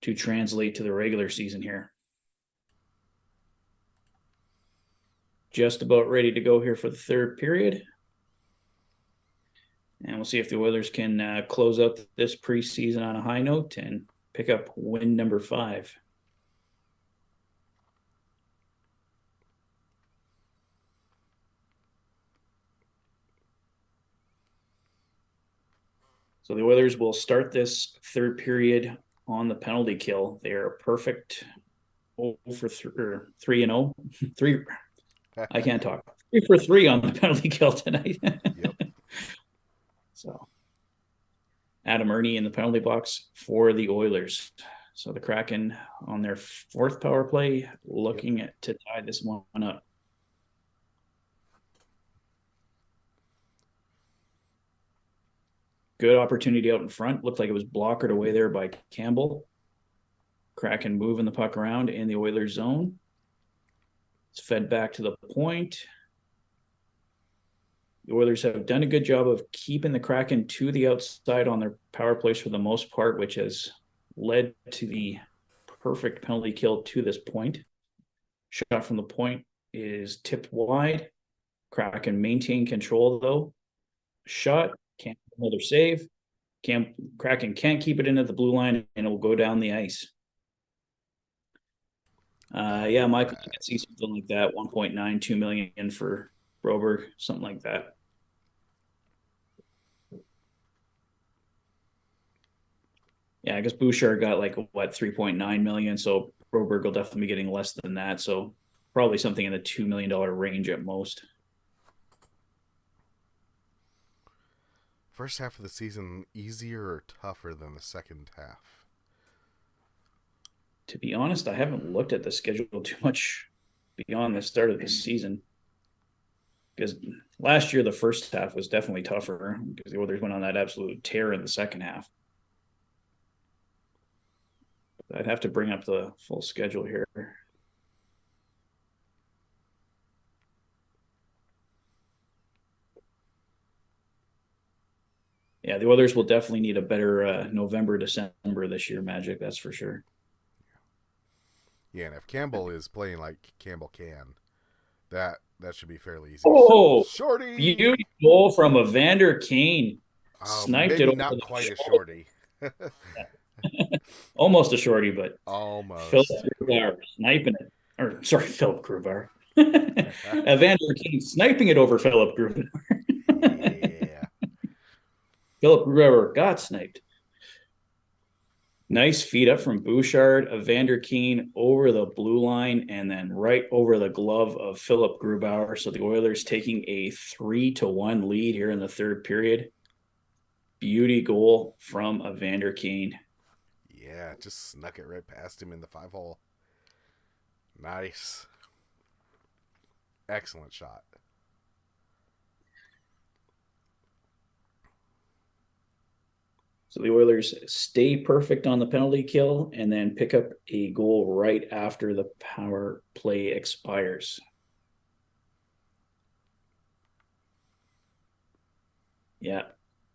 [SPEAKER 1] to translate to the regular season here. just about ready to go here for the third period. And we'll see if the Oilers can close out this preseason on a high note and pick up win number 5. So the Oilers will start this third period on the penalty kill. They are perfect 0 for 3 and 0. 3. I can't talk. 3 for 3 on the penalty kill tonight.
[SPEAKER 2] Yep.
[SPEAKER 1] So Adam Ernie in the penalty box for the Oilers. So the Kraken on their 4th power play looking to tie this one up. Good opportunity out in front. Looked like it was blockered away there by Campbell. Kraken moving the puck around in the Oilers zone. It's fed back to the point. The Oilers have done a good job of keeping the Kraken to the outside on their power plays for the most part, which has led to the perfect penalty kill to this point. Shot from the point is tipped wide. Kraken maintain control though. Shot, can't another save. Kraken can't keep it into the blue line and it will go down the ice. Yeah, Michael, you can see something like that. 1.92 million for Broberg, something like that. Yeah, I guess Bouchard got like 3.9 million, so Broberg will definitely be getting less than that. So probably something in the $2 million range at most.
[SPEAKER 2] First half of the season easier or tougher than the second half?
[SPEAKER 1] To be honest, I haven't looked at the schedule too much beyond the start of the season. Because last year, the first half was definitely tougher because the Oilers went on that absolute tear in the second half. I'd have to bring up the full schedule here. Yeah, the Oilers will definitely need a better November, December this year, Magic, that's for sure.
[SPEAKER 2] Yeah, and if Campbell is playing like Campbell can, that should be fairly easy.
[SPEAKER 1] Oh,
[SPEAKER 2] shorty!
[SPEAKER 1] Beauty goal from Evander Kane. Sniped it
[SPEAKER 2] maybe
[SPEAKER 1] over
[SPEAKER 2] not
[SPEAKER 1] the
[SPEAKER 2] quite a
[SPEAKER 1] shoulder.
[SPEAKER 2] shorty.
[SPEAKER 1] Almost a shorty, but Philip
[SPEAKER 2] Almost.
[SPEAKER 1] Grubauer sniping it. Or, sorry, Philip Grubauer. Evander Kane sniping it over Philip Grubauer.
[SPEAKER 2] Yeah.
[SPEAKER 1] Philip Grubauer got sniped. Nice feed up from Bouchard, Evander Kane over the blue line, and then right over the glove of Philip Grubauer. So the Oilers taking a 3-1 lead here in the third period. Beauty goal from Evander Kane.
[SPEAKER 2] Yeah, just snuck it right past him in the 5-hole. Nice. Excellent shot.
[SPEAKER 1] So the Oilers stay perfect on the penalty kill and then pick up a goal right after the power play expires. Yeah,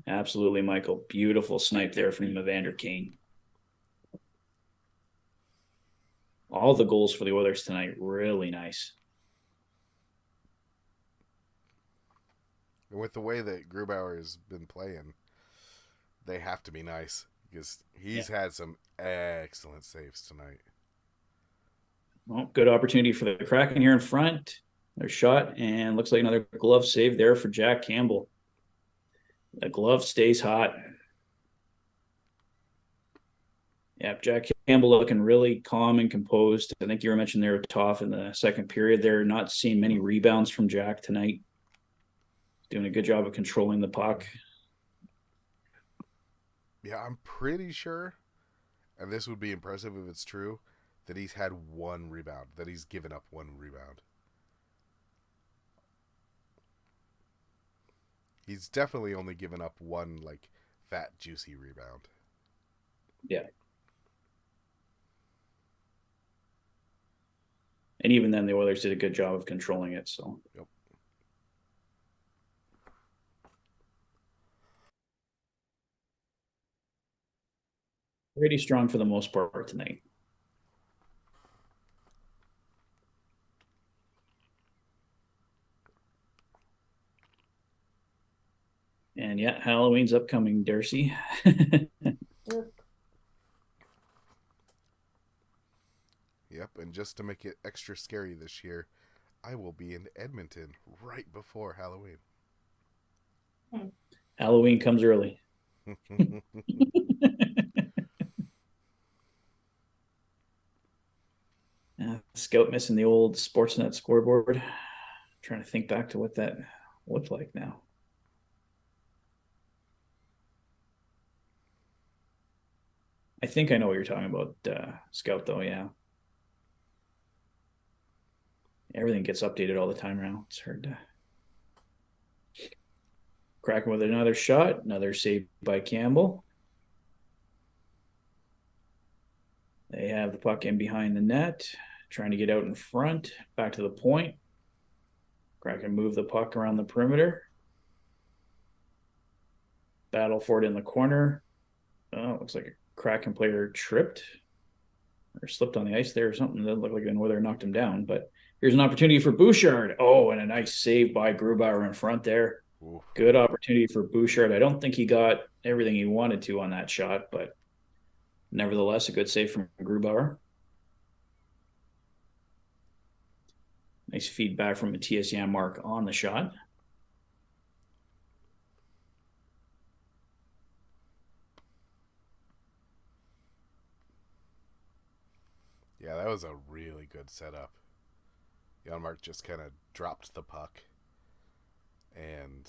[SPEAKER 1] absolutely, Michael. Beautiful snipe there from Evander Kane. All the goals for the Oilers tonight, really nice.
[SPEAKER 2] And with the way that Grubauer has been playing, they have to be nice because he's had some excellent saves tonight.
[SPEAKER 1] Well, good opportunity for the Kraken here in front. Their shot, and looks like another glove save there for Jack Campbell. The glove stays hot. Yeah, Jack Campbell looking really calm and composed. I think you were mentioning there with Toph in the second period. They're not seeing many rebounds from Jack tonight. Doing a good job of controlling the puck.
[SPEAKER 2] Yeah, I'm pretty sure, and this would be impressive if it's true, that he's had one rebound, that he's given up one rebound. He's definitely only given up one, like, fat, juicy rebound.
[SPEAKER 1] Yeah. And even then, the Oilers did a good job of controlling it. So.
[SPEAKER 2] Yep.
[SPEAKER 1] Pretty strong for the most part tonight. And yeah, Halloween's upcoming, Darcy.
[SPEAKER 2] Yep, and just to make it extra scary this year, I will be in Edmonton right before Halloween.
[SPEAKER 1] Halloween comes early. Scout missing the old Sportsnet scoreboard. Trying to think back to what that looked like now. I think I know what you're talking about, Scout, though. Yeah. Everything gets updated all the time now. It's hard to. Kraken with another shot, another save by Campbell. They have the puck in behind the net, trying to get out in front, back to the point. Kraken move the puck around the perimeter. Battle for it in the corner. Oh, looks like a Kraken player tripped or slipped on the ice there or something. That looked like an Oiler knocked him down. But here's an opportunity for Bouchard. Oh, and a nice save by Grubauer in front there. Ooh. Good opportunity for Bouchard. I don't think he got everything he wanted to on that shot, but nevertheless, a good save from Grubauer. Nice feedback from Matthias Janmark on the shot.
[SPEAKER 2] Yeah, that was a really good setup. Janmark just kind of dropped the puck, and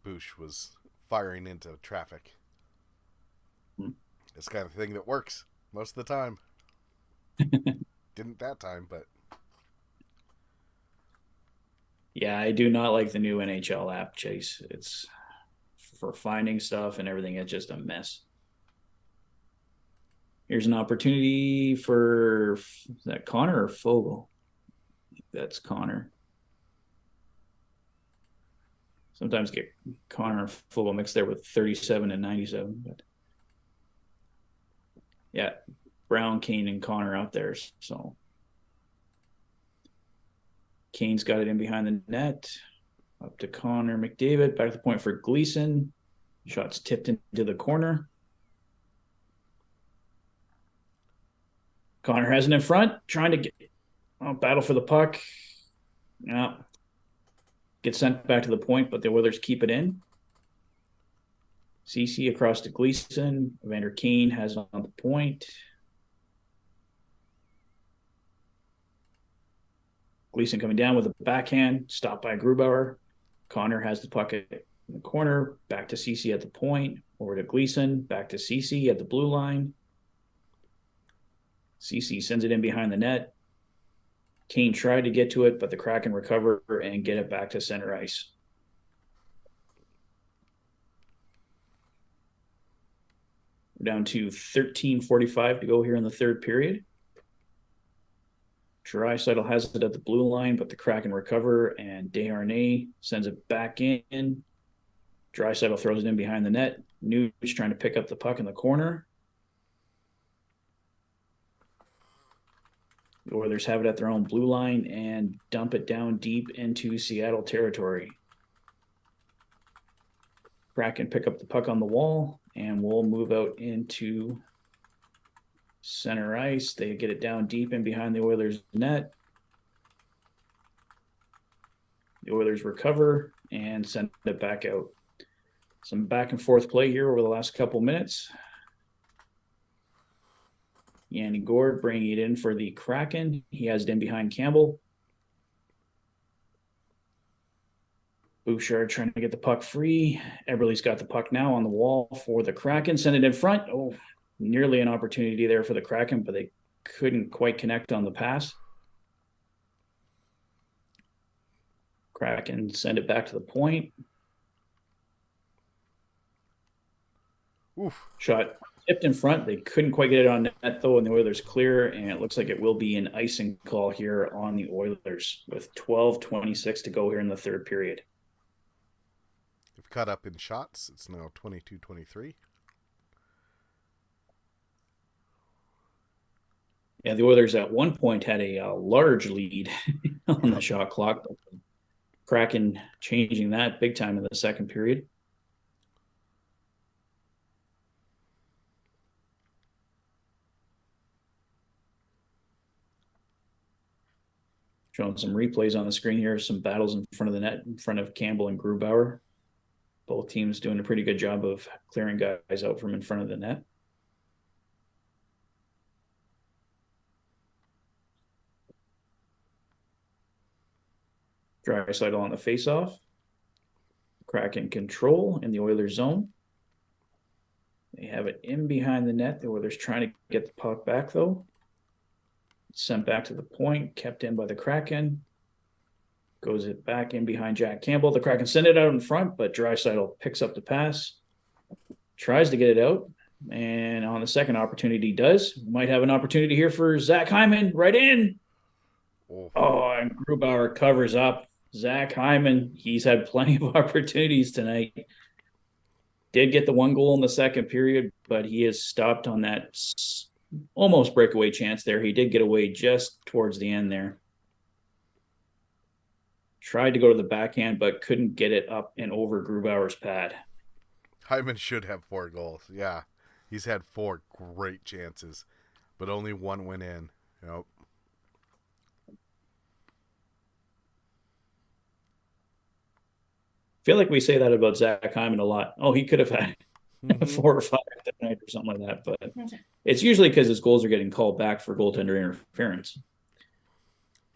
[SPEAKER 2] Bush was firing into traffic. It's kind of thing that works most of the time. Didn't that time, but...
[SPEAKER 1] Yeah, I do not like the new NHL app, Chase. It's for finding stuff and everything. It's just a mess. Here's an opportunity for, is that Connor or Fogle? I think that's Connor. Sometimes get Connor and Fogle mixed there with 37 and 97. But yeah, Brown, Kane, and Connor out there. So Kane's got it in behind the net. Up to Connor McDavid. Back to the point for Gleason. Shots tipped into the corner. Connor has it in front, trying to get battle for the puck. Yeah. Gets sent back to the point, but the Oilers keep it in. CC across to Gleason. Evander Kane has it on the point. Gleason coming down with a backhand, stopped by Grubauer. Connor has the puck in the corner, back to CC at the point, over to Gleason, back to CC at the blue line. CC sends it in behind the net. Kane tried to get to it, but the Kraken recover and get it back to center ice. We're down to 13:45 to go here in the third period. Draisaitl has it at the blue line, but the Kraken recover, and Desharnais sends it back in. Draisaitl throws it in behind the net. Nuge trying to pick up the puck in the corner. The Oilers have it at their own blue line and dump it down deep into Seattle territory. Kraken pick up the puck on the wall, and we'll move out into center ice. They get it down deep in behind the Oilers' net. The Oilers recover and send it back out. Some back and forth play here over the last couple minutes. Yanni Gourde bringing it in for the Kraken. He has it in behind Campbell. Bouchard trying to get the puck free. Eberle's got the puck now on the wall for the Kraken. Send it in front. Oh, nearly an opportunity there for the Kraken, but they couldn't quite connect on the pass. Kraken send it back to the point.
[SPEAKER 2] Oof.
[SPEAKER 1] Shot tipped in front. They couldn't quite get it on net, though, and the Oilers clear, and it looks like it will be an icing call here on the Oilers with 12:26 to go here in the third period.
[SPEAKER 2] They've caught up in shots. It's now 22-23.
[SPEAKER 1] Yeah, the Oilers at one point had a large lead on the shot clock. Kraken changing that big time in the second period. Showing some replays on the screen here, some battles in front of the net, in front of Campbell and Grubauer. Both teams doing a pretty good job of clearing guys out from in front of the net. Draisaitl on the faceoff. Kraken control in the Oilers zone. They have it in behind the net. The Oilers trying to get the puck back, though. Sent back to the point, kept in by the Kraken. Goes it back in behind Jack Campbell. The Kraken send it out in front, but Draisaitl picks up the pass. Tries to get it out. And on the second opportunity does. Might have an opportunity here for Zach Hyman. Right in. Oh, and Grubauer covers up. Zach Hyman, he's had plenty of opportunities tonight. Did get the one goal in the second period, but he is stopped on that almost breakaway chance there. He did get away just towards the end there. Tried to go to the backhand, but couldn't get it up and over Grubauer's pad.
[SPEAKER 2] Hyman should have 4 goals. Yeah, he's had 4 great chances, but only one went in. Yep.
[SPEAKER 1] Feel like we say that about Zach Hyman a lot. Oh, he could have had 4 or 5 tonight or something like that, but it's usually because his goals are getting called back for goaltender interference.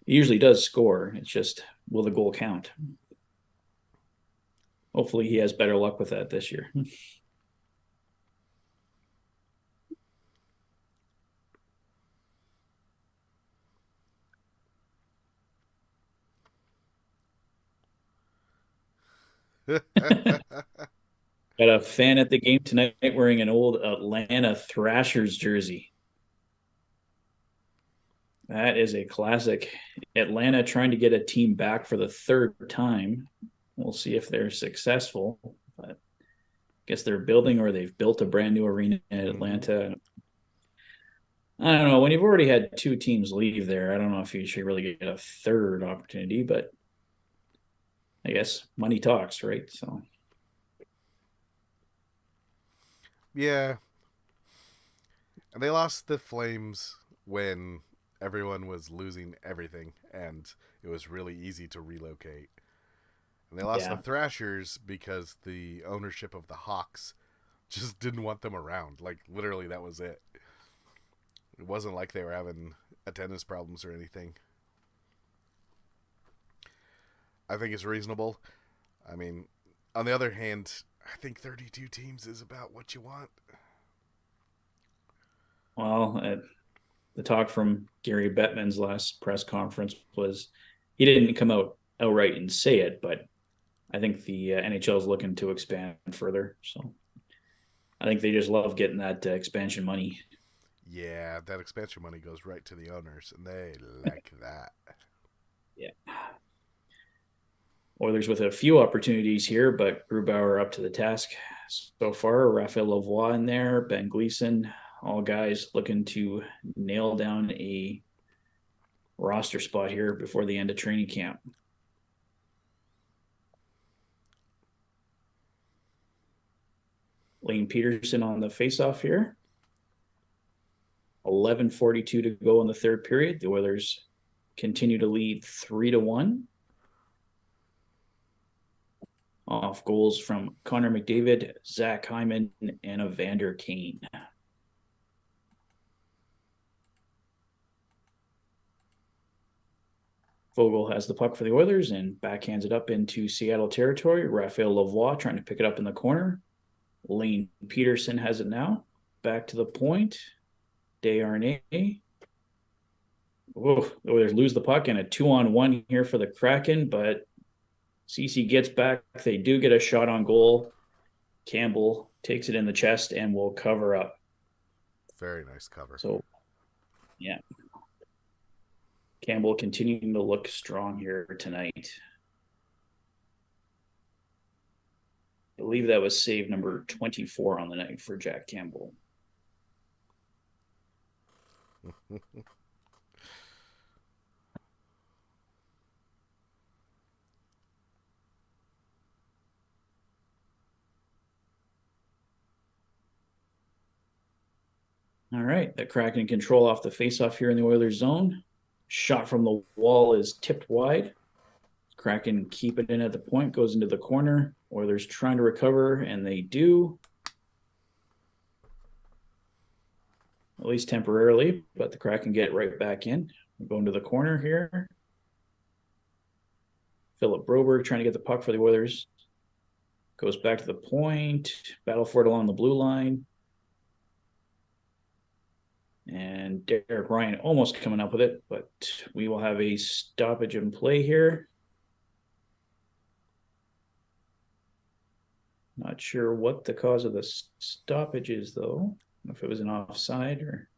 [SPEAKER 1] He usually does score. It's just, will the goal count? Hopefully he has better luck with that this year. Got a fan at the game tonight wearing an old Atlanta Thrashers jersey. That is a classic. Atlanta trying to get a team back for the 3rd time. We'll see if they're successful. But I guess they're building, or they've built a brand new arena in Atlanta. I don't know. When you've already had 2 teams leave there, I don't know if you should really get a 3rd opportunity, but I guess money talks, right? So
[SPEAKER 2] yeah. And they lost the Flames when everyone was losing everything, and it was really easy to relocate. And they lost the Thrashers because the ownership of the Hawks just didn't want them around. Like, literally, that was it. It wasn't like they were having attendance problems or anything. I think it's reasonable. I mean, on the other hand, I think 32 teams is about what you want.
[SPEAKER 1] Well, the talk from Gary Bettman's last press conference was he didn't come out outright and say it, but I think the NHL is looking to expand further. So I think they just love getting that expansion money.
[SPEAKER 2] Yeah, that expansion money goes right to the owners, and they like that.
[SPEAKER 1] Yeah. Oilers with a few opportunities here, but Grubauer up to the task so far. Raphael Lavoie in there, Ben Gleason, all guys looking to nail down a roster spot here before the end of training camp. Lane Peterson on the faceoff here. 11:42 to go in the 3rd period. The Oilers continue to lead 3-1. Off goals from Connor McDavid, Zach Hyman, and Evander Kane. Vogel has the puck for the Oilers and backhands it up into Seattle territory. Raphael Lavoie trying to pick it up in the corner. Lane Peterson has it now. Back to the point. Desharnais. Oh, the Oilers lose the puck and a 2-on-1 here for the Kraken, but CC gets back. They do get a shot on goal. Campbell takes it in the chest and will cover up.
[SPEAKER 2] Very nice cover.
[SPEAKER 1] So, yeah. Campbell continuing to look strong here tonight. I believe that was save number 24 on the night for Jack Campbell. All right, the Kraken control off the faceoff here in the Oilers zone. Shot from the wall is tipped wide. Kraken keep it in at the point, goes into the corner. Oilers trying to recover, and they do. At least temporarily, but the Kraken get right back in. We're going to the corner here. Philip Broberg trying to get the puck for the Oilers. Goes back to the point. Battle for it along the blue line. And Derek Ryan almost coming up with it, but we will have a stoppage in play here. Not sure what the cause of the stoppage is, though. If it was an offside or.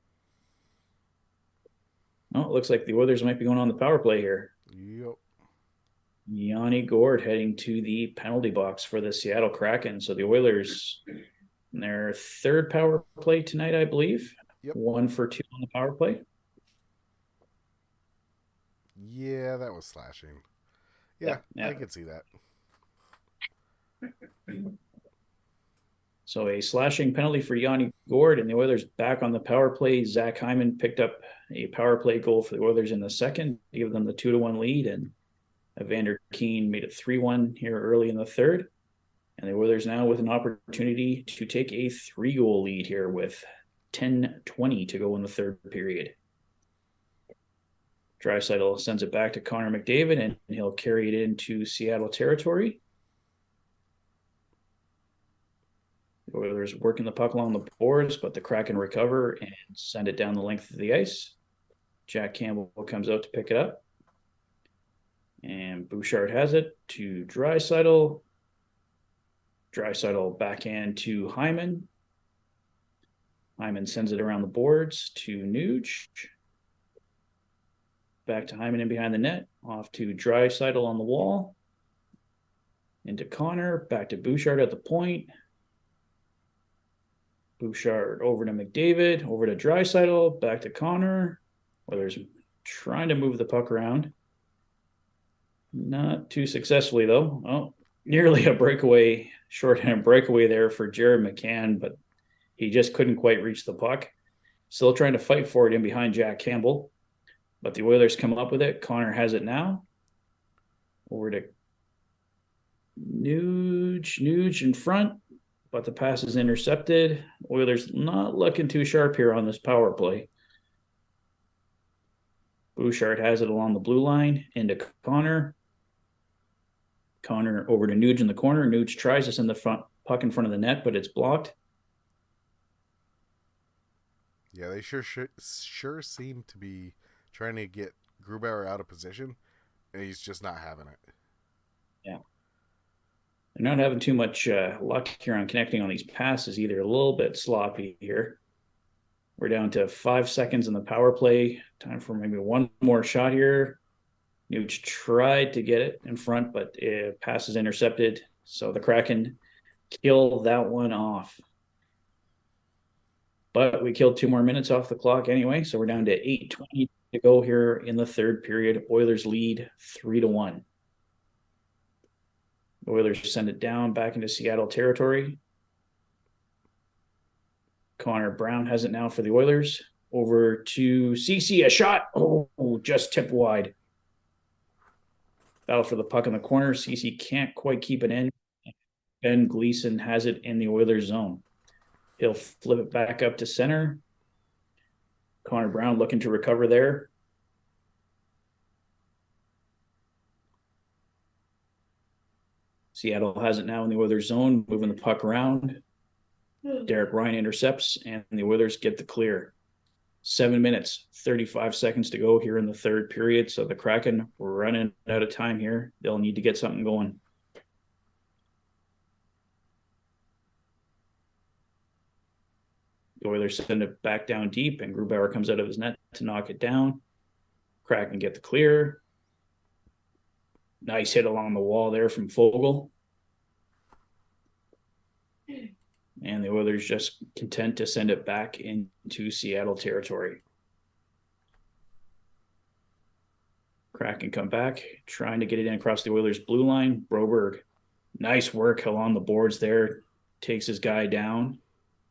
[SPEAKER 1] Oh, it looks like the Oilers might be going on the power play here.
[SPEAKER 2] Yep.
[SPEAKER 1] Yanni Gourde heading to the penalty box for the Seattle Kraken. So the Oilers, in their third power play tonight, I believe.
[SPEAKER 2] Yep.
[SPEAKER 1] 1 for 2 on the power play.
[SPEAKER 2] Yeah, that was slashing. Yeah. I can see that.
[SPEAKER 1] So a slashing penalty for Yanni Gourde, and the Oilers back on the power play. Zach Hyman picked up a power play goal for the Oilers in the second, to give them the 2-1 lead, and Evander Kane made it 3-1 here early in the third. And the Oilers now with an opportunity to take a 3-goal lead here with 10:20 to go in the third period. Draisaitl sends it back to Connor McDavid, and he'll carry it into Seattle territory. The Oilers working the puck along the boards, but the Kraken recover and send it down the length of the ice. Jack Campbell comes out to pick it up. And Bouchard has it to Draisaitl. Draisaitl backhand to Hyman. Hyman sends it around the boards to Nuge. Back to Hyman in behind the net. Off to Draisaitl on the wall. Into Connor. Back to Bouchard at the point. Bouchard over to McDavid. Over to Draisaitl. Back to Connor. Oilers trying to move the puck around. Not too successfully, though. Oh, nearly a breakaway, shorthand breakaway there for Jared McCann, but he just couldn't quite reach the puck. Still trying to fight for it in behind Jack Campbell, but the Oilers come up with it. Connor has it now. Over to Nuge in front, but the pass is intercepted. Oilers not looking too sharp here on this power play. Bouchard has it along the blue line into Connor. Connor over to Nuge in the corner. Nuge tries to send the puck in front of the net, but it's blocked.
[SPEAKER 2] Yeah, they sure seem to be trying to get Grubauer out of position, and he's just not having it.
[SPEAKER 1] Yeah. They're not having too much luck here on connecting on these passes either. A little bit sloppy here. We're down to 5 seconds in the power play. Time for maybe one more shot here. Nuge tried to get it in front, but pass is intercepted. So the Kraken kill that one off. But we killed 2 more minutes off the clock anyway. So we're down to 8:20 to go here in the third period. Oilers lead 3-1. The Oilers send it down back into Seattle territory. Connor Brown has it now for the Oilers. Over to CC, a shot. Oh, just tipped wide. Battle for the puck in the corner. CC can't quite keep it in. Ben Gleason has it in the Oilers zone. He'll flip it back up to center. Connor Brown looking to recover there. Seattle has it now in the Oilers zone, moving the puck around. Derek Ryan intercepts, and the Oilers get the clear. 7 minutes, 35 seconds to go here in the third period. So the Kraken were running out of time here. They'll need to get something going. The Oilers send it back down deep, and Grubauer comes out of his net to knock it down. Kraken get the clear. Nice hit along the wall there from Fogle. And the Oilers just content to send it back into Seattle territory. Kraken come back, trying to get it in across the Oilers' blue line. Broberg, nice work along the boards there. Takes his guy down.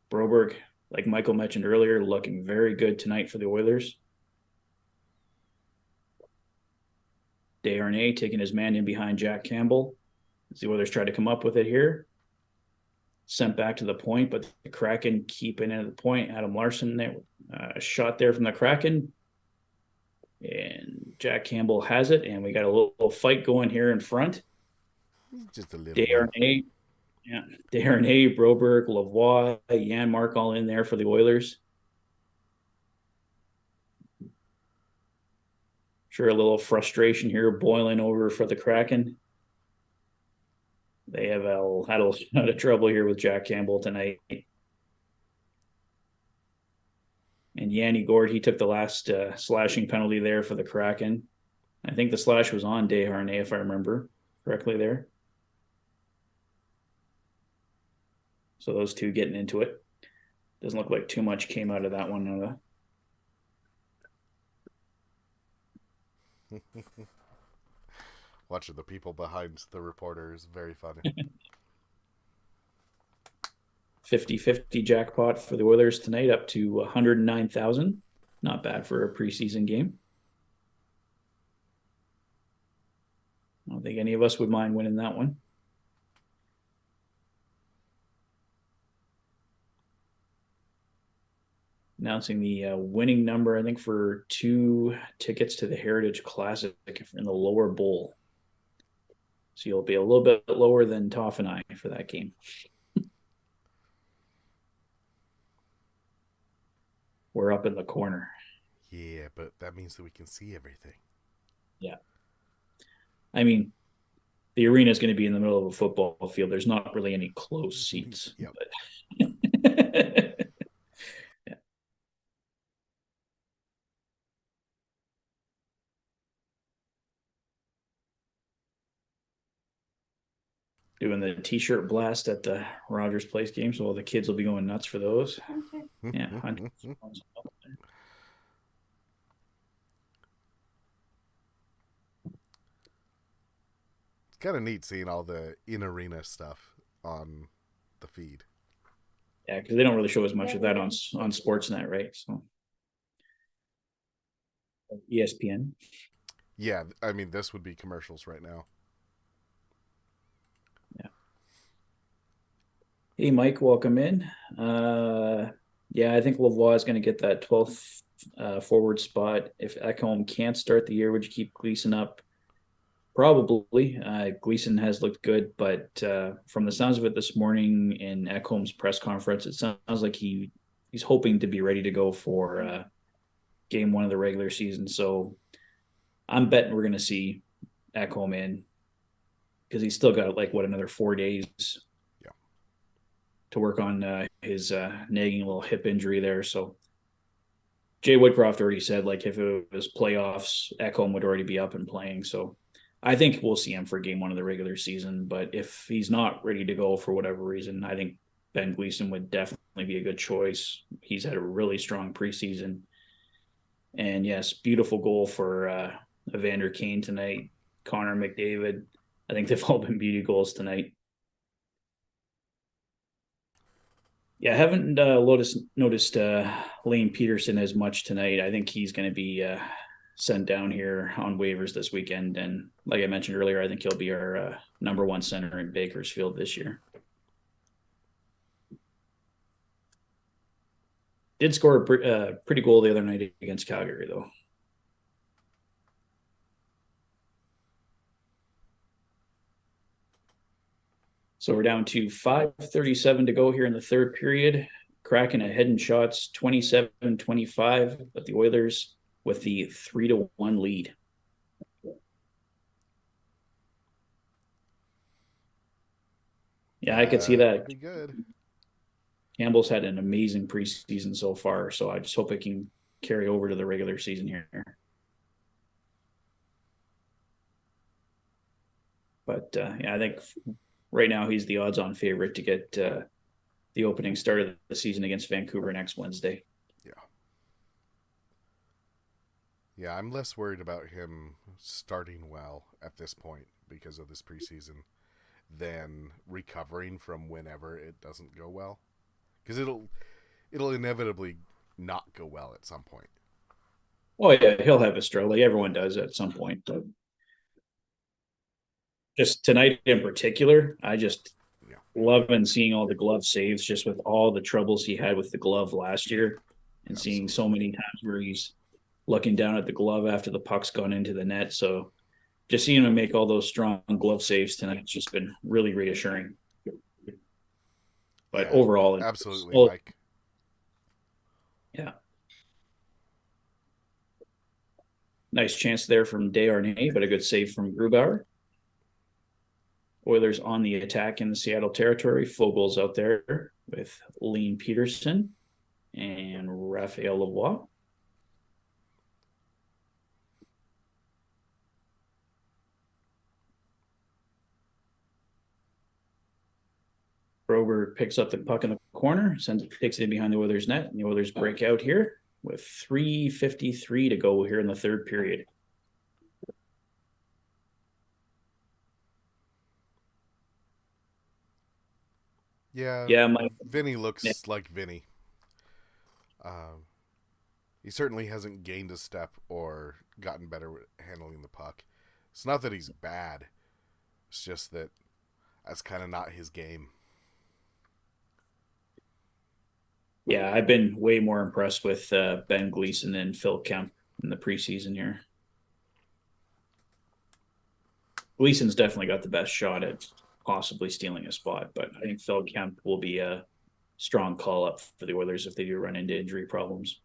[SPEAKER 1] Broberg, like Michael mentioned earlier, looking very good tonight for the Oilers. Desharnais taking his man in behind Jack Campbell. As the Oilers try to come up with it here. Sent back to the point, but the Kraken keeping it at the point. Adam Larson there, shot there from the Kraken. And Jack Campbell has it, and we got a little fight going here in front.
[SPEAKER 2] Just a little one.
[SPEAKER 1] Desharnais, yeah, Desharnais, Broberg, Lavoie, Janmark all in there for the Oilers. Sure, a little frustration here boiling over for the Kraken. They have had a lot of trouble here with Jack Campbell tonight. And Yanni Gord, he took the last slashing penalty there for the Kraken. I think the slash was on Desharnais, if I remember correctly there. So those two getting into it. Doesn't look like too much came out of that one.
[SPEAKER 2] Watching the people behind the reporter is very funny.
[SPEAKER 1] 50-50 jackpot for the Oilers tonight, up to 109,000. Not bad for a preseason game. I don't think any of us would mind winning that one. Announcing the winning number, I think, for 2 tickets to the Heritage Classic in the lower bowl. So you'll be a little bit lower than Toph and I for that game. We're up in the corner.
[SPEAKER 2] Yeah, but that means that we can see everything.
[SPEAKER 1] Yeah. I mean, the arena is going to be in the middle of a football field. There's not really any close seats.
[SPEAKER 2] Yep.
[SPEAKER 1] Yeah. Doing the t-shirt blast at the Rogers Place game, so all the kids will be going nuts for those. Yeah.
[SPEAKER 2] It's kind of neat seeing all the in-arena stuff on the feed.
[SPEAKER 1] Yeah, because they don't really show as much of that on Sportsnet, right? So ESPN.
[SPEAKER 2] Yeah, I mean, this would be commercials right now.
[SPEAKER 1] Yeah. Hey, Mike, welcome in. Yeah, I think Lavoie is going to get that 12th forward spot. If Ekholm can't start the year, would you keep Gleason up? Probably. Gleason has looked good, but from the sounds of it this morning in Ekholm's press conference, it sounds like he's hoping to be ready to go for game 1 of the regular season. So I'm betting we're going to see Ekholm in because he's still got another 4 days to work on his nagging little hip injury there. So Jay Woodcroft already said if it was playoffs, Ekholm would already be up and playing. So I think we'll see him for game 1 of the regular season. But if he's not ready to go for whatever reason, I think Ben Gleason would definitely be a good choice. He's had a really strong preseason. And yes, beautiful goal for Evander Kane tonight. Connor McDavid. I think they've all been beauty goals tonight. Yeah, I haven't noticed Lane Peterson as much tonight. I think he's going to be sent down here on waivers this weekend. And like I mentioned earlier, I think he'll be our number 1 center in Bakersfield this year. Did score a pretty goal the other night against Calgary, though. So we're down to 5:37 to go here in the third period. Kraken ahead in shots, 27-25, but the Oilers with the 3-1 lead. Yeah, I could see that.
[SPEAKER 2] Pretty good.
[SPEAKER 1] Campbell's had an amazing preseason so far, so I just hope it can carry over to the regular season here. But yeah, I think right now he's the odds-on favorite to get the opening start of the season against Vancouver next Wednesday.
[SPEAKER 2] Yeah, I'm less worried about him starting well at this point because of this preseason than recovering from whenever it doesn't go well. Because it'll inevitably not go well at some point.
[SPEAKER 1] Oh yeah, he'll have a struggle. Everyone does at some point. But just tonight in particular, I just
[SPEAKER 2] Yeah.
[SPEAKER 1] loving seeing all the glove saves, just with all the troubles he had with the glove last year, and seeing so
[SPEAKER 2] Absolutely.
[SPEAKER 1] many times where he's looking down at the glove after the puck's gone into the net. So just seeing him make all those strong glove saves tonight has just been really reassuring. But
[SPEAKER 2] Yeah,
[SPEAKER 1] overall,
[SPEAKER 2] absolutely,
[SPEAKER 1] oh,
[SPEAKER 2] Mike.
[SPEAKER 1] yeah, nice chance there from Desharnais, but a good save from Grubauer. Oilers on the attack in the Seattle territory. Fogel's out there with Lean Peterson and Raphael Lavoie. Broberg picks up the puck in the corner, takes it in behind the Oilers net, and the Oilers break out here with 3:53 to go here in the third period.
[SPEAKER 2] Yeah,
[SPEAKER 1] Yeah, Mike.
[SPEAKER 2] Vinny looks like Vinny. Um, he certainly hasn't gained a step or gotten better with handling the puck. It's not that he's bad. It's just that that's kind of not his game.
[SPEAKER 1] Yeah, I've been way more impressed with Ben Gleason than Phil Kemp in the preseason here. Gleason's definitely got the best shot at possibly stealing a spot, but I think Phil Kemp will be a strong call up for the Oilers if they do run into injury problems.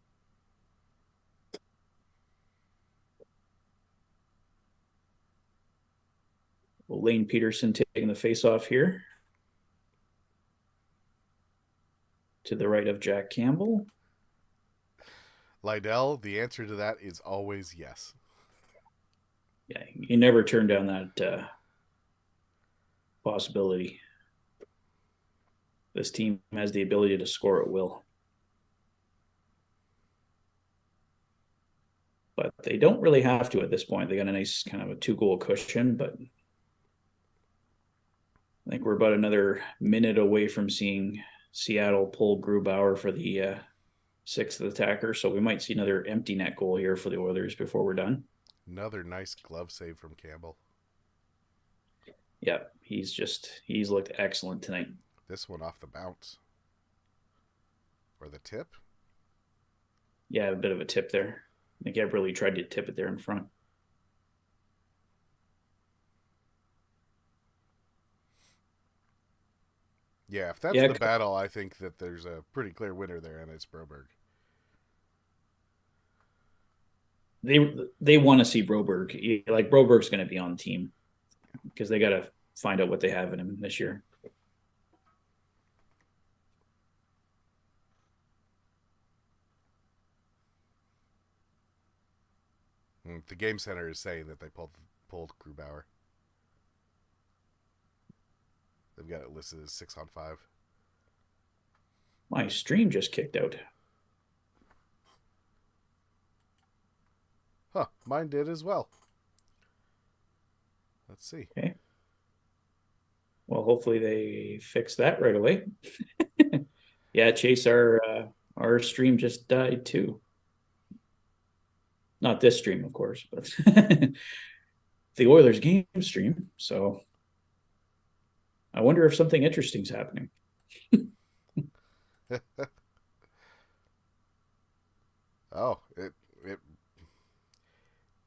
[SPEAKER 1] Lane Peterson taking the face off here to the right of Jack Campbell.
[SPEAKER 2] Lydell, the answer to that is always yes.
[SPEAKER 1] Yeah, you never turn down that possibility. This team has the ability to score at will. But they don't really have to at this point. They got a nice kind of a 2-goal cushion, but I think we're about another minute away from seeing Seattle pull Grubauer for the sixth attacker. So we might see another empty net goal here for the Oilers before we're done.
[SPEAKER 2] Another nice glove save from Campbell.
[SPEAKER 1] Yeah, he's looked excellent tonight.
[SPEAKER 2] This one off the bounce. Or the tip?
[SPEAKER 1] Yeah, a bit of a tip there. I think I've really tried to tip it there in front.
[SPEAKER 2] Yeah, if that's the battle, I think that there's a pretty clear winner there, and it's Broberg.
[SPEAKER 1] They want to see Broberg. Like Broberg's going to be on the team because they got to find out what they have in him this year.
[SPEAKER 2] The game center is saying that they pulled Grubauer. They've got it listed as 6-on-5.
[SPEAKER 1] My stream just kicked out.
[SPEAKER 2] Huh, mine did as well. Let's see.
[SPEAKER 1] Okay. Well, hopefully they fix that right away. Yeah, Chase, our stream just died too. Not this stream, of course, but the Oilers game stream. So I wonder if something interesting is happening.
[SPEAKER 2] Oh,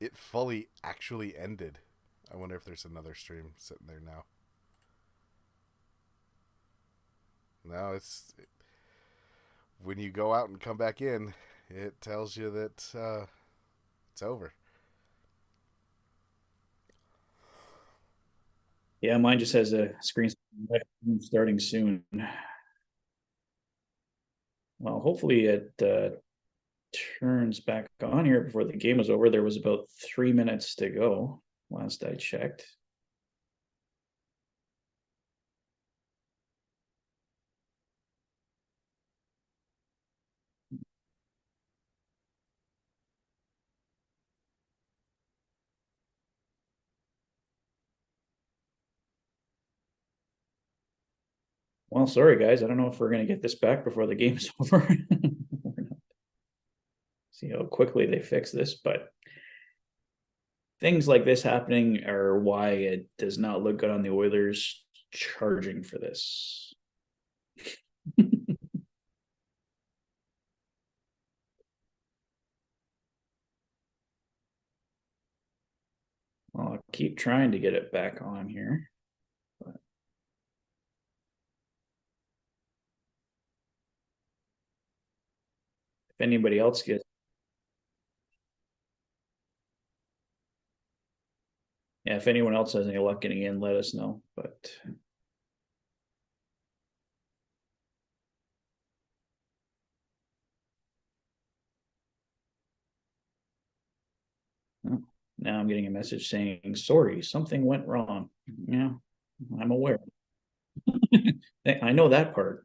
[SPEAKER 2] it fully actually ended. I wonder if there's another stream sitting there now. No, when you go out and come back in, it tells you that it's over.
[SPEAKER 1] Yeah, mine just has a screen starting soon. Well, hopefully it turns back on here before the game was over. There was about 3 minutes to go last I checked. Well, sorry guys, I don't know if we're going to get this back before the game's over. See how quickly they fix this, but things like this happening are why it does not look good on the Oilers charging for this. I'll keep trying to get it back on here. But if anybody else gets, yeah, if anyone else has any luck getting in, let us know. But oh, now I'm getting a message saying, sorry, something went wrong. Yeah, I'm aware. I know that part.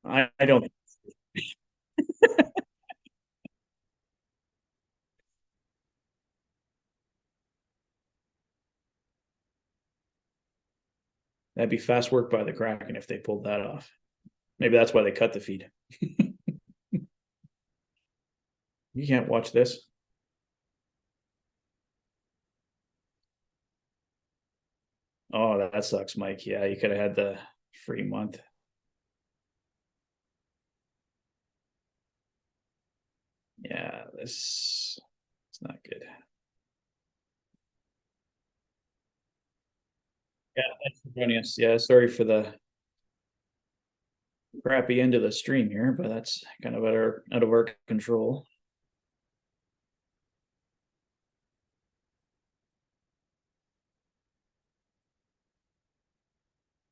[SPEAKER 1] I don't. That'd be fast work by the Kraken if they pulled that off. Maybe that's why they cut the feed. You can't watch this. Oh, that sucks, Mike. Yeah, you could have had the free month. Yeah, this it's not good. Yeah, thanks for joining us. Yeah, sorry for the crappy end of the stream here, but that's kind of out of our control.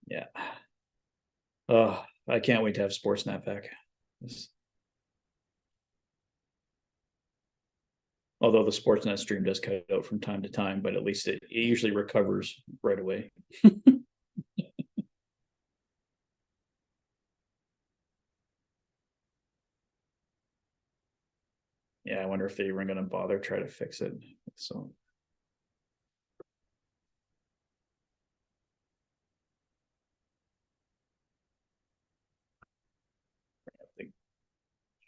[SPEAKER 1] Yeah. Oh, I can't wait to have Sportsnet back. This, although the Sportsnet stream does cut out from time to time, but at least it usually recovers right away. Yeah, I wonder if they were going to bother try to fix it. So the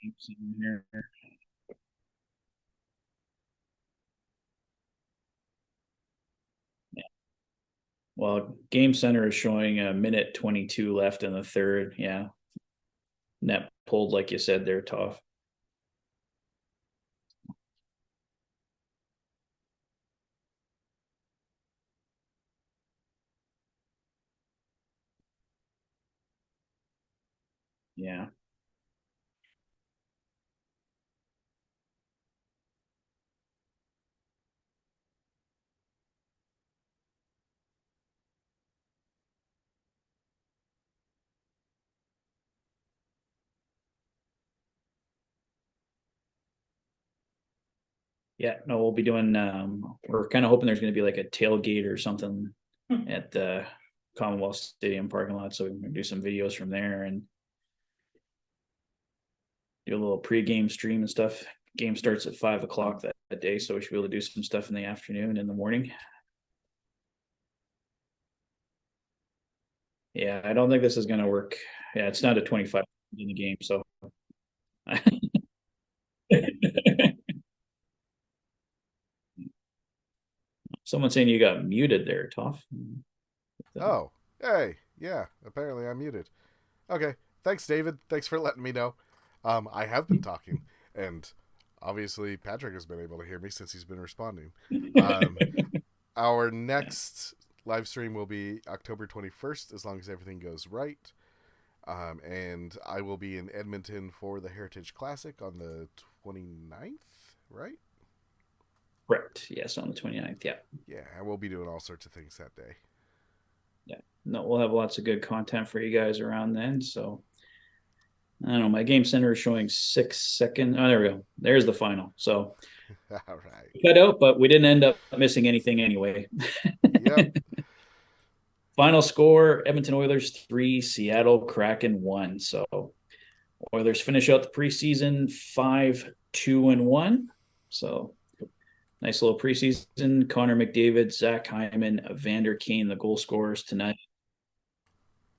[SPEAKER 1] games in here. Yeah. Well, Game Center is showing a minute 22 left in the third. Yeah. Net pulled, like you said there, Toph. Yeah. Yeah. No, we'll be doing, we're kind of hoping there's going to be like a tailgate or something at the Commonwealth Stadium parking lot. So we can do some videos from there and do a little pre-game stream and stuff. Game starts at 5 o'clock that day, so we should be able to do some stuff in the afternoon and in the morning. Yeah, I don't think this is going to work. Yeah, it's not a 25 in the game, so someone saying you got muted there, Toph.
[SPEAKER 2] Oh, hey, yeah. Apparently, I'm muted. Okay, thanks, David. Thanks for letting me know. I have been talking, and obviously Patrick has been able to hear me since he's been responding. Um, our next live stream will be October 21st, as long as everything goes right. And I will be in Edmonton for the Heritage Classic on the 29th, right?
[SPEAKER 1] Correct. Yes, on the 29th. Yeah.
[SPEAKER 2] Yeah, and we'll be doing all sorts of things that day.
[SPEAKER 1] Yeah. No, we'll have lots of good content for you guys around then. So I don't know. My game center is showing 6 seconds. Oh, there we go. There's the final. So
[SPEAKER 2] All right.
[SPEAKER 1] cut out, but we didn't end up missing anything anyway.
[SPEAKER 2] Yep.
[SPEAKER 1] Final score: Edmonton Oilers 3, Seattle Kraken 1. So Oilers finish out the preseason 5-2-1. So nice little preseason. Connor McDavid, Zach Hyman, Evander Kane, the goal scorers tonight.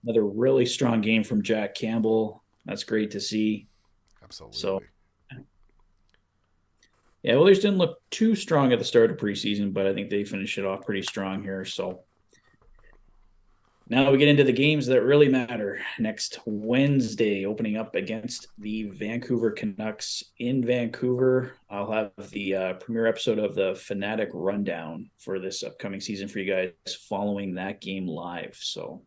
[SPEAKER 1] Another really strong game from Jack Campbell. That's great to see. So
[SPEAKER 2] Absolutely.
[SPEAKER 1] yeah, Oilers didn't look too strong at the start of preseason, but I think they finished it off pretty strong here. So now we get into the games that really matter. Next Wednesday, opening up against the Vancouver Canucks in Vancouver. I'll have the premiere episode of the Fanatic Rundown for this upcoming season for you guys following that game live. So,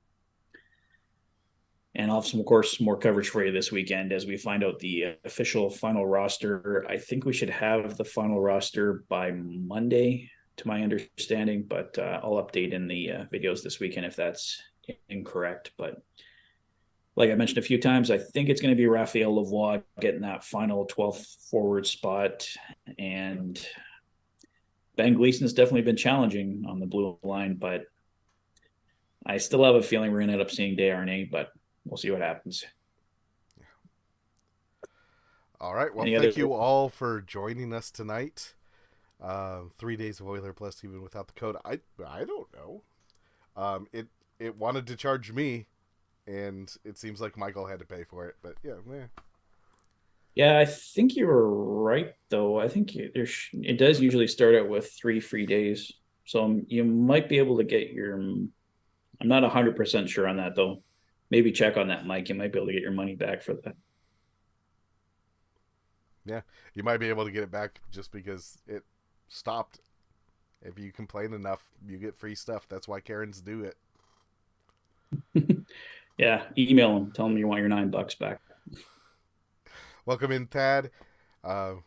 [SPEAKER 1] and I'll have some, of course, more coverage for you this weekend as we find out the official final roster. I think we should have the final roster by Monday, to my understanding, but I'll update in the videos this weekend if that's incorrect. But like I mentioned a few times, I think it's going to be Raphael Lavoie getting that final 12th forward spot. And Ben Gleason has definitely been challenging on the blue line, but I still have a feeling we're going to end up seeing Desharnais, but we'll see what happens.
[SPEAKER 2] All right. Well,
[SPEAKER 1] Any other?
[SPEAKER 2] thank you all for joining us tonight. 3 days of Oiler Plus, even without the code. I don't know. It wanted to charge me, and it seems like Michael had to pay for it. But yeah, man.
[SPEAKER 1] Yeah, I think you were right, though. I think it does usually start out with 3 free days. So you might be able to get your. I'm not 100% sure on that, though. Maybe check on that, Mike. You might be able to get your money back for that.
[SPEAKER 2] Yeah, you might be able to get it back just because it stopped. If you complain enough, you get free stuff. That's why Karens do it.
[SPEAKER 1] Yeah, email them. Tell them you want your $9 back.
[SPEAKER 2] Welcome in, Thad.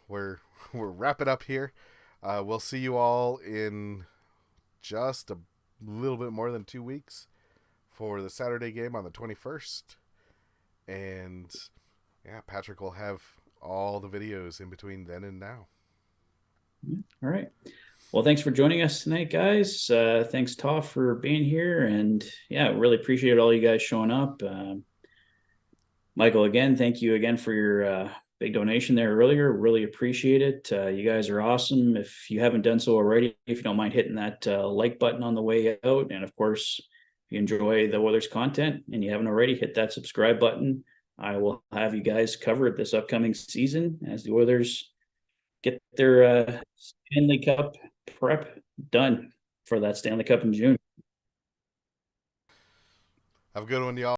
[SPEAKER 2] We're wrapping up here. We'll see you all in just a little bit more than 2 weeks for the Saturday game on the 21st. And yeah, Patrick will have all the videos in between then and now.
[SPEAKER 1] All right. Well, thanks for joining us tonight, guys. Thanks, Toph, for being here. And yeah, really appreciate all you guys showing up. Michael, again, thank you again for your big donation there earlier. Really appreciate it. You guys are awesome. If you haven't done so already, if you don't mind hitting that like button on the way out. And of course, if you enjoy the Oilers content and you haven't already, hit that subscribe button. I will have you guys covered this upcoming season as the Oilers get their Stanley Cup prep done for that Stanley Cup in June.
[SPEAKER 2] Have a good one, y'all.